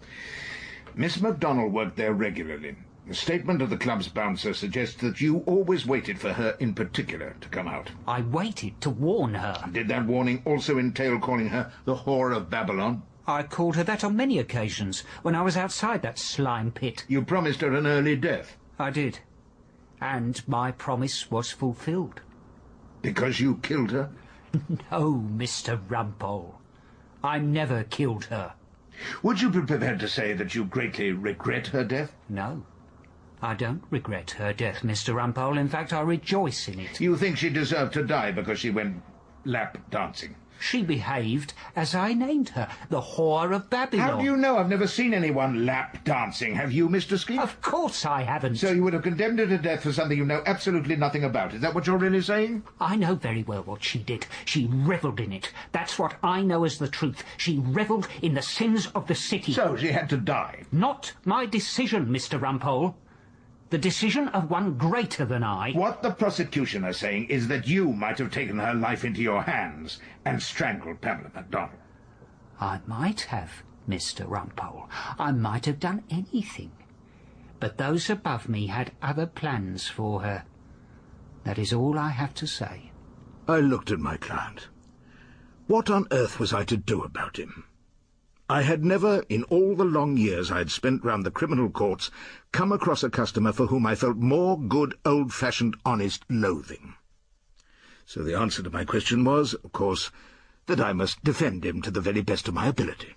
Miss MacDonald worked there regularly. The statement of the club's bouncer suggests that you always waited for her in particular to come out. I waited to warn her. Did that warning also entail calling her the whore of Babylon? I called her that on many occasions, when I was outside that slime pit. You promised her an early death? I did. And my promise was fulfilled. Because you killed her? No, Mr. Rumpole. I never killed her. Would you be prepared to say that you greatly regret her death? No. I don't regret her death, Mr. Rumpole. In fact, I rejoice in it. You think she deserved to die because she went lap dancing? She behaved as I named her, the whore of Babylon. How do you know? I've never seen anyone lap dancing. Have you, Mr. Skeet? Of course I haven't. So you would have condemned her to death for something you know absolutely nothing about. Is that what you're really saying? I know very well what she did. She revelled in it. That's what I know as the truth. She revelled in the sins of the city. So she had to die? Not my decision, Mr. Rumpole. The decision of one greater than I. What the prosecution are saying is that you might have taken her life into your hands and strangled Pamela MacDonald. I might have, Mr. Rumpole. I might have done anything. But those above me had other plans for her. That is all I have to say. I looked at my client. What on earth was I to do about him? I had never, in all the long years I had spent round the criminal courts, come across a customer for whom I felt more good, old-fashioned, honest loathing. So the answer to my question was, of course, that I must defend him to the very best of my ability.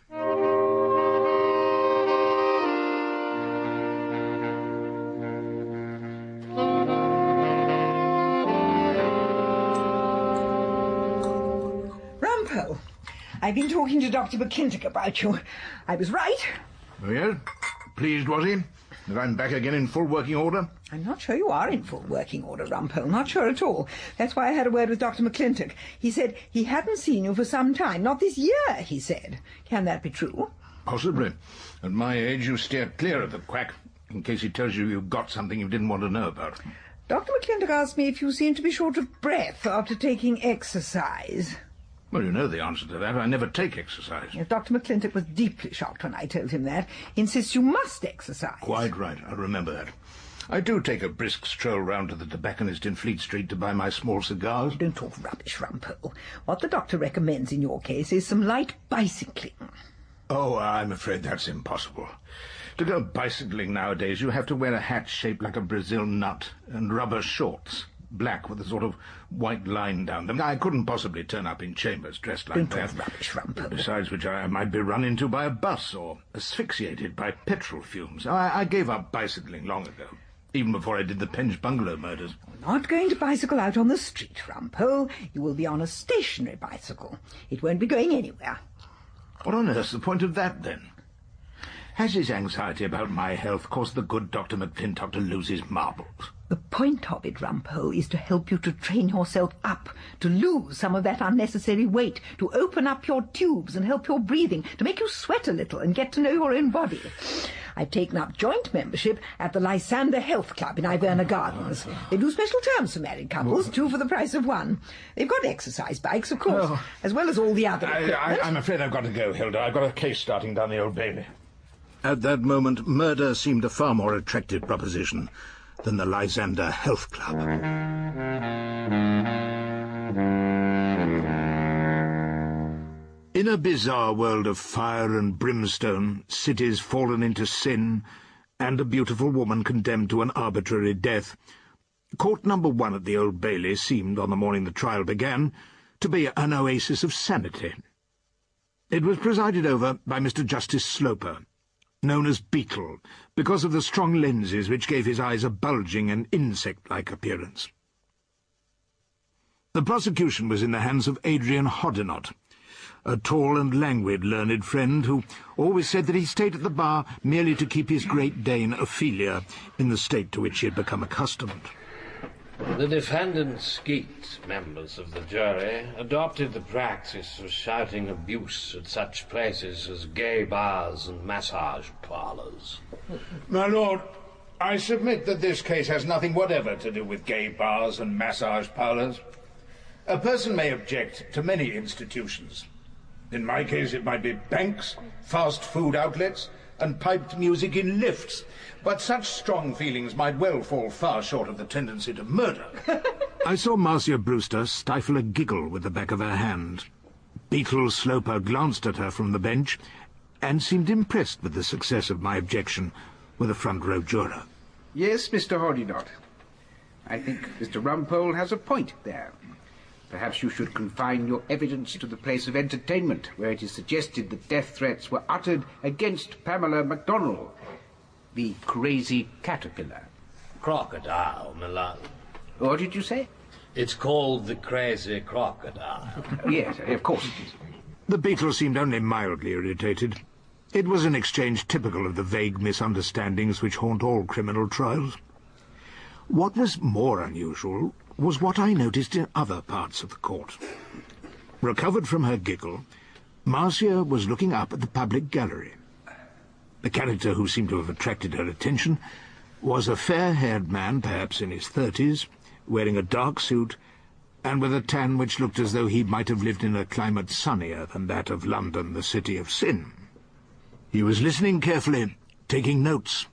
Rumpole, I've been talking to Dr. McClintock about you. I was right. Oh, yes? Pleased, was he? That I'm back again in full working order? I'm not sure you are in full working order, Rumpole. Not sure at all. That's why I had a word with Dr. McClintock. He said he hadn't seen you for some time. Not this year, he said. Can that be true? Possibly. At my age, you steer clear of the quack, in case he tells you you've got something you didn't want to know about. Dr. McClintock asked me if you seemed to be short of breath after taking exercise. Well, you know the answer to that. I never take exercise. Yes, Dr. McClintock was deeply shocked when I told him that. He insists you must exercise. Quite right. I remember that. I do take a brisk stroll round to the tobacconist in Fleet Street to buy my small cigars. Don't talk rubbish, Rumpole. What the doctor recommends in your case is some light bicycling. Oh, I'm afraid that's impossible. To go bicycling nowadays, you have to wear a hat shaped like a Brazil nut and rubber shorts, black with a sort of white line down them. I couldn't possibly turn up in chambers dressed like that. Don't talk rubbish, Rumpole. Besides which, I might be run into by a bus or asphyxiated by petrol fumes. I gave up bicycling long ago, even before I did the Penge bungalow murders. You're not going to bicycle out on the street, Rumpole. You will be on a stationary bicycle. It won't be going anywhere. What on earth's the point of that, then? Has his anxiety about my health caused the good Dr. McClintock to lose his marbles? The point of it, Rumpole, is to help you to train yourself up, to lose some of that unnecessary weight, to open up your tubes and help your breathing, to make you sweat a little and get to know your own body. I've taken up joint membership at the Lysander Health Club in Iverna Gardens. They do special terms for married couples, 2 for the price of 1. They've got exercise bikes, of course, as well as all the other equipment. I'm afraid I've got to go, Hilda. I've got a case starting down the Old Bailey. At that moment, murder seemed a far more attractive proposition than the Lysander Health Club. In a bizarre world of fire and brimstone, cities fallen into sin, and a beautiful woman condemned to an arbitrary death, Court number 1 at the Old Bailey seemed, on the morning the trial began, to be an oasis of sanity. It was presided over by Mr. Justice Sloper, known as Beetle, because of the strong lenses which gave his eyes a bulging and insect-like appearance. The prosecution was in the hands of Adrian Hoddinott, a tall and languid learned friend who always said that he stayed at the bar merely to keep his Great Dane Ophelia in the state to which he had become accustomed. The defendant Skeet, members of the jury, adopted the practice of shouting abuse at such places as gay bars and massage parlours. My lord, I submit that this case has nothing whatever to do with gay bars and massage parlours. A person may object to many institutions. In my case, it might be banks, fast food outlets, and piped music in lifts. But such strong feelings might well fall far short of the tendency to murder. I saw Marcia Brewster stifle a giggle with the back of her hand. Beetle Sloper glanced at her from the bench and seemed impressed with the success of my objection with a front-row juror. Yes, Mr. Hoddinott. I think Mr. Rumpole has a point there. Perhaps you should confine your evidence to the place of entertainment, where it is suggested that death threats were uttered against Pamela MacDonald, the crazy caterpillar. Crocodile, Malone. What did you say? It's called the crazy crocodile. Yes, of course it is. The beetle seemed only mildly irritated. It was an exchange typical of the vague misunderstandings which haunt all criminal trials. What was more unusual was what I noticed in other parts of the court. Recovered from her giggle, Marcia was looking up at the public gallery. The character who seemed to have attracted her attention was a fair-haired man, perhaps in his 30s, wearing a dark suit and with a tan which looked as though he might have lived in a climate sunnier than that of London, the city of sin. He was listening carefully, taking notes,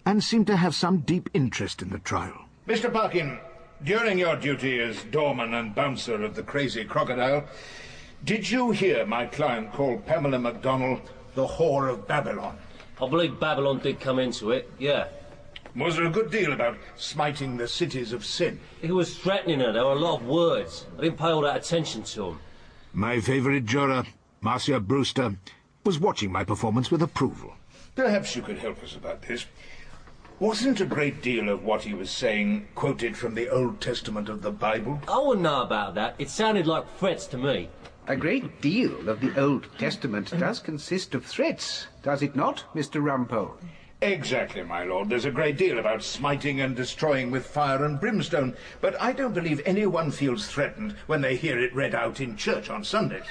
and seemed to have some deep interest in the trial. Mr. Parkin, during your duty as doorman and bouncer of the Crazy Crocodile, did you hear my client call Pamela MacDonald the whore of Babylon? I believe Babylon did come into it, yeah. Was there a good deal about smiting the cities of sin? He was threatening her. There were a lot of words. I didn't pay all that attention to him. My favourite juror, Marcia Brewster, was watching my performance with approval. Perhaps you could help us about this. Wasn't a great deal of what he was saying quoted from the Old Testament of the Bible? I wouldn't know about that. It sounded like threats to me. A great deal of the Old Testament does consist of threats, does it not, Mr. Rumpole? Exactly, my lord. There's a great deal about smiting and destroying with fire and brimstone, but I don't believe anyone feels threatened when they hear it read out in church on Sundays.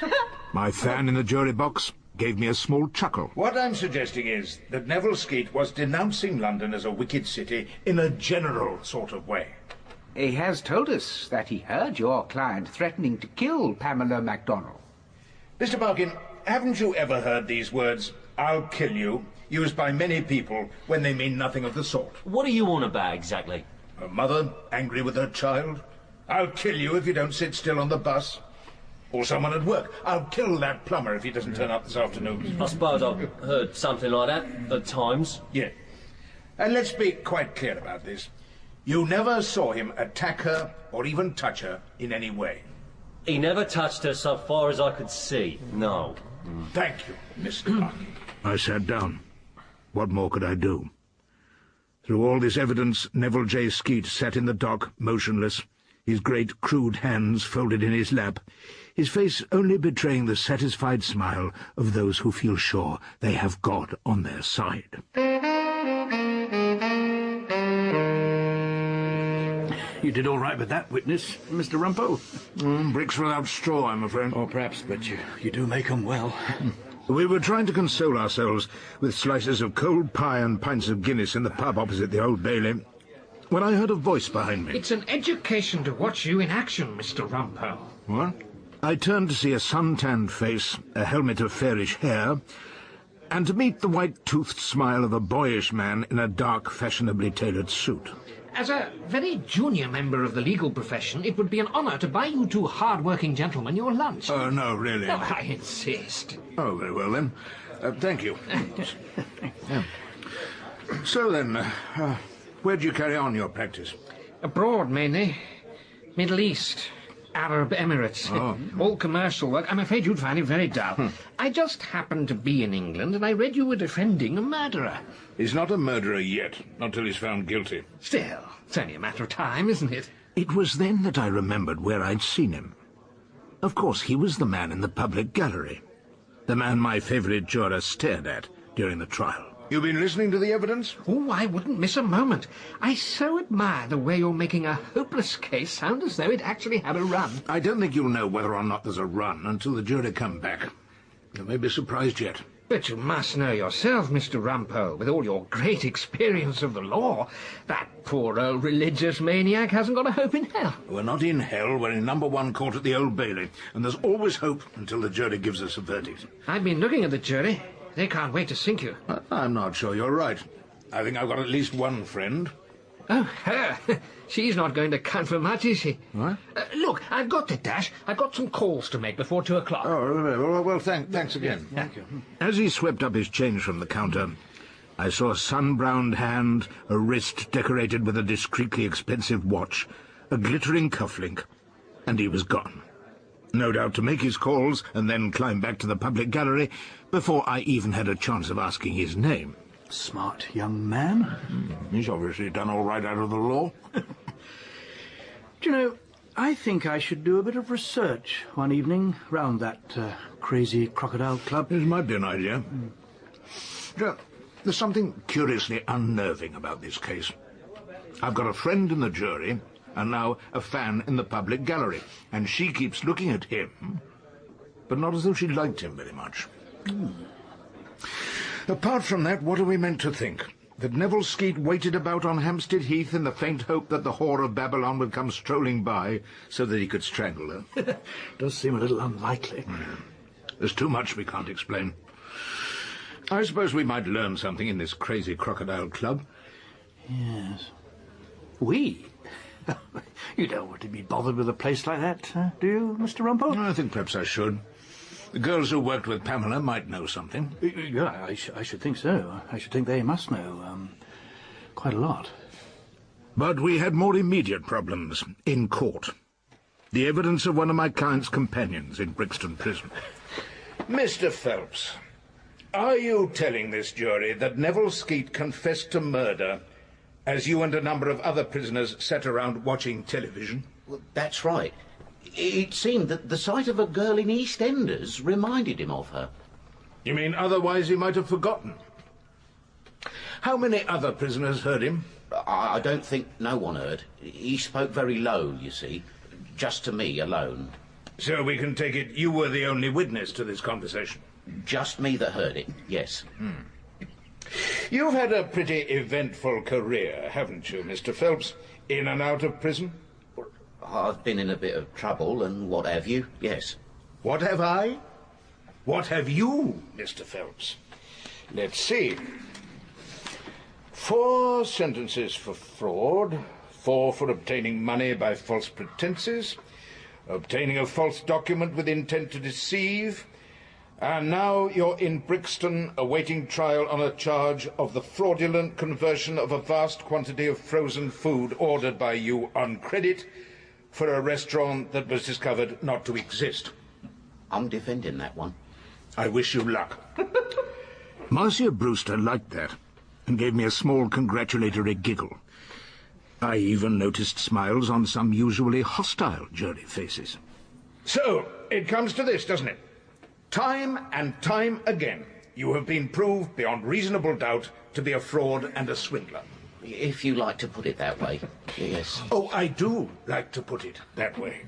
My fan in the jury box gave me a small chuckle. What I'm suggesting is that Neville Skeet was denouncing London as a wicked city in a general sort of way. He has told us that he heard your client threatening to kill Pamela MacDonald. Mr. Parkin, haven't you ever heard these words, "I'll kill you," used by many people when they mean nothing of the sort? What are you on about, exactly? A mother angry with her child. "I'll kill you if you don't sit still on the bus." Or someone at work. "I'll kill that plumber if he doesn't turn up this afternoon." I suppose I've heard something like that at times. Yeah. And let's be quite clear about this. You never saw him attack her or even touch her in any way. He never touched her so far as I could see, no. Thank you, Mr. Parkin. I sat down. What more could I do? Through all this evidence, Neville J. Skeet sat in the dock, motionless, his great, crude hands folded in his lap, his face only betraying the satisfied smile of those who feel sure they have God on their side. You did all right with that witness, Mr. Rumpole. Bricks without straw, I'm afraid. Or perhaps, but you do make 'em well. We were trying to console ourselves with slices of cold pie and pints of Guinness in the pub opposite the Old Bailey, when I heard a voice behind me. It's an education to watch you in action, Mr. Rumpole. What? I turned to see a sun-tanned face, a helmet of fairish hair, and to meet the white-toothed smile of a boyish man in a dark, fashionably tailored suit. As a very junior member of the legal profession, it would be an honour to buy you two hard-working gentlemen your lunch. Oh, no, really. No, I insist. Oh, very well, then. Thank you. Yeah. So, then, where do you carry on your practice? Abroad, mainly. Middle East. Arab Emirates. Oh. All commercial work. I'm afraid you'd find it very dull. I just happened to be in England, and I read you were defending a murderer. He's not a murderer yet, not till he's found guilty. Still, it's only a matter of time, isn't it? It was then that I remembered where I'd seen him. Of course, he was the man in the public gallery. The man my favourite juror stared at during the trial. You've been listening to the evidence? Oh, I wouldn't miss a moment. I so admire the way you're making a hopeless case sound as though it actually had a run. I don't think you'll know whether or not there's a run until the jury come back. You may be surprised yet. But you must know yourself, Mr. Rumpole, with all your great experience of the law, that poor old religious maniac hasn't got a hope in hell. We're not in hell, we're in number 1 court at the Old Bailey, and there's always hope until the jury gives us a verdict. I've been looking at the jury. They can't wait to sink you. I'm not sure you're right. I think I've got at least one friend. Oh, her. She's not going to count for much, is she? What? Look, I've got to dash. I've got some calls to make before 2 o'clock. Oh, well, thanks again. Thank you. As he swept up his change from the counter, I saw a sun-browned hand, a wrist decorated with a discreetly expensive watch, a glittering cufflink, and he was gone. No doubt to make his calls and then climb back to the public gallery before I even had a chance of asking his name. Smart young man. He's obviously done all right out of the law. Do you know, I think I should do a bit of research one evening round that crazy crocodile club. This might be an idea. There's something curiously unnerving about this case. I've got a friend in the jury, and now a fan in the public gallery, and she keeps looking at him, but not as though she liked him very much. Apart from that, what are we meant to think? That Neville Skeet waited about on Hampstead Heath in the faint hope that the whore of Babylon would come strolling by so that he could strangle her? Does seem a little unlikely. There's too much we can't explain. I suppose we might learn something in this crazy crocodile club. Yes. We? You don't want to be bothered with a place like that, do you, Mr. Rumpole? I think perhaps I should. The girls who worked with Pamela might know something. Yeah, I should think so. I should think they must know, quite a lot. But we had more immediate problems in court. The evidence of one of my client's companions in Brixton Prison. Mr. Phelps, are you telling this jury that Neville Skeet confessed to murder as you and a number of other prisoners sat around watching television? Well, that's right. It seemed that the sight of a girl in EastEnders reminded him of her. You mean otherwise he might have forgotten? How many other prisoners heard him? I don't think no one heard. He spoke very low, you see. Just to me alone. So we can take it you were the only witness to this conversation? Just me that heard it, yes. You've had a pretty eventful career, haven't you, Mr. Phelps? In and out of prison? I've been in a bit of trouble and what have you, yes. What have I? What have you, Mr. Phelps? Let's see. 4 sentences for fraud, 4 for obtaining money by false pretences, obtaining a false document with intent to deceive, and now you're in Brixton awaiting trial on a charge of the fraudulent conversion of a vast quantity of frozen food ordered by you on credit for a restaurant that was discovered not to exist. I'm defending that one. I wish you luck. Marcia Brewster liked that and gave me a small congratulatory giggle. I even noticed smiles on some usually hostile jury faces. So, it comes to this, doesn't it? Time and time again, you have been proved beyond reasonable doubt to be a fraud and a swindler. If you like to put it that way, yes. Oh, I do like to put it that way.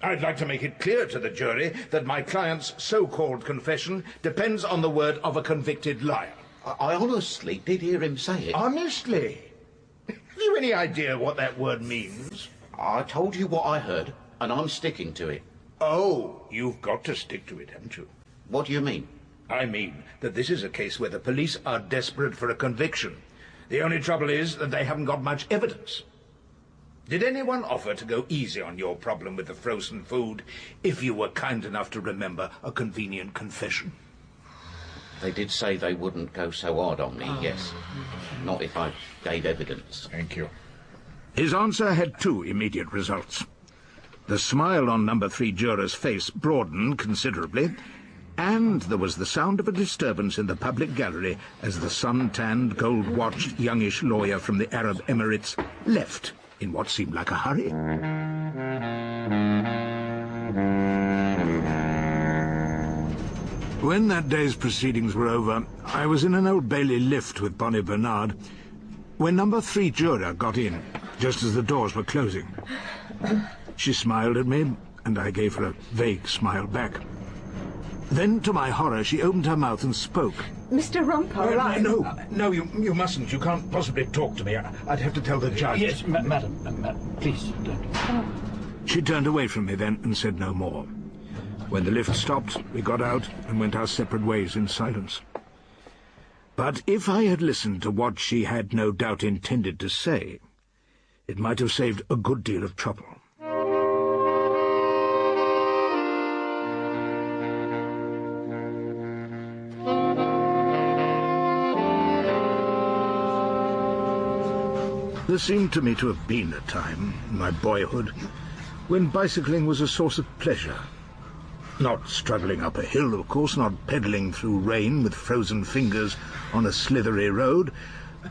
I'd like to make it clear to the jury that my client's so-called confession depends on the word of a convicted liar. I honestly did hear him say it. Honestly? Have you any idea what that word means? I told you what I heard, and I'm sticking to it. Oh, you've got to stick to it, haven't you? What do you mean? I mean that this is a case where the police are desperate for a conviction. The only trouble is that they haven't got much evidence. Did anyone offer to go easy on your problem with the frozen food if you were kind enough to remember a convenient confession? They did say they wouldn't go so hard on me, yes. Not if I gave evidence. Thank you. His answer had 2 immediate results. The smile on number 3 juror's face broadened considerably, and there was the sound of a disturbance in the public gallery as the sun-tanned, gold-watched, youngish lawyer from the Arab Emirates left in what seemed like a hurry. When that day's proceedings were over, I was in an Old Bailey lift with Bonnie Bernard when number 3 juror got in, just as the doors were closing. She smiled at me, and I gave her a vague smile back. Then, to my horror, she opened her mouth and spoke. Mr. Rumpole, No, you mustn't. You can't possibly talk to me. I'd have to tell the judge. Yes, madam, please don't. She turned away from me then and said no more. When the lift stopped, we got out and went our separate ways in silence. But if I had listened to what she had no doubt intended to say, it might have saved a good deal of trouble. There seemed to me to have been a time, in my boyhood, when bicycling was a source of pleasure. Not struggling up a hill, of course, not pedalling through rain with frozen fingers on a slithery road,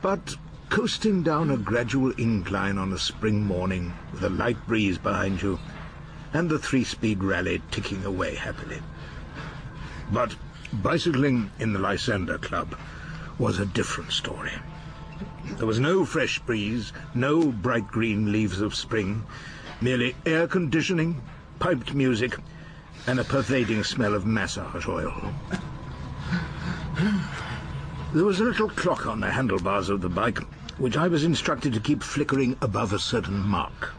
but coasting down a gradual incline on a spring morning with a light breeze behind you and the 3-speed rally ticking away happily. But bicycling in the Lysander Club was a different story. There was no fresh breeze, no bright green leaves of spring, merely air conditioning, piped music, and a pervading smell of massage oil. There was a little clock on the handlebars of the bike, which I was instructed to keep flickering above a certain mark.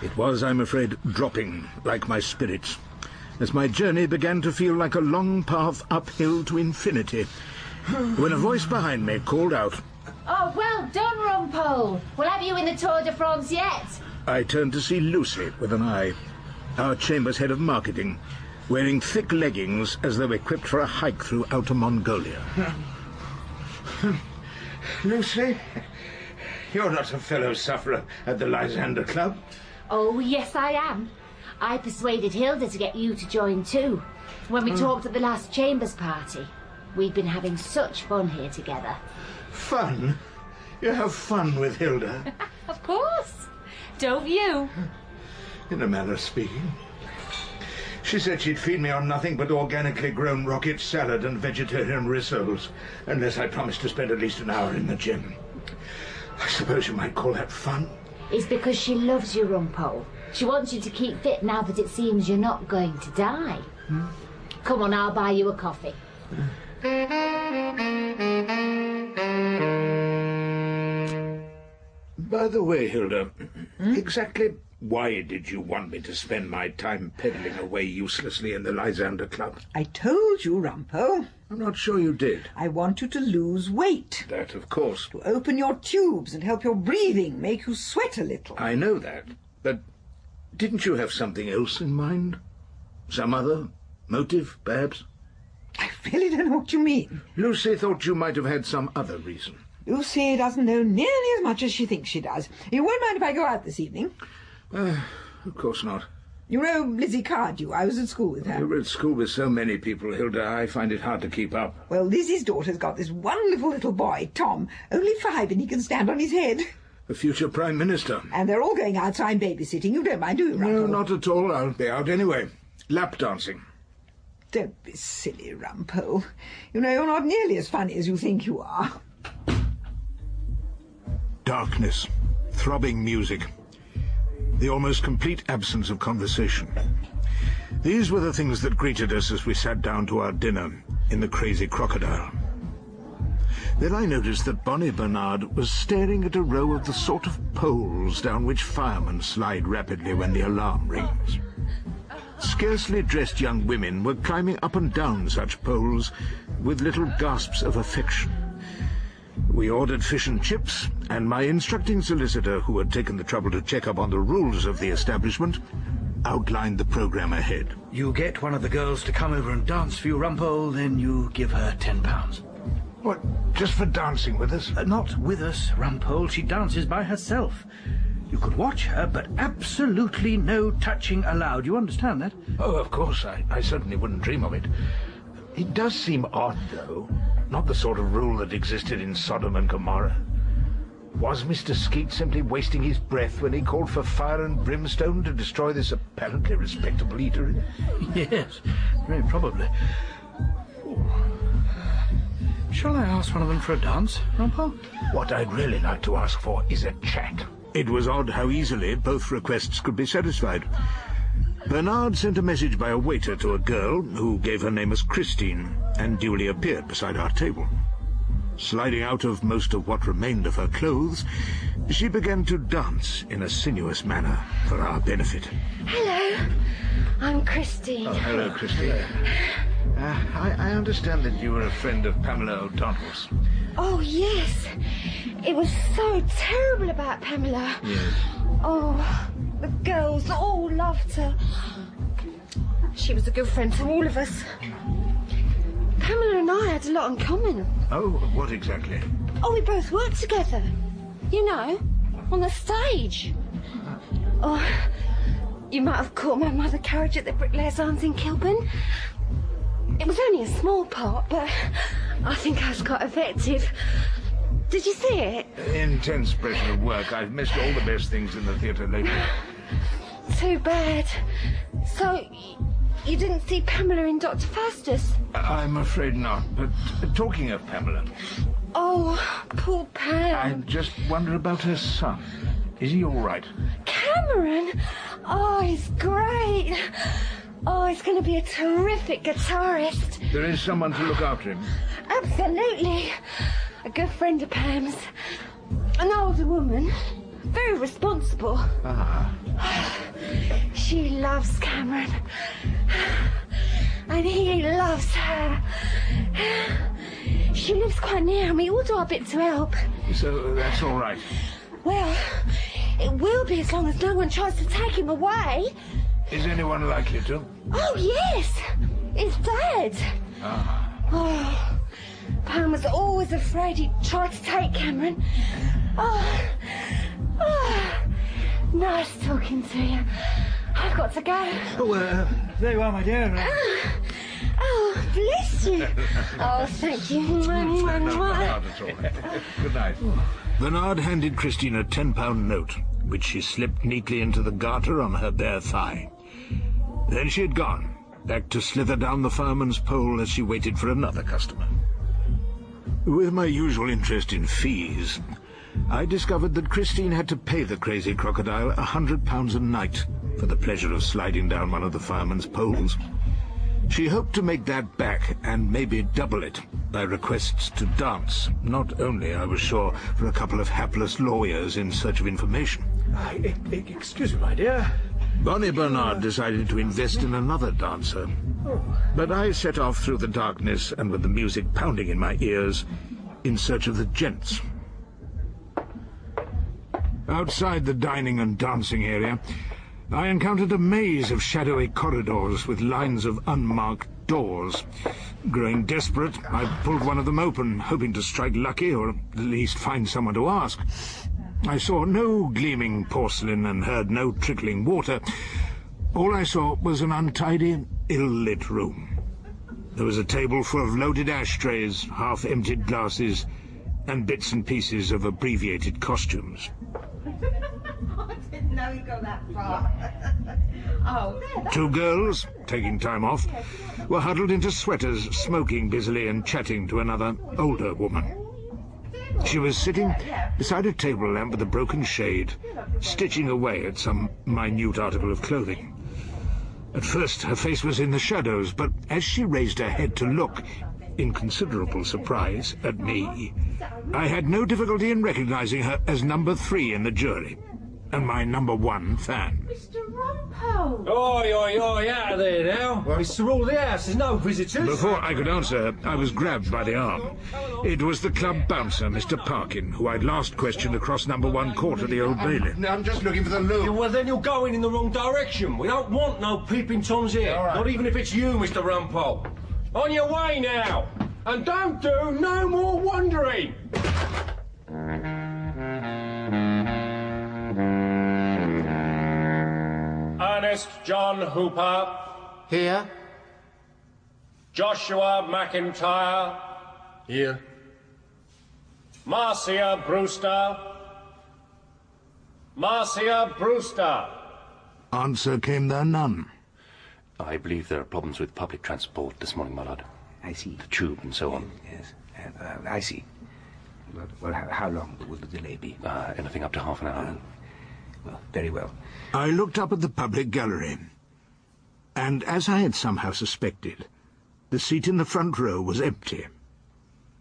It was, I'm afraid, dropping like my spirits, as my journey began to feel like a long path uphill to infinity, when a voice behind me called out, "Oh, well done, Rumpole. We'll have you in the Tour de France yet." I turned to see Lucy with an eye, our Chamber's head of marketing, wearing thick leggings as though equipped for a hike through Outer Mongolia. Lucy, you're not a fellow sufferer at the Lysander Club? Oh, yes, I am. I persuaded Hilda to get you to join too, when we talked at the last Chambers party. We've been having such fun here together. Fun? You have fun with Hilda? Of course. Don't you? In a manner of speaking. She said she'd feed me on nothing but organically grown rocket salad and vegetarian rissoles, unless I promised to spend at least an hour in the gym. I suppose you might call that fun? It's because she loves you, Rumpole. She wants you to keep fit now that it seems you're not going to die. Come on, I'll buy you a coffee. By the way, Hilda, exactly why did you want me to spend my time peddling away uselessly in the Lysander Club? I told you, Rumpole. I'm not sure you did. I want you to lose weight. That, of course. To open your tubes and help your breathing, make you sweat a little. I know that, but didn't you have something else in mind? Some other motive, perhaps? I really don't know what you mean. Lucy thought you might have had some other reason. Lucy doesn't know nearly as much as she thinks she does. You won't mind if I go out this evening? Of course not. You know Lizzie Cardew. I was at school with her. You're at school with so many people, Hilda. I find it hard to keep up. Well, Lizzie's daughter's got this wonderful little boy, Tom. Only 5, and he can stand on his head. The future Prime Minister. And they're all going outside babysitting. You don't mind, do you, Rumpole? No, not at all. I'll be out anyway. Lap dancing. Don't be silly, Rumpole. You know, you're not nearly as funny as you think you are. Darkness, throbbing music, the almost complete absence of conversation. These were the things that greeted us as we sat down to our dinner in the Crazy Crocodile. Then I noticed that Bonnie Bernard was staring at a row of the sort of poles down which firemen slide rapidly when the alarm rings. Scarcely dressed young women were climbing up and down such poles with little gasps of affection. We ordered fish and chips, and my instructing solicitor, who had taken the trouble to check up on the rules of the establishment, outlined the programme ahead. You get one of the girls to come over and dance for you, Rumpole, then you give her £10. What, just for dancing with us? Not with us, Rumpole. She dances by herself. You could watch her, but absolutely no touching allowed. You understand that? Oh, of course. I certainly wouldn't dream of it. It does seem odd, though. Not the sort of rule that existed in Sodom and Gomorrah. Was Mr. Skeet simply wasting his breath when he called for fire and brimstone to destroy this apparently respectable eatery? Yes, very probably. Shall I ask one of them for a dance, Rumpole? What I'd really like to ask for is a chat. It was odd how easily both requests could be satisfied. Bernard sent a message by a waiter to a girl who gave her name as Christine and duly appeared beside our table. Sliding out of most of what remained of her clothes, she began to dance in a sinuous manner for our benefit. Hello, I'm Christine. Oh, hello, Christine. I understand that you were a friend of Pamela O'Donnell's. Oh, yes. It was so terrible about Pamela. Yes. Oh, the girls all loved her. She was a good friend to all of us. Pamela and I had a lot in common. Oh, what exactly? Oh, we both worked together. You know, on the stage. Oh, you might have caught my mother carriage at the Bricklayers' Arms in Kilburn. It was only a small part, but I think I was quite effective. Did you see it? Intense pressure of work. I've missed all the best things in the theatre lately. Too bad. So, you didn't see Pamela in Dr. Faustus? I'm afraid not, but talking of Pamela... Oh, poor Pam. I just wonder about her son. Is he all right? Cameron? Oh, he's great. Oh, he's going to be a terrific guitarist. There is someone to look after him. Absolutely. A good friend of Pam's. An older woman. Very responsible. Ah. She loves Cameron. And he loves her. She lives quite near and we all do our bit to help. So that's all right. Well, it will be as long as no one tries to take him away. Is anyone likely to? Oh, yes. His dad. Ah. Oh, Pam was always afraid he'd try to take Cameron. Oh, nice talking to you. I've got to go. Oh, there you are, my dear. Oh, bless you. Oh, thank you. Good night. Bernard handed Christine a £10 note, which she slipped neatly into the garter on her bare thigh. Then she had gone, back to slither down the fireman's pole as she waited for another customer. With my usual interest in fees, I discovered that Christine had to pay the crazy crocodile £100 a night for the pleasure of sliding down one of the fireman's poles. She hoped to make that back, and maybe double it, by requests to dance, not only, I was sure, for a couple of hapless lawyers in search of information. Excuse me, my dear. Bonnie Bernard decided to invest in another dancer, but I set off through the darkness and with the music pounding in my ears in search of the gents. Outside the dining and dancing area, I encountered a maze of shadowy corridors with lines of unmarked doors. Growing desperate, I pulled one of them open, hoping to strike lucky or at least find someone to ask. I saw no gleaming porcelain and heard no trickling water. All I saw was an untidy, ill-lit room. There was a table full of loaded ashtrays, half-emptied glasses, and bits and pieces of abbreviated costumes. I didn't know you'd go that far. Oh, there, Two girls, taking time off, were huddled into sweaters, smoking busily and chatting to another, older woman. She was sitting beside a table lamp with a broken shade, stitching away at some minute article of clothing. At first, her face was in the shadows, but as she raised her head to look, in considerable surprise, at me, I had no difficulty in recognizing her as number 3 in the jury, and my number 1 fan. Mr. Rumpole! Oi, out of there now. Well, it's the rule of the house, there's no visitors. Before I could answer her, I was grabbed by the arm. It was the club bouncer, Mr. Parkin, who I'd last questioned across number 1 court of the Old Bailey. I'm just looking for the loo. Yeah, well, then you're going in the wrong direction. We don't want no peeping Toms here. Right. Not even if it's you, Mr. Rumpole. On your way now. And don't do no more wandering. Ernest John Hooper. Here. Joshua McIntyre. Here. Marcia Brewster. Marcia Brewster. Answer came there none. I believe there are problems with public transport this morning, my lord. I see. The tube and so on. Yes, I see. Well, how long will the delay be? Anything up to half an hour. Well, very well. I looked up at the public gallery, and as I had somehow suspected, the seat in the front row was empty.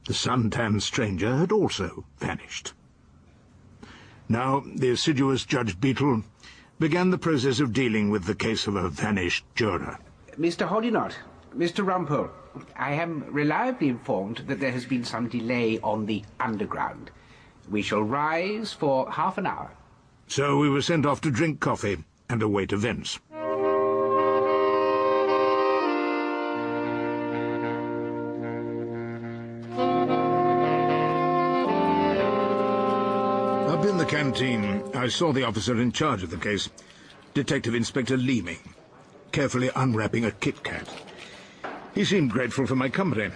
The sun-tanned stranger had also vanished. Now, the assiduous Judge Beetle began the process of dealing with the case of a vanished juror. Mr. Hoddinott, Mr. Rumpole, I am reliably informed that there has been some delay on the underground. We shall rise for half an hour. So we were sent off to drink coffee and await events. A the canteen, I saw the officer in charge of the case, Detective Inspector Leeming, carefully unwrapping a Kit Kat. He seemed grateful for my company.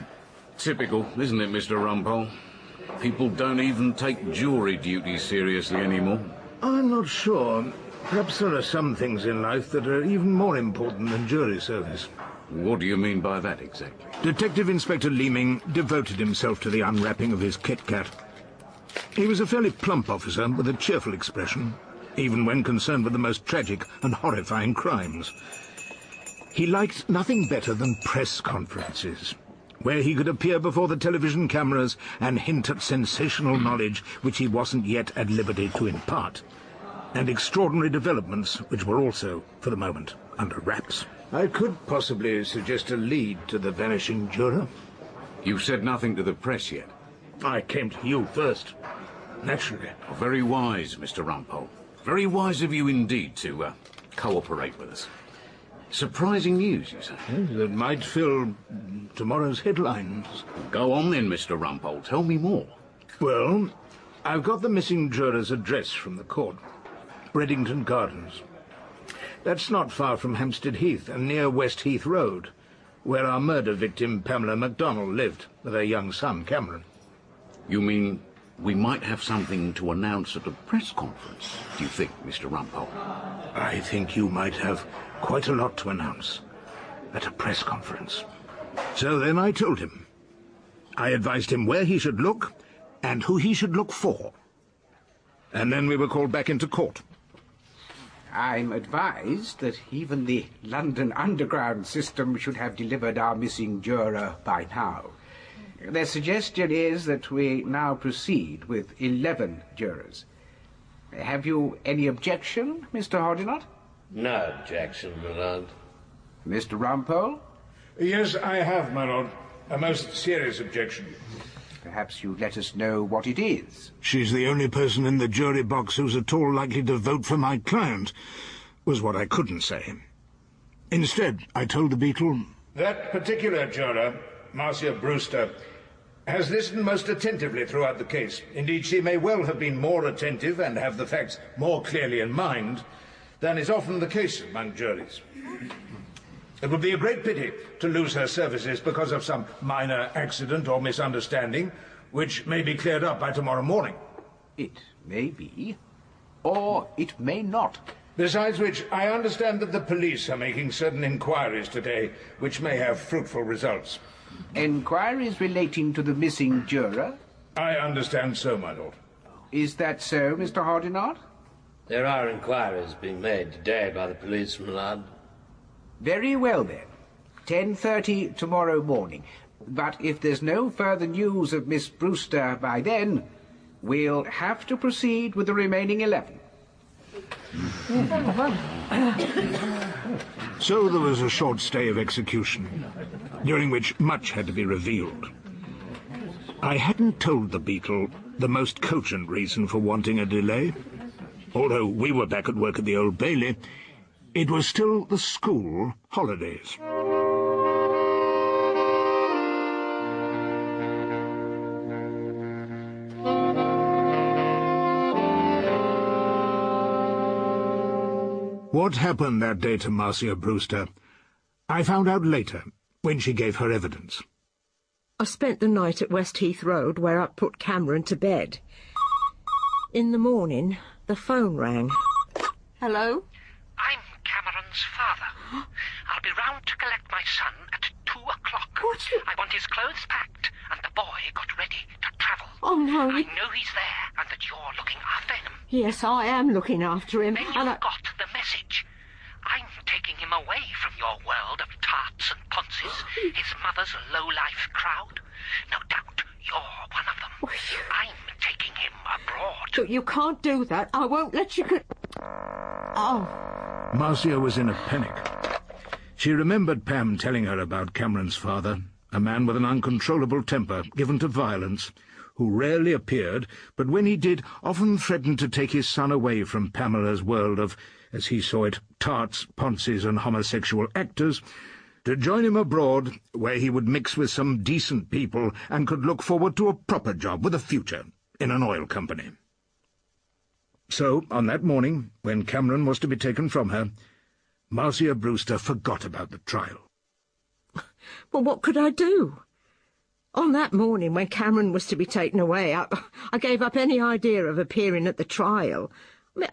Typical, isn't it, Mr. Rumpole? People don't even take jury duty seriously anymore. I'm not sure. Perhaps there are some things in life that are even more important than jury service. What do you mean by that, exactly? Detective Inspector Leeming devoted himself to the unwrapping of his Kit Kat. He was a fairly plump officer with a cheerful expression, even when concerned with the most tragic and horrifying crimes. He liked nothing better than press conferences, where he could appear before the television cameras and hint at sensational knowledge which he wasn't yet at liberty to impart, and extraordinary developments which were also, for the moment, under wraps. I could possibly suggest a lead to the Vanishing Juror. You've said nothing to the press yet. I came to you first, naturally. Very wise, Mr. Rumpole. Very wise of you indeed to cooperate with us. Surprising news, you say? Yes, that might fill tomorrow's headlines. Go on then, Mr. Rumpole. Tell me more. Well, I've got the missing juror's address from the court. Breddington Gardens. That's not far from Hampstead Heath and near West Heath Road, where our murder victim Pamela MacDonald lived with her young son Cameron. You mean we might have something to announce at a press conference, do you think, Mr. Rumpole? I think you might have quite a lot to announce at a press conference. So then I told him. I advised him where he should look and who he should look for. And then we were called back into court. I'm advised that even the London Underground system should have delivered our missing juror by now. Their suggestion is that we now proceed with 11 jurors. Have you any objection, Mr. Hodinott? No objection, my lord. Mr. Rumpole? Yes, I have, my lord. A most serious objection. Perhaps you'd let us know what it is. She's the only person in the jury box who's at all likely to vote for my client, was what I couldn't say. Instead, I told the Beetle... That particular juror, Marcia Brewster, has listened most attentively throughout the case. Indeed, she may well have been more attentive and have the facts more clearly in mind than is often the case among juries. It would be a great pity to lose her services because of some minor accident or misunderstanding, which may be cleared up by tomorrow morning. It may be, or it may not. Besides which, I understand that the police are making certain inquiries today, which may have fruitful results. Inquiries relating to the missing juror? I understand so, my lord. Is that so, Mr. Hodinott? There are inquiries being made today by the police, my lord. Very well, then. 10:30 tomorrow morning. But if there's no further news of Miss Brewster by then, we'll have to proceed with the remaining 11. So there was a short stay of execution, during which much had to be revealed. I hadn't told the Beetle the most cogent reason for wanting a delay. Although we were back at work at the Old Bailey, it was still the school holidays. What happened that day to Marcia Brewster, I found out later, when she gave her evidence. I spent the night at West Heath Road, where I put Cameron to bed. In the morning, the phone rang. Hello? I'm Cameron's father. I'll be round to collect my son at 2 o'clock. I want his clothes packed and the boy got ready to travel. Oh, no. I know he's there and that you're looking after him. Yes, I am looking after him. Then you've got the message. I'm taking him away from your world of tarts and ponces, his mother's low-life crowd. No doubt you're one of them. I'm taking him abroad. But you can't do that. I won't let you go... Oh. Marcia was in a panic. She remembered Pam telling her about Cameron's father, a man with an uncontrollable temper, given to violence, who rarely appeared, but when he did, often threatened to take his son away from Pamela's world of, as he saw it, tarts, ponces, and homosexual actors, to join him abroad, where he would mix with some decent people and could look forward to a proper job with a future in an oil company. So, on that morning, when Cameron was to be taken from her, Marcia Brewster forgot about the trial. Well, what could I do? On that morning when Cameron was to be taken away, I gave up any idea of appearing at the trial.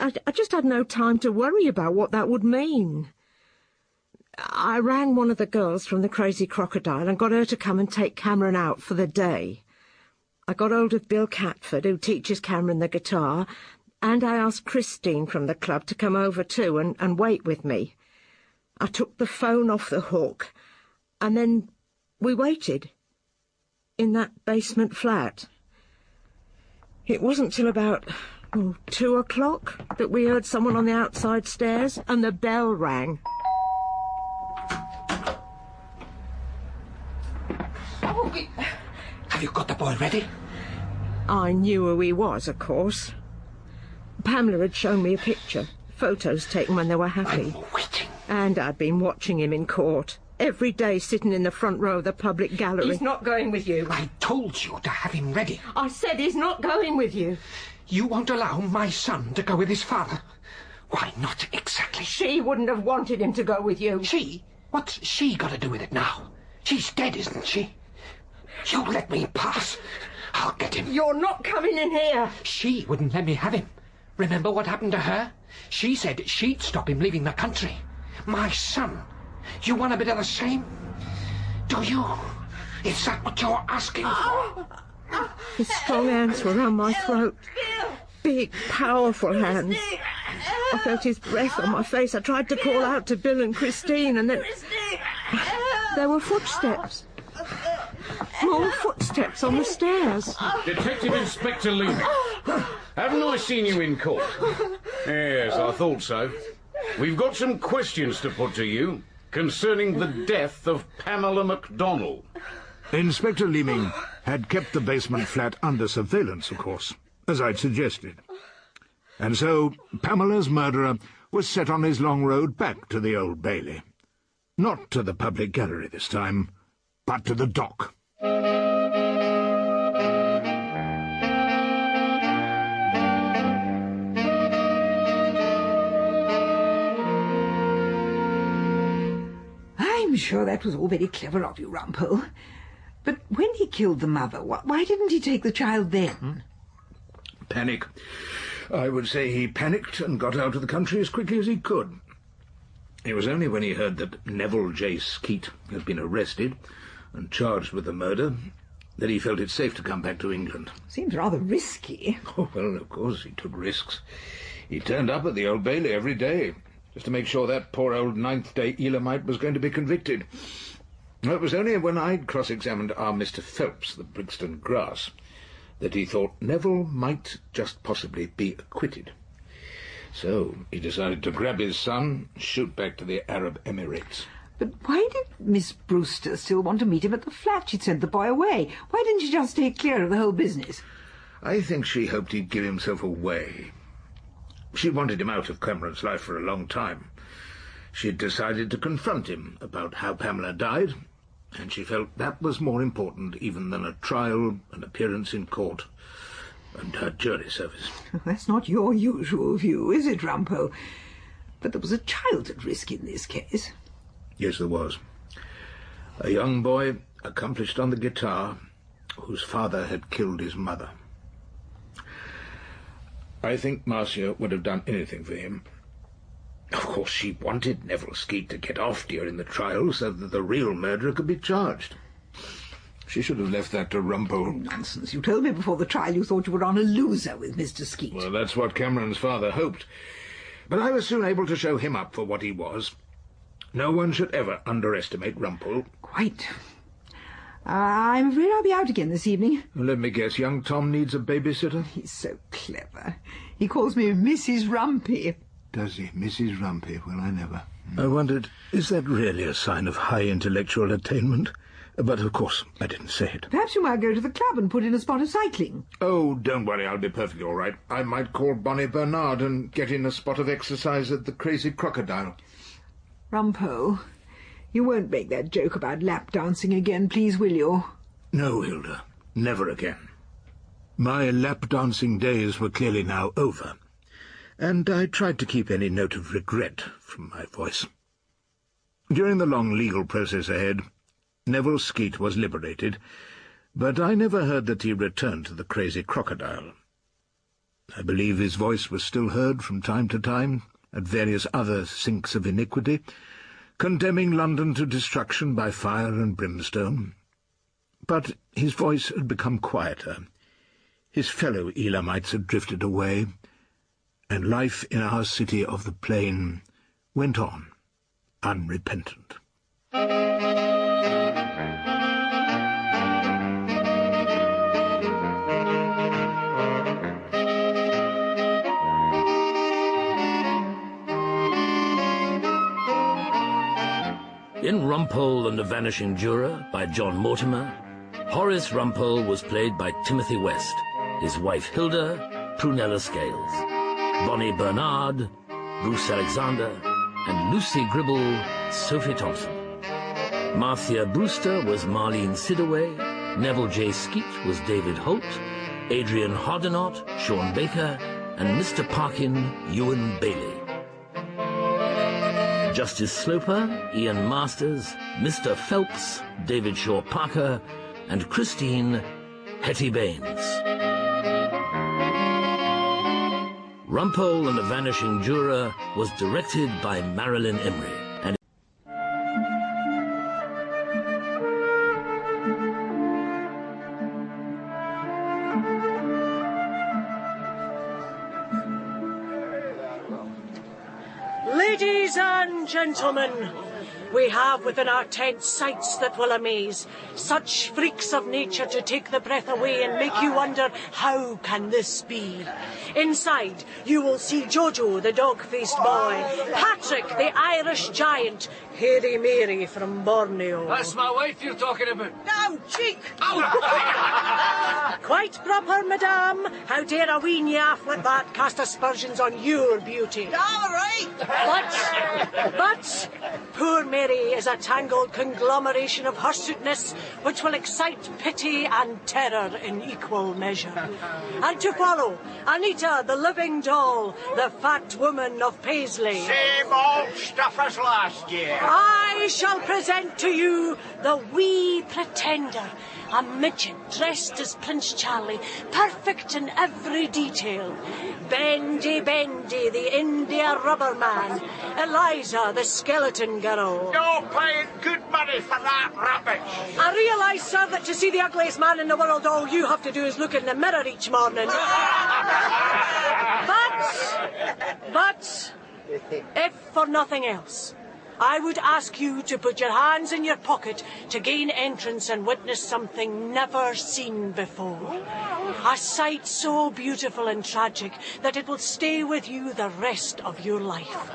I just had no time to worry about what that would mean. I rang one of the girls from the Crazy Crocodile and got her to come and take Cameron out for the day. I got hold of Bill Catford, who teaches Cameron the guitar, and I asked Christine from the club to come over too and wait with me. I took the phone off the hook, and then we waited in that basement flat. It wasn't till about 2 o'clock that we heard someone on the outside stairs, and the bell rang. Have you got the boy ready? I knew who he was, of course. Pamela had shown me a picture, photos taken when they were happy. I'm waiting. And I'd been watching him in court, every day sitting in the front row of the public gallery. He's not going with you. I told you to have him ready. I said he's not going with you. You won't allow my son to go with his father? Why not exactly? She wouldn't have wanted him to go with you. She? What's she got to do with it now? She's dead, isn't she? You let me pass. I'll get him. You're not coming in here. She wouldn't let me have him. Remember what happened to her? She said she'd stop him leaving the country. My son. You want a bit of the same? Do you? Is that what you're asking for? His strong hands were around my throat. Big, powerful hands. I felt his breath on my face. I tried to call out to Bill and Christine, and then there were footsteps. More footsteps on the stairs. Detective Inspector Leaming. Haven't I seen you in court? Yes, I thought so. We've got some questions to put to you concerning the death of Pamela MacDonald. Inspector Leaming had kept the basement flat under surveillance, of course, as I'd suggested. And so Pamela's murderer was set on his long road back to the Old Bailey. Not to the public gallery this time, but to the dock. I'm sure that was all very clever of you, Rumpole. But when he killed the mother, why didn't he take the child then? Panic. I would say he panicked and got out of the country as quickly as he could. It was only when he heard that Neville J. Skeet had been arrested and charged with the murder that he felt it safe to come back to England. Seems rather risky. Oh, well, of course he took risks. He turned up at the Old Bailey every day, just to make sure that poor old ninth-day Elamite was going to be convicted. It was only when I'd cross-examined our Mr. Phelps, the Brixton Grass, that he thought Neville might just possibly be acquitted. So he decided to grab his son and shoot back to the Arab Emirates. But why did Miss Brewster still want to meet him at the flat? She'd sent the boy away. Why didn't she just stay clear of the whole business? I think she hoped he'd give himself away. She wanted him out of Cameron's life for a long time. She'd decided to confront him about how Pamela died, and she felt that was more important even than a trial, an appearance in court, and her jury service. That's not your usual view, is it, Rumpole? But there was a child at risk in this case. Yes, there was. A young boy, accomplished on the guitar, whose father had killed his mother. I think Marcia would have done anything for him. Of course, she wanted Neville Skeet to get off during the trial so that the real murderer could be charged. She should have left that to Rumpole. Nonsense. You told me before the trial you thought you were on a loser with Mr. Skeet. Well, that's what Cameron's father hoped. But I was soon able to show him up for what he was. No one should ever underestimate Rumpole. Quite. I'm afraid I'll be out again this evening. Let me guess, young Tom needs a babysitter? He's so clever. He calls me Mrs. Rumpy. Does he? Mrs. Rumpy? Well, I never. I wondered, is that really a sign of high intellectual attainment? But, of course, I didn't say it. Perhaps you might go to the club and put in a spot of cycling. Oh, don't worry, I'll be perfectly all right. I might call Bonnie Bernard and get in a spot of exercise at the Crazy Crocodile. Rumpole, you won't make that joke about lap dancing again, please, will you? No, Hilda, never again. My lap dancing days were clearly now over. and I tried to keep any note of regret from my voice. During the long legal process ahead, Neville Skeet was liberated, but I never heard that he returned to the Crazy Crocodile. I believe his voice was still heard from time to time at various other sinks of iniquity, condemning London to destruction by fire and brimstone. But his voice had become quieter. His fellow Elamites had drifted away, and life in our city of the plain went on, unrepentant. In Rumpole and the Vanishing Juror by John Mortimer, Horace Rumpole was played by Timothy West, his wife Hilda, Prunella Scales, Bonnie Bernard, Bruce Alexander, and Lucy Gribble, Sophie Thompson. Marcia Brewster was Marlene Sidaway, Neville J. Skeet was David Holt, Adrian Hoddenott, Sean Baker, and Mr. Parkin, Ewan Bailey. Justice Sloper, Ian Masters, Mr. Phelps, David Shaw Parker, and Christine, Hetty Baines. Rumpole and the Vanishing Juror was directed by Marilyn Emery. And Ladies and gentlemen, we have within our tent sights that will amaze. Such freaks of nature to take the breath away and make you wonder, how can this be? Inside, you will see Jojo, the dog-faced boy, Patrick, the Irish giant, Hairy Mary from Borneo. That's my wife you're talking about. No, cheek! Quite proper, madame. How dare a wee naff like that cast aspersions on your beauty? All right. But poor Mary is a tangled conglomeration of hirsuteness which will excite pity and terror in equal measure. And to follow, Anita, the living doll, the fat woman of Paisley. Same old stuff as last year. I shall present to you the wee pretender, a midget dressed as Prince Charlie, perfect in every detail. Bendy, the India rubber man. Eliza, the skeleton girl. You're paying good money for that rubbish. I realise, sir, that to see the ugliest man in the world, all you have to do is look in the mirror each morning. But, if for nothing else, I would ask you to put your hands in your pocket to gain entrance and witness something never seen before. A sight so beautiful and tragic that it will stay with you the rest of your life.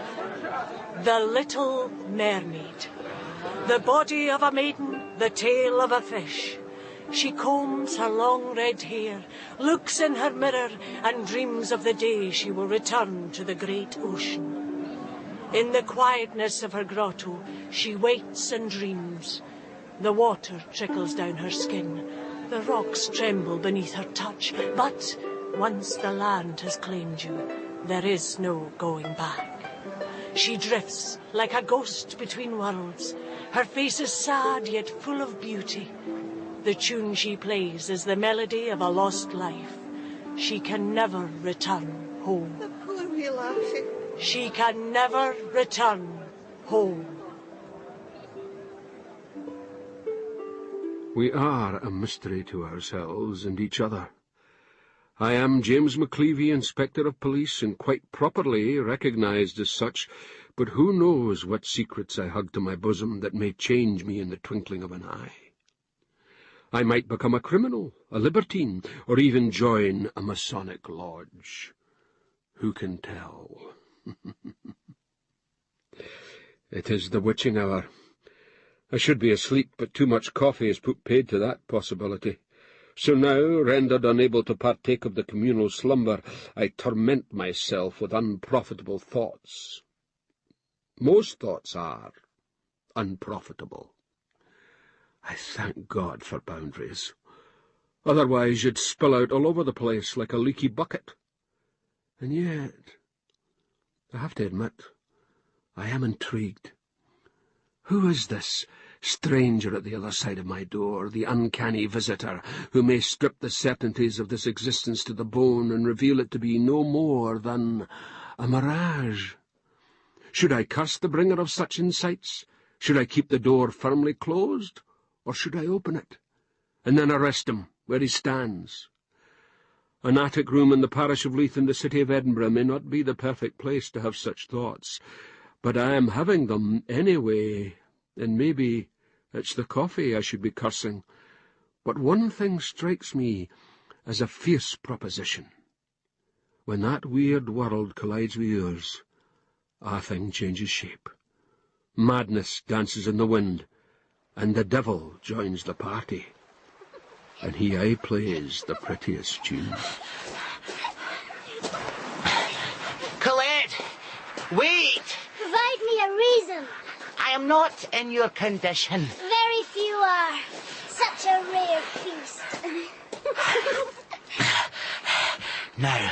The Little Mermaid. The body of a maiden, the tail of a fish. She combs her long red hair, looks in her mirror, and dreams of the day she will return to the great ocean. In the quietness of her grotto, she waits and dreams. The water trickles down her skin. The rocks tremble beneath her touch. But once the land has claimed you, there is no going back. She drifts like a ghost between worlds. Her face is sad yet full of beauty. The tune she plays is the melody of a lost life. She can never return home. The poor wee lassie. She can never return home. We are a mystery to ourselves and each other. I am James McCleavey, Inspector of Police, and quite properly recognised as such, but who knows what secrets I hug to my bosom that may change me in the twinkling of an eye. I might become a criminal, a libertine, or even join a Masonic lodge. Who can tell? It is the witching hour. I should be asleep, but too much coffee has put paid to that possibility. So now, rendered unable to partake of the communal slumber, I torment myself with unprofitable thoughts. Most thoughts are unprofitable. I thank God for boundaries. Otherwise you'd spill out all over the place like a leaky bucket. And yet, I have to admit, I am intrigued. Who is this stranger at the other side of my door, the uncanny visitor who may strip the certainties of this existence to the bone and reveal it to be no more than a mirage? Should I curse the bringer of such insights? Should I keep the door firmly closed? Or should I open it, and then arrest him where he stands? An attic room in the parish of Leith in the city of Edinburgh may not be the perfect place to have such thoughts, but I am having them anyway, and maybe it's the coffee I should be cursing. But one thing strikes me as a fierce proposition. When that weird world collides with yours, a thing changes shape. Madness dances in the wind, and the devil joins the party. And he aye plays the prettiest tune. Colette! Wait! Provide me a reason. I am not in your condition. Very few are. Such a rare feast. Now,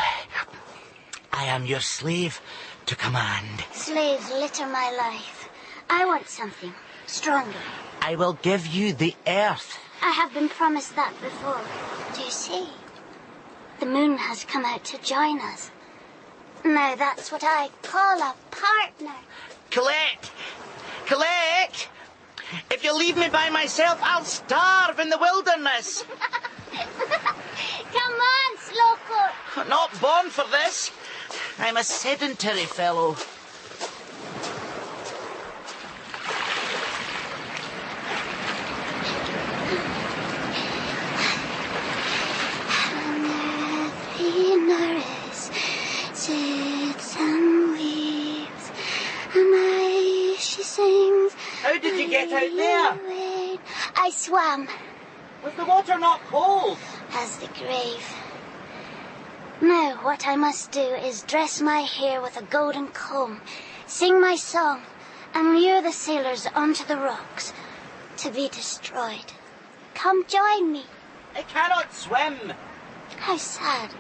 I am your slave to command. Slaves litter my life. I want something stronger. I will give you the earth. I have been promised that before. Do you see? The moon has come out to join us. Now that's what I call a partner. Colette! Colette! If you leave me by myself, I'll starve in the wilderness. Come on, Slowcourt. Not born for this. I'm a sedentary fellow. Sits and weeps, and she sings. How did you get out there? I swam. Was the water not cold? As the grave. Now what I must do is dress my hair with a golden comb, sing my song, and lure the sailors onto the rocks to be destroyed. Come join me. I cannot swim. How sad.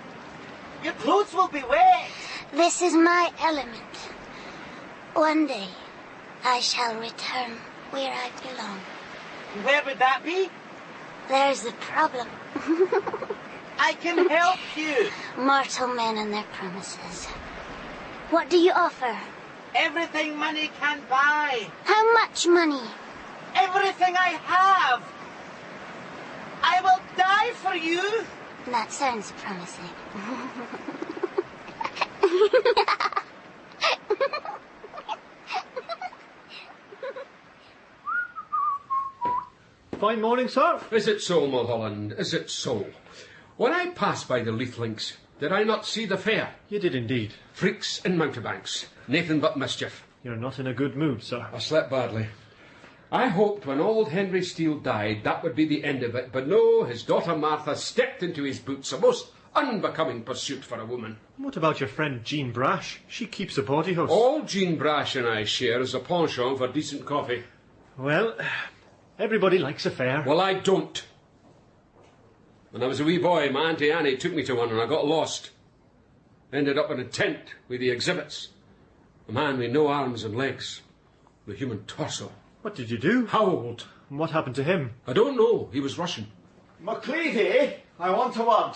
Your clothes will be wet. This is my element. One day, I shall return where I belong. Where would that be? There's the problem. I can help you. Mortal men and their promises. What do you offer? Everything money can buy. How much money? Everything I have. I will die for you. That sounds promising. Fine morning, sir. Is it so, Mulholland? Is it so? When I passed by the Leith Links, did I not see the fair? You did indeed. Freaks and mountebanks. Nathan but mischief. You're not in a good mood, sir. I slept badly. I hoped when old Henry Steele died that would be the end of it, but no, his daughter Martha stepped into his boots, a most unbecoming pursuit for a woman. What about your friend Jean Brash? She keeps a party house. All Jean Brash and I share is a penchant for decent coffee. Well, everybody likes a fair. Well, I don't. When I was a wee boy, my Auntie Annie took me to one and I got lost. Ended up in a tent with the exhibits. A man with no arms and legs. The human torso. What did you do? Howled. And what happened to him? I don't know. He was Russian. McCleavy, I want a word.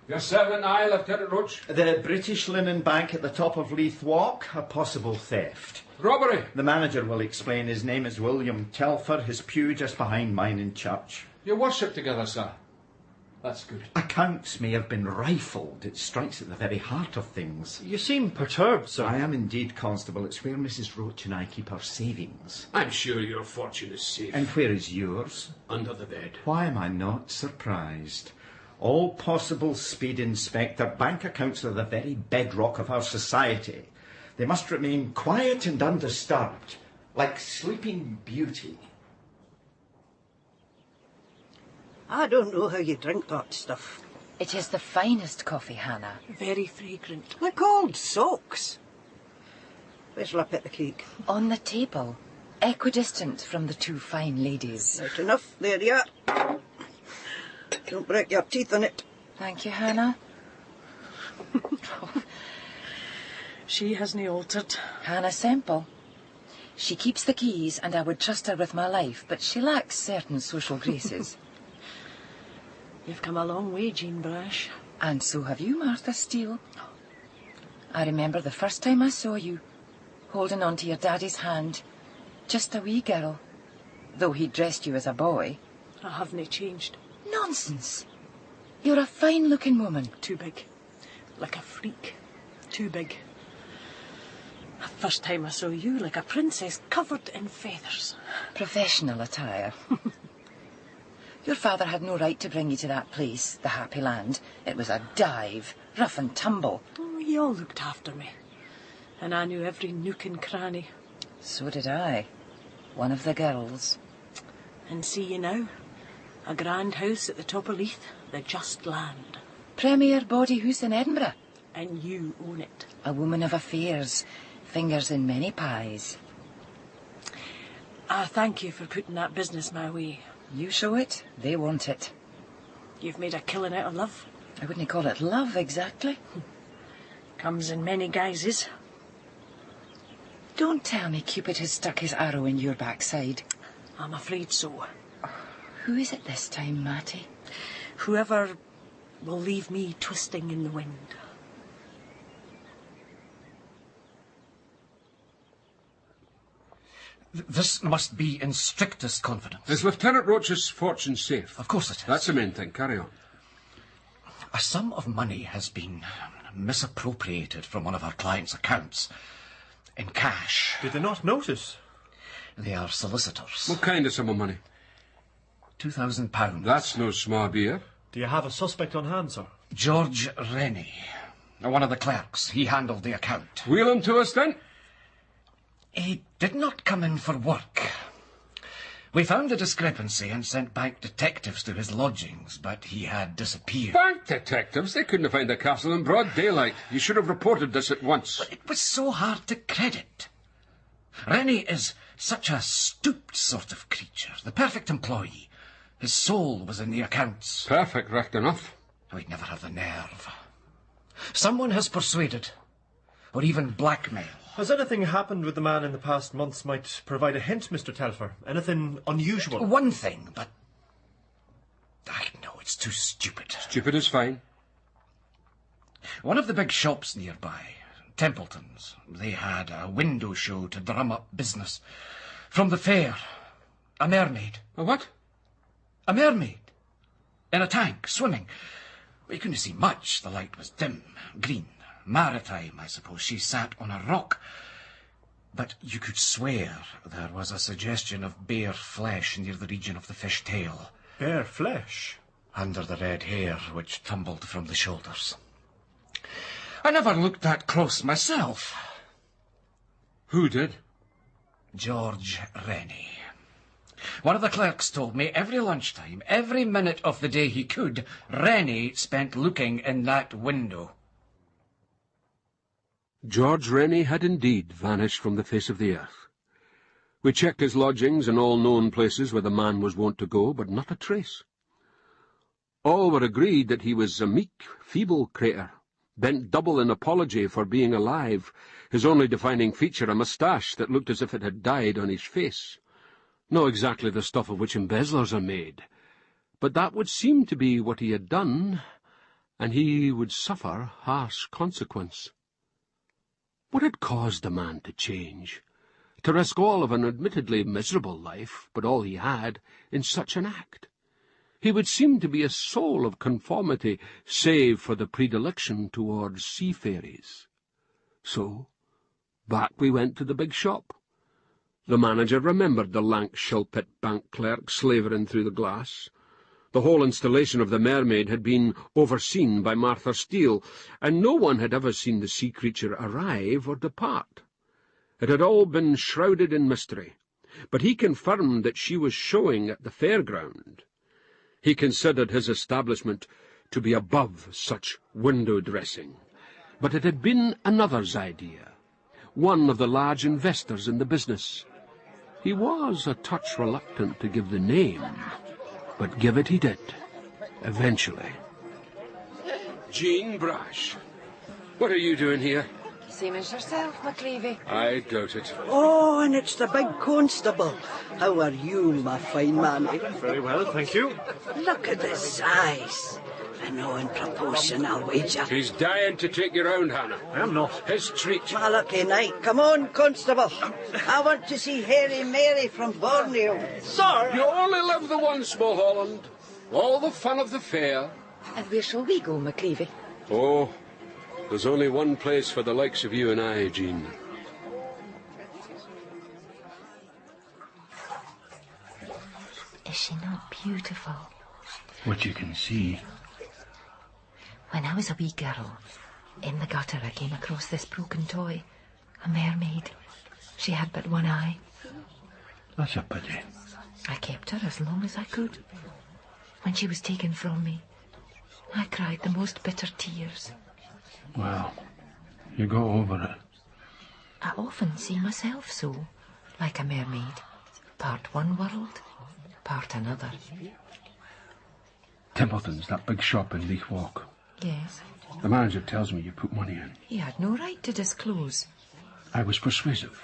Your servant, I, Lieutenant Roach. The British Linen Bank at the top of Leith Walk, a possible theft. Robbery. The manager will explain. His name is William Telfer, his pew just behind mine in church. You worship together, sir. That's good. Accounts may have been rifled. It strikes at the very heart of things. You seem perturbed, sir. I am indeed, Constable. It's where Mrs. Roach and I keep our savings. I'm sure your fortune is safe. And where is yours? Under the bed. Why am I not surprised? All possible speed, Inspector. Bank accounts are the very bedrock of our society. They must remain quiet and undisturbed, like Sleeping Beauty. I don't know how you drink that stuff. It is the finest coffee, Hannah. Very fragrant. They're called soaks. Where's shall I put the cake? On the table, equidistant from the two fine ladies. Right enough. There you are. Don't break your teeth on it. Thank you, Hannah. She hasn't altered. Hannah Semple. She keeps the keys, and I would trust her with my life, but she lacks certain social graces. You've come a long way, Jean Brash. And so have you, Martha Steele. I remember the first time I saw you, holding on to your daddy's hand. Just a wee girl, though he dressed you as a boy. I haven't changed. Nonsense. You're a fine-looking woman. Too big. Like a freak. Too big. The first time I saw you, like a princess covered in feathers. Professional attire. Your father had no right to bring you to that place, the Happy Land. It was a dive, rough and tumble. Oh, he all looked after me. And I knew every nook and cranny. So did I. One of the girls. And see you now. A grand house at the top of Leith, the Just Land. Premier body house in Edinburgh. And you own it. A woman of affairs. Fingers in many pies. I thank you for putting that business my way. You show it, they want it. You've made a killing out of love. I wouldn't call it love, exactly. Comes in many guises. Don't tell me Cupid has stuck his arrow in your backside. I'm afraid so. Who is it this time, Matty? Whoever will leave me twisting in the wind. This must be in strictest confidence. Is Lieutenant Roach's fortune safe? Of course it is. That's the main thing. Carry on. A sum of money has been misappropriated from one of our clients' accounts. In cash. Did they not notice? They are solicitors. What kind of sum of money? £2,000. That's no small beer. Do you have a suspect on hand, sir? George Rennie. One of the clerks. He handled the account. Wheel him to us, then. He did not come in for work. We found the discrepancy and sent bank detectives to his lodgings, but he had disappeared. Bank detectives? They couldn't have found the castle in broad daylight. You should have reported this at once. But it was so hard to credit. Rennie is such a stooped sort of creature, the perfect employee. His soul was in the accounts. Perfect, right enough. We'd never have the nerve. Someone has persuaded, or even blackmailed. Has anything happened with the man in the past months might provide a hint, Mr. Telfer? Anything unusual? One thing, but I know it's too stupid. Stupid is fine. One of the big shops nearby, Templeton's, they had a window show to drum up business. From the fair, a mermaid. A what? A mermaid. In a tank, swimming. We couldn't see much. The light was dim, green. Maritime, I suppose. She sat on a rock. But you could swear there was a suggestion of bare flesh near the region of the fish tail. Bare flesh? Under the red hair which tumbled from the shoulders. I never looked that close myself. Who did? George Rennie. One of the clerks told me every lunchtime, every minute of the day he could, Rennie spent looking in that window. George Rennie had indeed vanished from the face of the earth. We checked his lodgings and all known places where the man was wont to go, but not a trace. All were agreed that he was a meek, feeble creature, bent double in apology for being alive, his only defining feature a moustache that looked as if it had died on his face. Not exactly the stuff of which embezzlers are made, but that would seem to be what he had done, and he would suffer harsh consequence. What had caused the man to change, to risk all of an admittedly miserable life, but all he had, in such an act? He would seem to be a soul of conformity, save for the predilection towards seafaries. So, back we went to the big shop. The manager remembered the lank shilpit bank clerk slavering through the glass. The whole installation of the mermaid had been overseen by Martha Steele, and no one had ever seen the sea creature arrive or depart. It had all been shrouded in mystery, but he confirmed that she was showing at the fairground. He considered his establishment to be above such window dressing, but it had been another's idea, one of the large investors in the business. He was a touch reluctant to give the name, but give it he did, eventually. Jean Brash, what are you doing here? Same as yourself, McLeavy. I doubt it. Oh, and it's the big constable. How are you, my fine man? Very well, thank you. Look at the size. And no in proportion, I'll wager. He's dying to take you round, Hannah. I am not. His treat. My lucky night. Come on, constable. I want to see Hairy Mary from Borneo. Sir! You only live the once, Mulholland. All the fun of the fair. And where shall we go, McLeavy? Oh, there's only one place for the likes of you and I, Jean. Is she not beautiful? What you can see. When I was a wee girl, in the gutter I came across this broken toy. A mermaid. She had but one eye. That's a pity. I kept her as long as I could. When she was taken from me, I cried the most bitter tears. Well, you got over it. I often see myself so, like a mermaid. Part one world, part another. Templeton's, that big shop in Leith Walk. Yes. The manager tells me you put money in. He had no right to disclose. I was persuasive.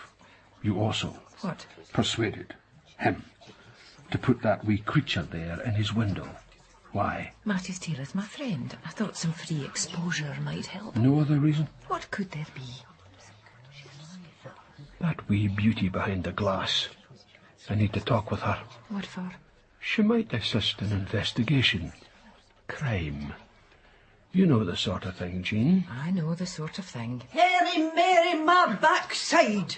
You also. What? Persuaded him to put that wee creature there in his window. Why? Matty Steele is my friend. I thought some free exposure might help. No other reason? What could there be? That wee beauty behind the glass. I need to talk with her. What for? She might assist in investigation. Crime. You know the sort of thing, Jean. I know the sort of thing. Hairy Mary, my backside.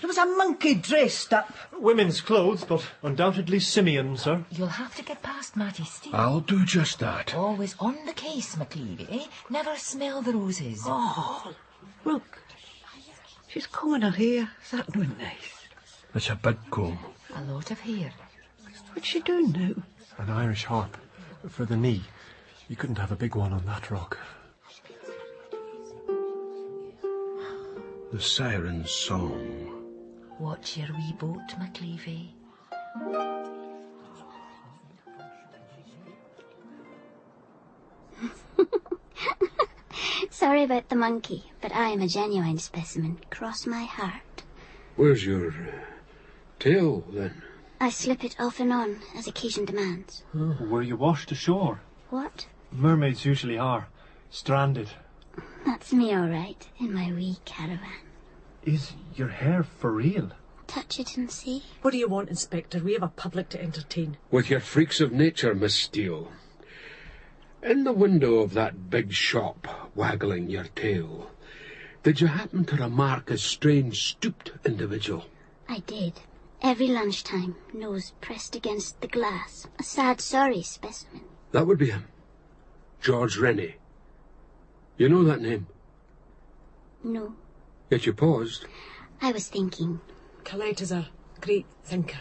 There was a monkey dressed up. Women's clothes, but undoubtedly simian, sir. You'll have to get past Matty Steele. I'll do just that. Always on the case, McLeavy, eh? Never smell the roses. Oh, look. She's combing her hair. Is that not nice? It's a big comb. A lot of hair. What's she doing now? An Irish harp. For the knee. You couldn't have a big one on that rock. The siren's song. Watch your wee boat, McLeavy. Sorry about the monkey, but I am a genuine specimen. Cross my heart. Where's your tail, then? I slip it off and on, as occasion demands. Oh, were you washed ashore? What? Mermaids usually are. Stranded. That's me, all right, in my wee caravan. Is your hair for real? Touch it and see. What do you want, Inspector? We have a public to entertain. With your freaks of nature, Miss Steele. In the window of that big shop, waggling your tail, did you happen to remark a strange, stooped individual? I did. Every lunchtime, nose pressed against the glass. A sad, sorry specimen. That would be him. George Rennie. You know that name? No. Yet you paused. I was thinking. Colette is a great thinker.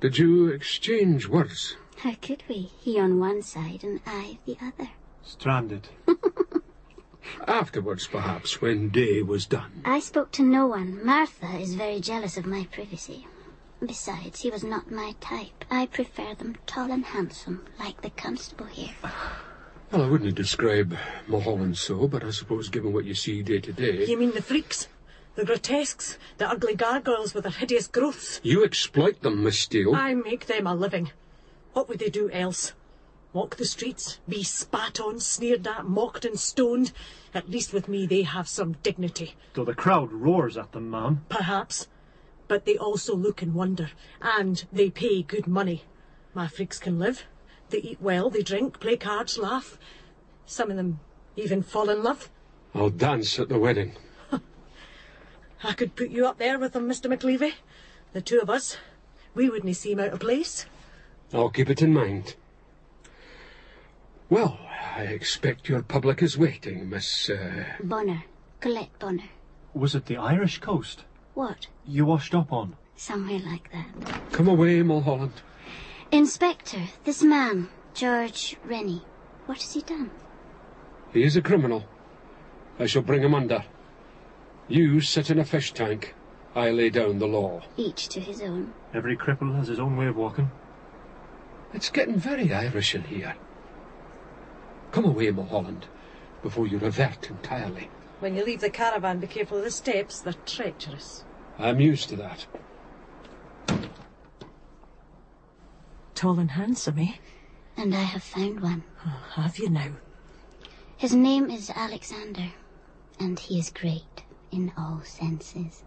Did you exchange words? How could we? He on one side and I the other. Stranded. Afterwards, perhaps, when day was done. I spoke to no one. Martha is very jealous of my privacy. Besides, he was not my type. I prefer them tall and handsome, like the constable here. Well, I wouldn't describe Mulholland so, but I suppose given what you see day to day... You mean the freaks? The grotesques? The ugly gargoyles with their hideous growths? You exploit them, Miss Steele. I make them a living. What would they do else? Walk the streets? Be spat on, sneered at, mocked and stoned? At least with me they have some dignity. Though the crowd roars at them, ma'am. Perhaps. But they also look and wonder. And they pay good money. My freaks can live. They eat well, they drink, play cards, laugh. Some of them even fall in love. I'll dance at the wedding. I could put you up there with them, Mr. McLeavy. The two of us. We wouldn't seem out of place. I'll keep it in mind. Well, I expect your public is waiting, Miss... Bonner. Colette Bonner. Was it the Irish coast? What? You washed up on? Somewhere like that. Come away, Mulholland. Inspector, this man, George Rennie, what has he done? He is a criminal. I shall bring him under. You sit in a fish tank. I lay down the law. Each to his own. Every cripple has his own way of walking. It's getting very Irish in here. Come away, Mulholland, before you revert entirely. When you leave the caravan, be careful of the steps. They're treacherous. I'm used to that. Tall and handsome, eh? And I have found one. Oh, have you now? His name is Alexander, and he is great in all senses.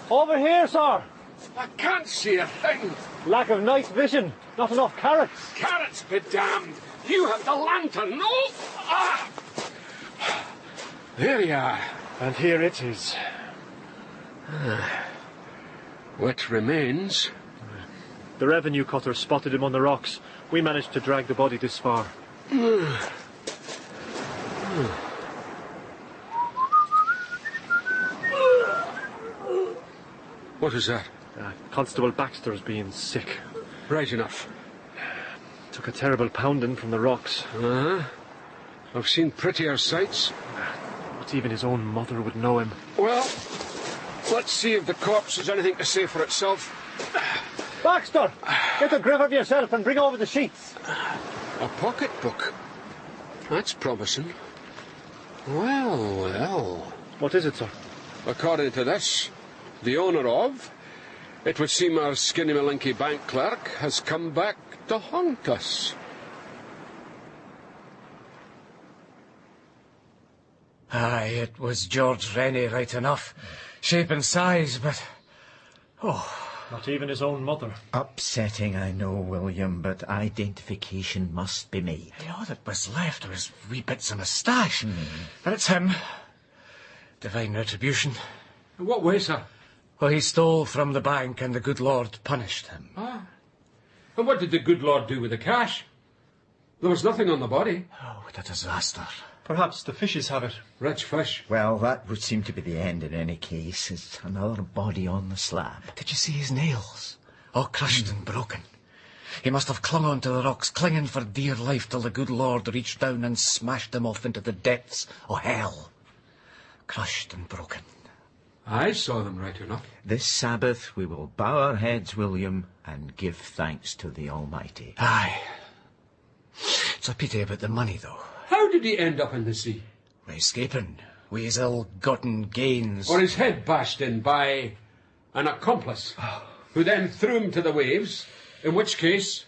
Over here, sir. I can't see a thing. Lack of night vision. Not enough carrots. Carrots be damned. You have the lantern, no? Ah! There you are. And here it is. What remains? The revenue cutter spotted him on the rocks. We managed to drag the body this far. What is that? Constable Baxter's being sick. Right enough. Took a terrible pounding from the rocks. I've seen prettier sights. Not even his own mother would know him. Well, let's see if the corpse has anything to say for itself. Baxter! Get a grip of yourself and bring over the sheets. A pocketbook. That's promising. Well. What is it, sir? According to this, the owner of, it would seem our skinny-malinky bank clerk, has come back to haunt us. Aye, it was George Rennie right enough. Shape and size, but... Not even his own mother. Upsetting, I know, William, but identification must be made. All that was left was wee bits of moustache. And it's him. Divine retribution. In what way, sir? Well, he stole from the bank and the good Lord punished him. And what did the good Lord do with the cash? There was nothing on the body. Oh, what a disaster. Perhaps the fishes have it. Rich fish. Well, that would seem to be the end in any case. It's another body on the slab. Did you see his nails? All crushed and broken. He must have clung on to the rocks, clinging for dear life till the good Lord reached down and smashed them off into the depths of hell. Crushed and broken. I saw them right enough. This Sabbath we will bow our heads, William, and give thanks to the Almighty. Aye. It's a pity about the money, though. How did he end up in the sea? Escaping, with his ill-gotten gains. Or his head bashed in by an accomplice, who then threw him to the waves, in which case,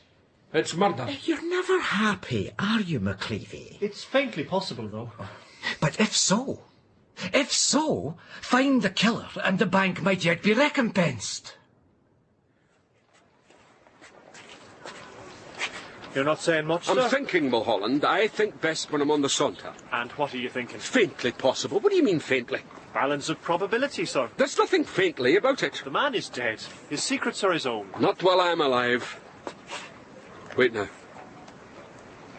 it's murder. You're never happy, are you, McCleavy? It's faintly possible, though. But if so, find the killer and the bank might yet be recompensed. You're not saying much, sir? I'm thinking, Mulholland. I think best when I'm on the saunter. And what are you thinking? Faintly possible. What do you mean, faintly? Balance of probability, sir. There's nothing faintly about it. The man is dead. His secrets are his own. Not while I'm alive. Wait now.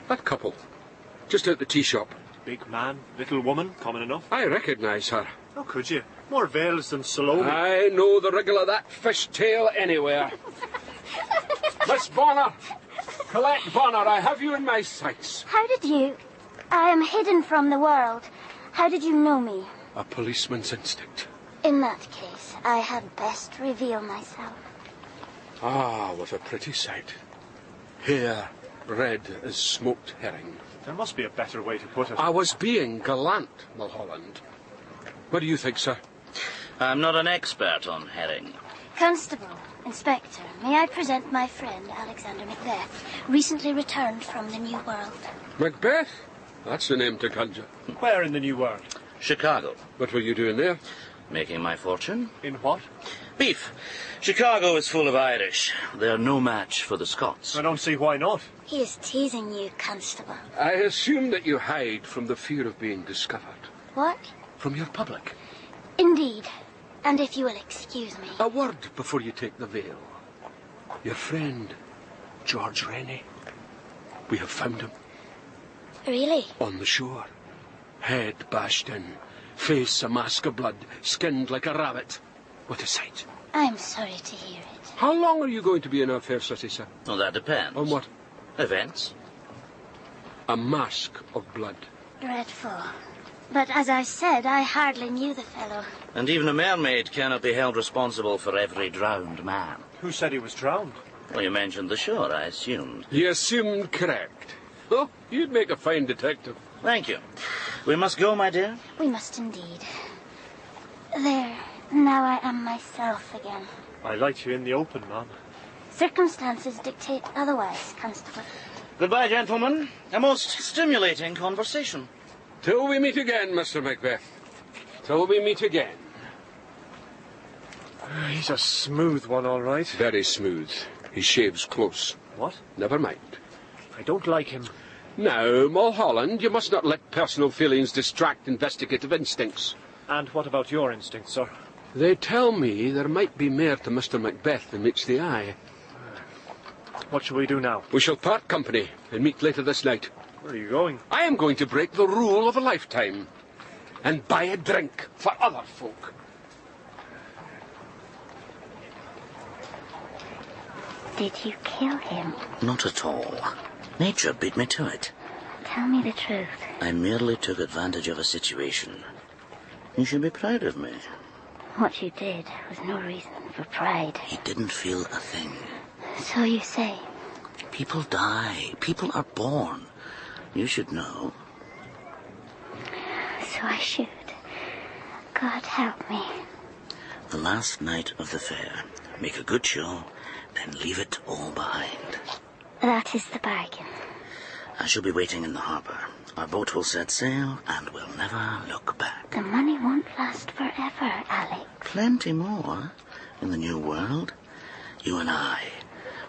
That couple. Just out the tea shop. Big man, little woman, common enough. I recognise her. How could you? More veils than Salome. I know the wriggle of that fishtail anywhere. Miss Bonner! Colette Bonner, I have you in my sights. How did you... I am hidden from the world. How did you know me? A policeman's instinct. In that case, I had best reveal myself. Ah, what a pretty sight. Hair red as smoked herring. There must be a better way to put it. I was being gallant, Mulholland. What do you think, sir? I'm not an expert on herring. Constable, Inspector, may I present my friend, Alexander Macbeth, recently returned from the New World. Macbeth? That's the name to conjure. Where in the New World? Chicago. What were you doing there? Making my fortune. In what? Beef. Chicago is full of Irish. They're no match for the Scots. I don't see why not. He is teasing you, Constable. I assume that you hide from the fear of being discovered. What? From your public. Indeed. And if you will excuse me... A word before you take the veil. Your friend, George Rennie. We have found him. Really? On the shore. Head bashed in. Face a mask of blood. Skinned like a rabbit. What a sight. I'm sorry to hear it. How long are you going to be in our fair city, sir? Well, that depends. On what? Events. A mask of blood. Dreadful. But as I said, I hardly knew the fellow. And even a mermaid cannot be held responsible for every drowned man. Who said he was drowned? Well, you mentioned the shore, I assumed. You assumed correct. Oh, you'd make a fine detective. Thank you. We must go, my dear. We must indeed. There, now I am myself again. I like you in the open, ma'am. Circumstances dictate otherwise, Constable. Goodbye, gentlemen. A most stimulating conversation. Till we meet again, Mr. Macbeth. Till we meet again. He's a smooth one, all right. Very smooth. He shaves close. What? Never mind. I don't like him. Now, Mulholland, you must not let personal feelings distract investigative instincts. And what about your instincts, sir? They tell me there might be more to Mr. Macbeth than meets the eye. What shall we do now? We shall part company and meet later this night. Where are you going? I am going to break the rule of a lifetime and buy a drink for other folk. Did you kill him? Not at all. Nature beat me to it. Tell me the truth. I merely took advantage of a situation. You should be proud of me. What you did was no reason for pride. He didn't feel a thing. So you say. People die. People are born. You should know. So I should. God help me. The last night of the fair. Make a good show, then leave it all behind. That is the bargain. I shall be waiting in the harbour. Our boat will set sail, and we'll never look back. The money won't last forever, Alec. Plenty more in the new world. You and I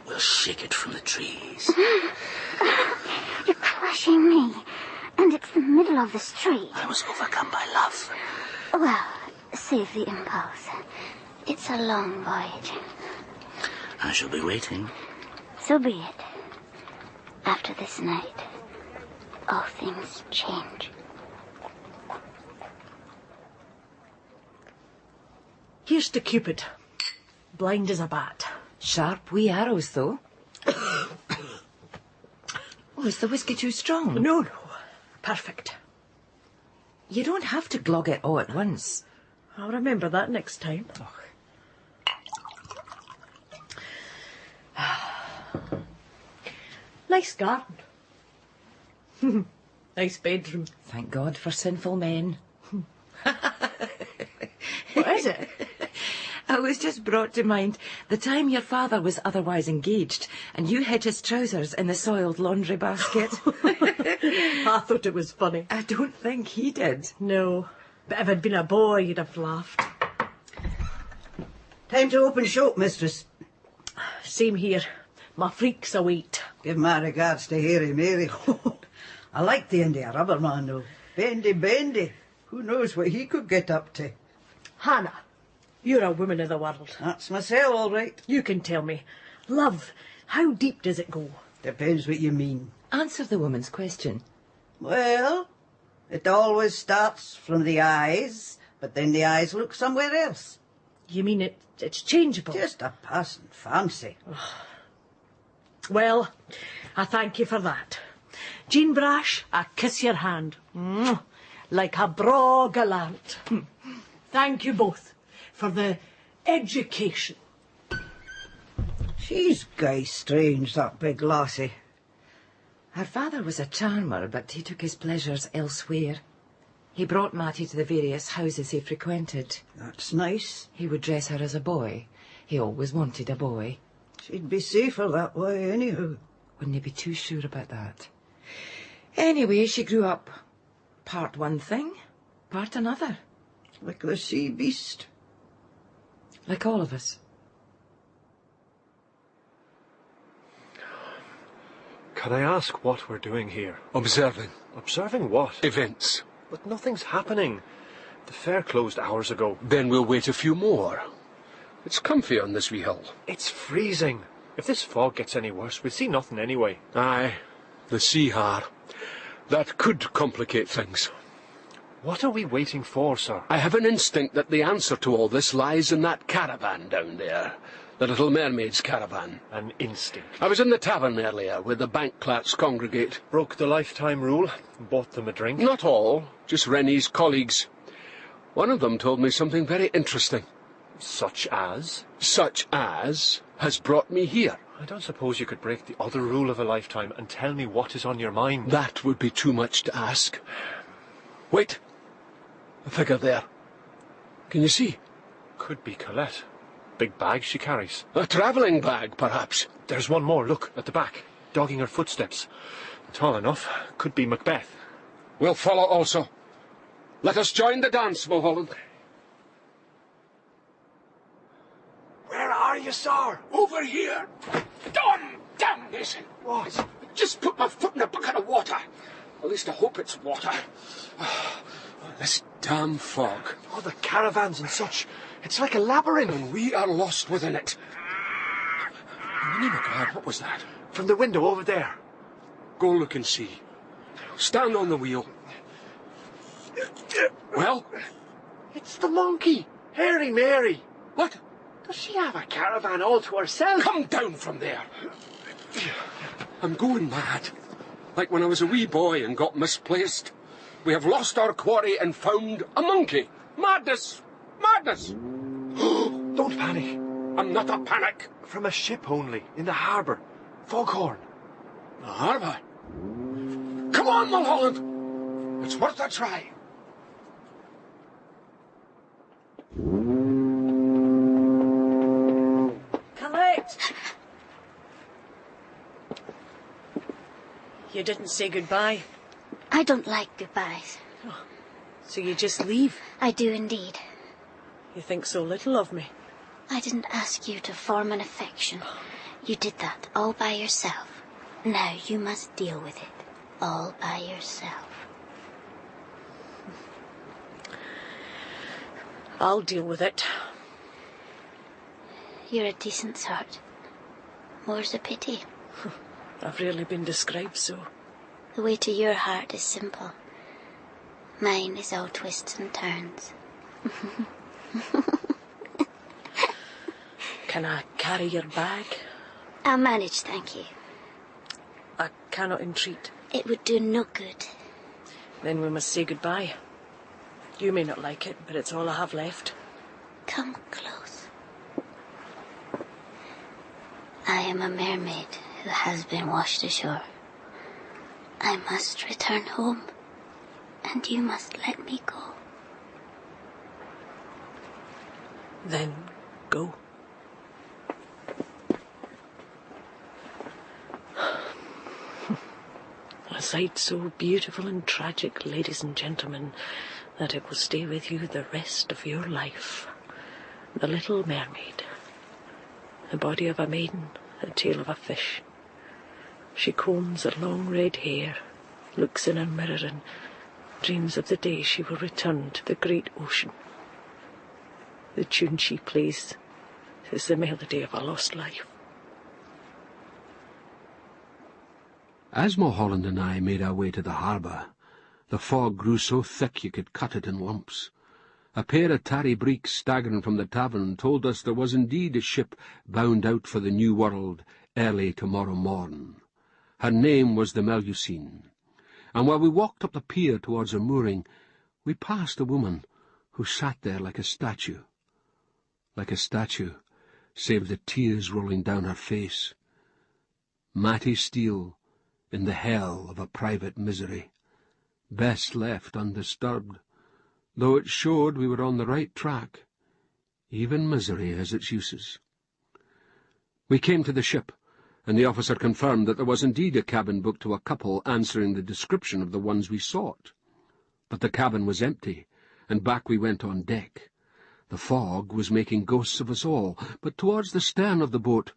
will shake it from the trees. You're crushing me, and it's the middle of the street. I was overcome by love. Well, save the impulse. It's a long voyage. I shall be waiting. So be it. After this night, all things change. Here's to Cupid. Blind as a bat. Sharp wee arrows, though. Oh, is the whiskey too strong? No. Perfect. You don't have to glog it all at once. I'll remember that next time. Nice garden. Nice bedroom. Thank God for sinful men. What is it? I was just brought to mind the time your father was otherwise engaged and you hid his trousers in the soiled laundry basket. I thought it was funny. I don't think he did. No, but if I'd been a boy, you'd have laughed. Time to open shop, mistress. Same here. My freaks await. Give my regards to Harry Mary. I like the India rubber man, though. Bendy. Who knows what he could get up to? Hannah, you're a woman of the world. That's myself, all right. You can tell me. Love, how deep does it go? Depends what you mean. Answer the woman's question. Well, it always starts from the eyes, but then the eyes look somewhere else. You mean it's changeable? Just a passing fancy. Well, I thank you for that. Jean Brash, I kiss your hand. Like a braw gallant. Thank you both for the education. She's gay strange, that big lassie. Her father was a charmer, but he took his pleasures elsewhere. He brought Mattie to the various houses he frequented. That's nice. He would dress her as a boy. He always wanted a boy. She'd be safer that way, anyhow. Wouldn't you be too sure about that? Anyway, she grew up. Part one thing, part another. Like the sea beast. Like all of us. Can I ask what we're doing here? Observing. Observing what? Events. But nothing's happening. The fair closed hours ago. Then we'll wait a few more. It's comfy on this wee hill. It's freezing. If this fog gets any worse, we'll see nothing anyway. Aye, the sea har. That could complicate things. What are we waiting for, sir? I have an instinct that the answer to all this lies in that caravan down there. The Little Mermaid's caravan. An instinct. I was in the tavern earlier, where the bank clerks congregate. Broke the lifetime rule, bought them a drink. Not all, just Rennie's colleagues. One of them told me something very interesting. Such as? Such as has brought me here. I don't suppose you could break the other rule of a lifetime and tell me what is on your mind. That would be too much to ask. Wait. A figure there. Can you see? Could be Colette. Big bag she carries. A travelling bag, perhaps. There's one more, look, at the back, dogging her footsteps. Tall enough. Could be Macbeth. We'll follow also. Let us join the dance, Mulholland. Where are you, sir? Over here. Damnation. What? Just put my foot in a bucket of water. At least I hope it's water. This damn fog. Oh, the caravans and such. It's like a labyrinth. And we are lost within it. Minnie McGrath, what was that? From the window over there. Go look and see. Stand on the wheel. Well? It's the monkey. Hairy Mary. What? Does she have a caravan all to herself? Come down from there. I'm going mad. Like when I was a wee boy and got misplaced. We have lost our quarry and found a monkey. Madness! Madness! Don't panic. I'm not a panic. From a ship only, in the harbour. Foghorn. The harbour? Come on, Mulholland. It's worth a try. Colette! You didn't say goodbye. I don't like goodbyes. Oh, so you just leave? I do indeed. You think so little of me. I didn't ask you to form an affection. You did that all by yourself. Now you must deal with it all by yourself. I'll deal with it. You're a decent sort. More's a pity. I've rarely been described so. The way to your heart is simple. Mine is all twists and turns. Can I carry your bag? I'll manage, thank you. I cannot entreat. It would do no good. Then we must say goodbye. You may not like it, but it's all I have left. Come close. I am a mermaid who has been washed ashore. I must return home, and you must let me go. Then go. A sight so beautiful and tragic, ladies and gentlemen, that it will stay with you the rest of your life. The Little Mermaid. The body of a maiden, the tail of a fish. She combs her long red hair, looks in her mirror and dreams of the day she will return to the great ocean. The tune she plays is the melody of a lost life. As Mulholland and I made our way to the harbour, the fog grew so thick you could cut it in lumps. A pair of tarry breeks staggering from the tavern told us there was indeed a ship bound out for the New World early tomorrow morn. Her name was the Melusine, and while we walked up the pier towards her mooring, we passed a woman who sat there like a statue. Like a statue, save the tears rolling down her face. Matty Steele, in the hell of a private misery, best left undisturbed, though it showed we were on the right track. Even misery has its uses. We came to the ship, and the officer confirmed that there was indeed a cabin booked to a couple answering the description of the ones we sought. But the cabin was empty, and back we went on deck. The fog was making ghosts of us all, but towards the stern of the boat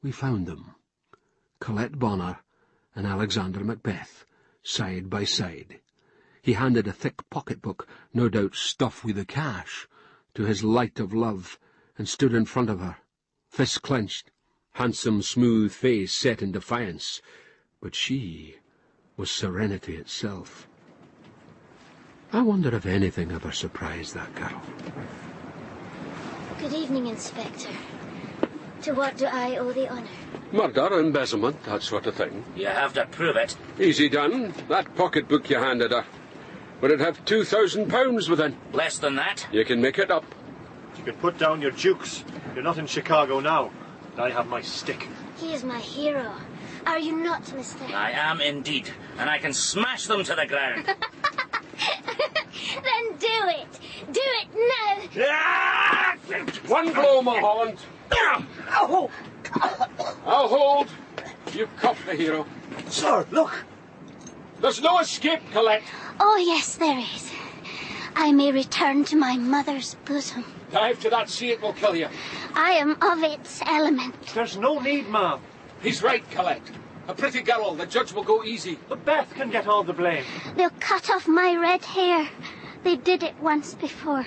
we found them. Colette Bonner and Alexander Macbeth, side by side. He handed a thick pocket-book, no doubt stuffed with the cash, to his light of love, and stood in front of her, fists clenched, handsome, smooth face set in defiance. But she was serenity itself. I wonder if anything ever surprised that girl. Good evening, Inspector. To what do I owe the honour? Murder, embezzlement, that sort of thing. You have to prove it. Easy done. That pocket-book you handed her. But it'd have £2,000 within. Less than that? You can make it up. You can put down your dukes. You're not in Chicago now. And I have my stick. He is my hero. Are you not, mister? I am indeed, and I can smash them to the ground. Then do it. Do it now. One blow, Mulholland. Oh. I'll hold. You cuff the hero. Sir, look. There's no escape, Colette. Oh, yes, there is. I may return to my mother's bosom. Dive to that sea, it will kill you. I am of its element. There's no need, ma'am. He's right, Colette. A pretty girl, the judge will go easy. But Beth can get all the blame. They'll cut off my red hair. They did it once before.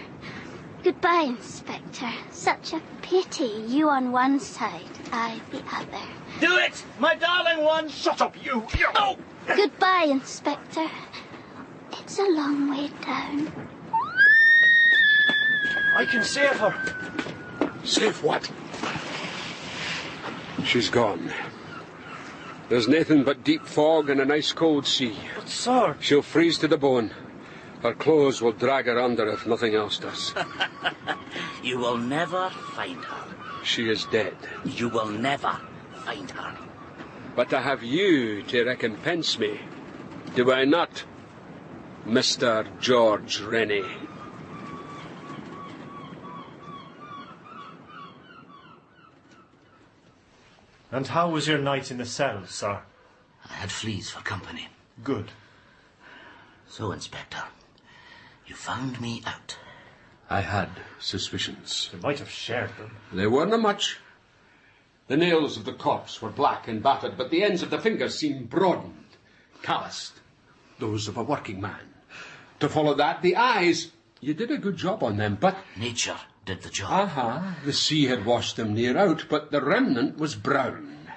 Goodbye, Inspector. Such a pity. You on one side, I the other. Do it, my darling one. Shut up, you. Oh! Goodbye, Inspector. It's a long way down. I can save her. Save what? She's gone. There's nothing but deep fog and an ice cold sea. But, sir... She'll freeze to the bone. Her clothes will drag her under if nothing else does. You will never find her. She is dead. You will never find her. But I have you to recompense me. Do I not, Mr. George Rennie? And how was your night in the cell, sir? I had fleas for company. Good. So, Inspector, you found me out. I had suspicions. You might have shared them. They weren't much. The nails of the corpse were black and battered, but the ends of the fingers seemed broadened, calloused. Those of a working man. To follow that, the eyes... You did a good job on them, but... Nature did the job. The sea had washed them near out, but the remnant was brown.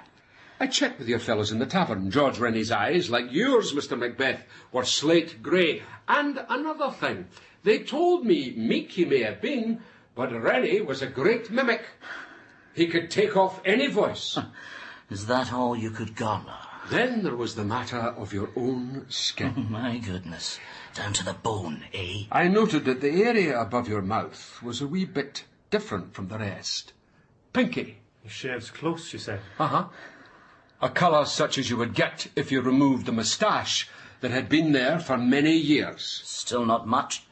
I checked with your fellows in the tavern. George Rennie's eyes, like yours, Mr. Macbeth, were slate grey. And another thing, they told me, meek he may have been, but Rennie was a great mimic. He could take off any voice. Is that all you could garner? Then there was the matter of your own skin. My goodness. Down to the bone, eh? I noted that the area above your mouth was a wee bit different from the rest. Pinky. He shaves close, you say? A colour such as you would get if you removed the moustache that had been there for many years. Still not much.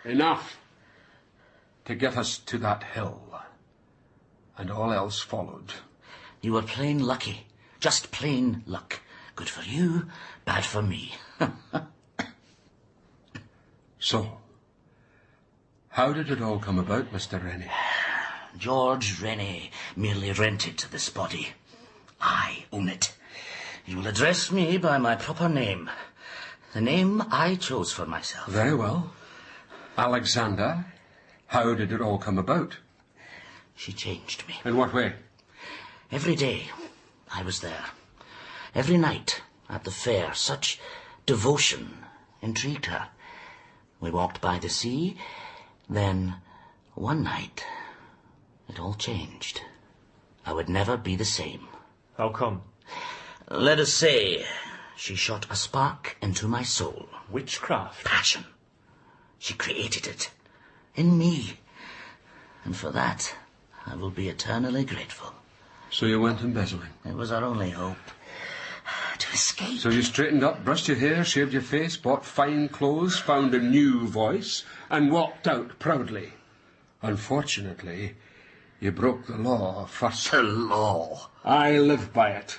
Enough to get us to that hill. And all else followed. You were plain lucky. Just plain luck. Good for you, bad for me. So, how did it all come about, Mr. Rennie? George Rennie merely rented this body. I own it. You will address me by my proper name. The name I chose for myself. Very well. Alexander, how did it all come about? She changed me. In what way? Every day I was there. Every night at the fair, such devotion intrigued her. We walked by the sea. Then, one night, it all changed. I would never be the same. How come? Let us say, she shot a spark into my soul. Witchcraft? Passion. She created it. In me. And for that, I will be eternally grateful. So you went embezzling? It was our only hope. To escape. So you straightened up, brushed your hair, shaved your face, bought fine clothes, found a new voice, and walked out proudly. Unfortunately, you broke the law first. The law? I live by it.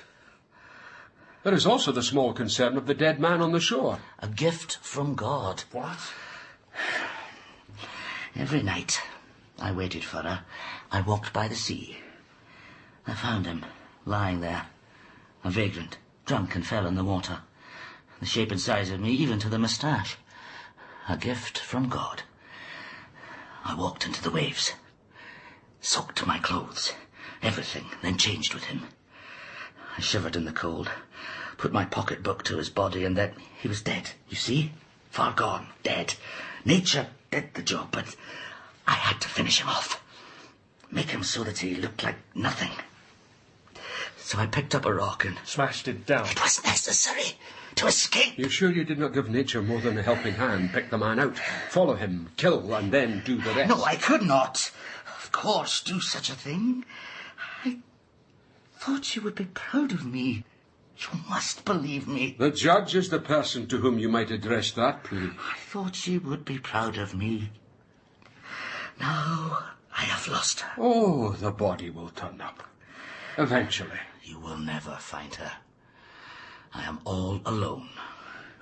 There is also the small concern of the dead man on the shore. A gift from God. What? Every night I waited for her. I walked by the sea. I found him, lying there, a vagrant, drunk and fell in the water. The shape and size of me, even to the moustache. A gift from God. I walked into the waves, soaked to my clothes, everything, then changed with him. I shivered in the cold, put my pocketbook to his body, and then he was dead, you see? Far gone, dead. Nature did the job, but I had to finish him off. Make him so that he looked like nothing. So I picked up a rock and... Smashed it down. It was necessary to escape. You're sure you did not give nature more than a helping hand? Pick the man out, follow him, kill, and then do the rest? No, I could not, of course, do such a thing. thought you would be proud of me. You must believe me. The judge is the person to whom you might address that plea. I thought you would be proud of me. Now I have lost her. Oh, the body will turn up. Eventually. You will never find her. I am all alone.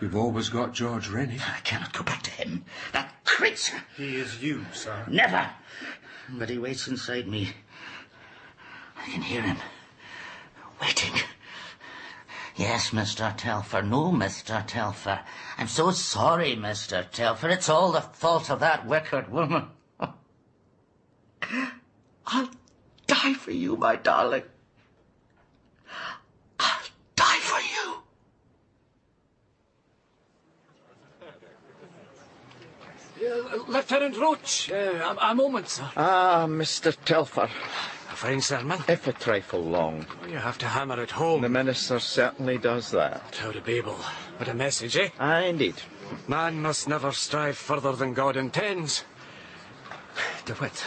You've always got George Rennie. I cannot go back to him. That creature. He is you, sir. Never. But he waits inside me. I can hear him. Waiting. Yes, Mr. Telfer. No, Mr. Telfer. I'm so sorry, Mr. Telfer. It's all the fault of that wicked woman. I'll die for you, my darling. I'll die for you. Lieutenant Roach, a moment, sir. Ah, Mr. Telfer. A fine sermon. If a trifle long. You have to hammer it home. The minister certainly does that. How to Babel. What a message, eh? Ah, indeed. Man must never strive further than God intends. DeWitt,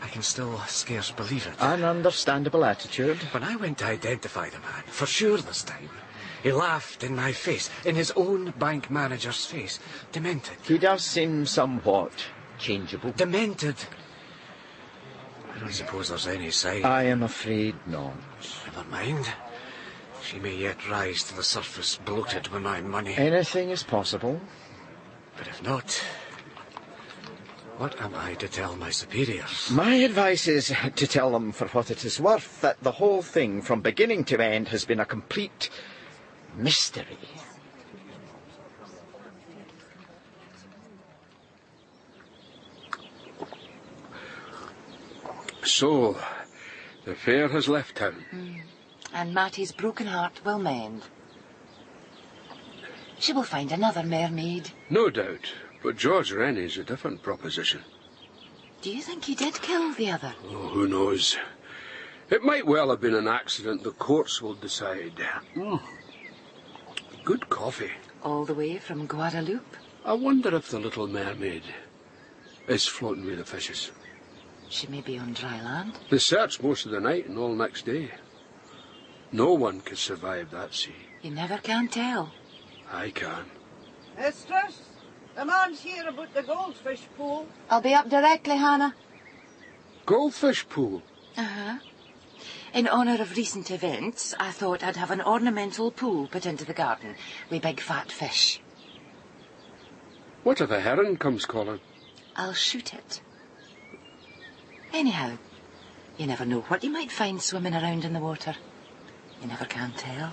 I can still scarce believe it. An understandable attitude. When I went to identify the man, for sure this time, he laughed in my face, in his own bank manager's face. Demented. He does seem somewhat changeable. Demented. I don't suppose there's any sign. I am afraid not. Never mind. She may yet rise to the surface, bloated with my money. Anything is possible. But if not, what am I to tell my superiors? My advice is to tell them, for what it is worth, that the whole thing, from beginning to end, has been a complete mystery. So, the fair has left town. And Matty's broken heart will mend. She will find another mermaid. No doubt, but George Rennie's a different proposition. Do you think he did kill the other? Oh, who knows? It might well have been an accident. The courts will decide. Good coffee. All the way from Guadeloupe? I wonder if the little mermaid is floating with the fishes. She may be on dry land. They searched most of the night and all next day. No one could survive that sea. You never can tell. I can. Mistress, the man's here about the goldfish pool. I'll be up directly, Hannah. Goldfish pool? Uh-huh. In honour of recent events, I thought I'd have an ornamental pool put into the garden with big fat fish. What if a heron comes calling? I'll shoot it. Anyhow, you never know what you might find swimming around in the water. You never can tell.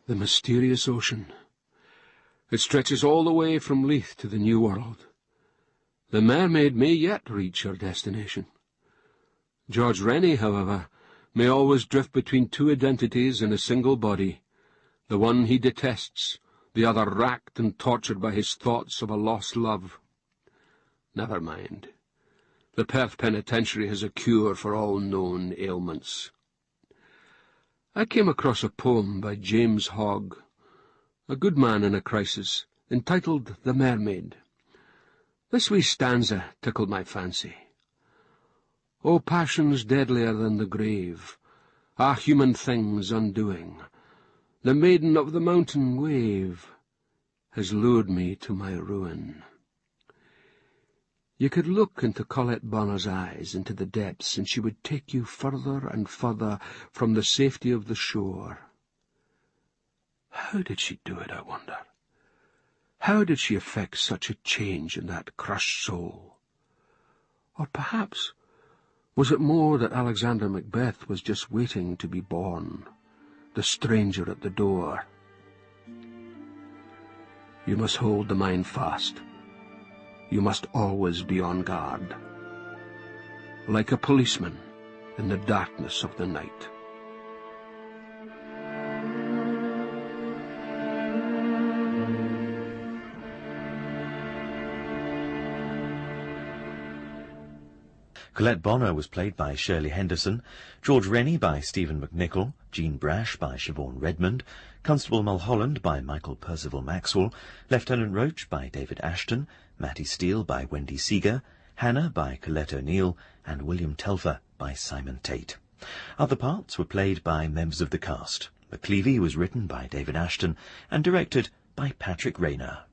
The mysterious ocean. It stretches all the way from Leith to the New World. The mermaid may yet reach her destination. George Rennie, however, may always drift between two identities in a single body. The one he detests, the other racked and tortured by his thoughts of a lost love. Never mind. The Perth Penitentiary has a cure for all known ailments. I came across a poem by James Hogg, a good man in a crisis, entitled The Mermaid. This wee stanza tickled my fancy. O passions deadlier than the grave, ah, human things undoing, the maiden of the mountain wave has lured me to my ruin. You could look into Colette Bonner's eyes, into the depths, and she would take you further and further from the safety of the shore. How did she do it, I wonder? How did she effect such a change in that crushed soul? Or perhaps was it more that Alexander Macbeth was just waiting to be born, the stranger at the door? You must hold the mind fast. You must always be on guard, like a policeman in the darkness of the night. Colette Bonner was played by Shirley Henderson, George Rennie by Stephen McNichol, Jean Brash by Siobhan Redmond, Constable Mulholland by Michael Percival Maxwell, Lieutenant Roach by David Ashton, Matty Steele by Wendy Seeger, Hannah by Colette O'Neill, and William Telfer by Simon Tate. Other parts were played by members of the cast. McCleavey was written by David Ashton and directed by Patrick Rayner.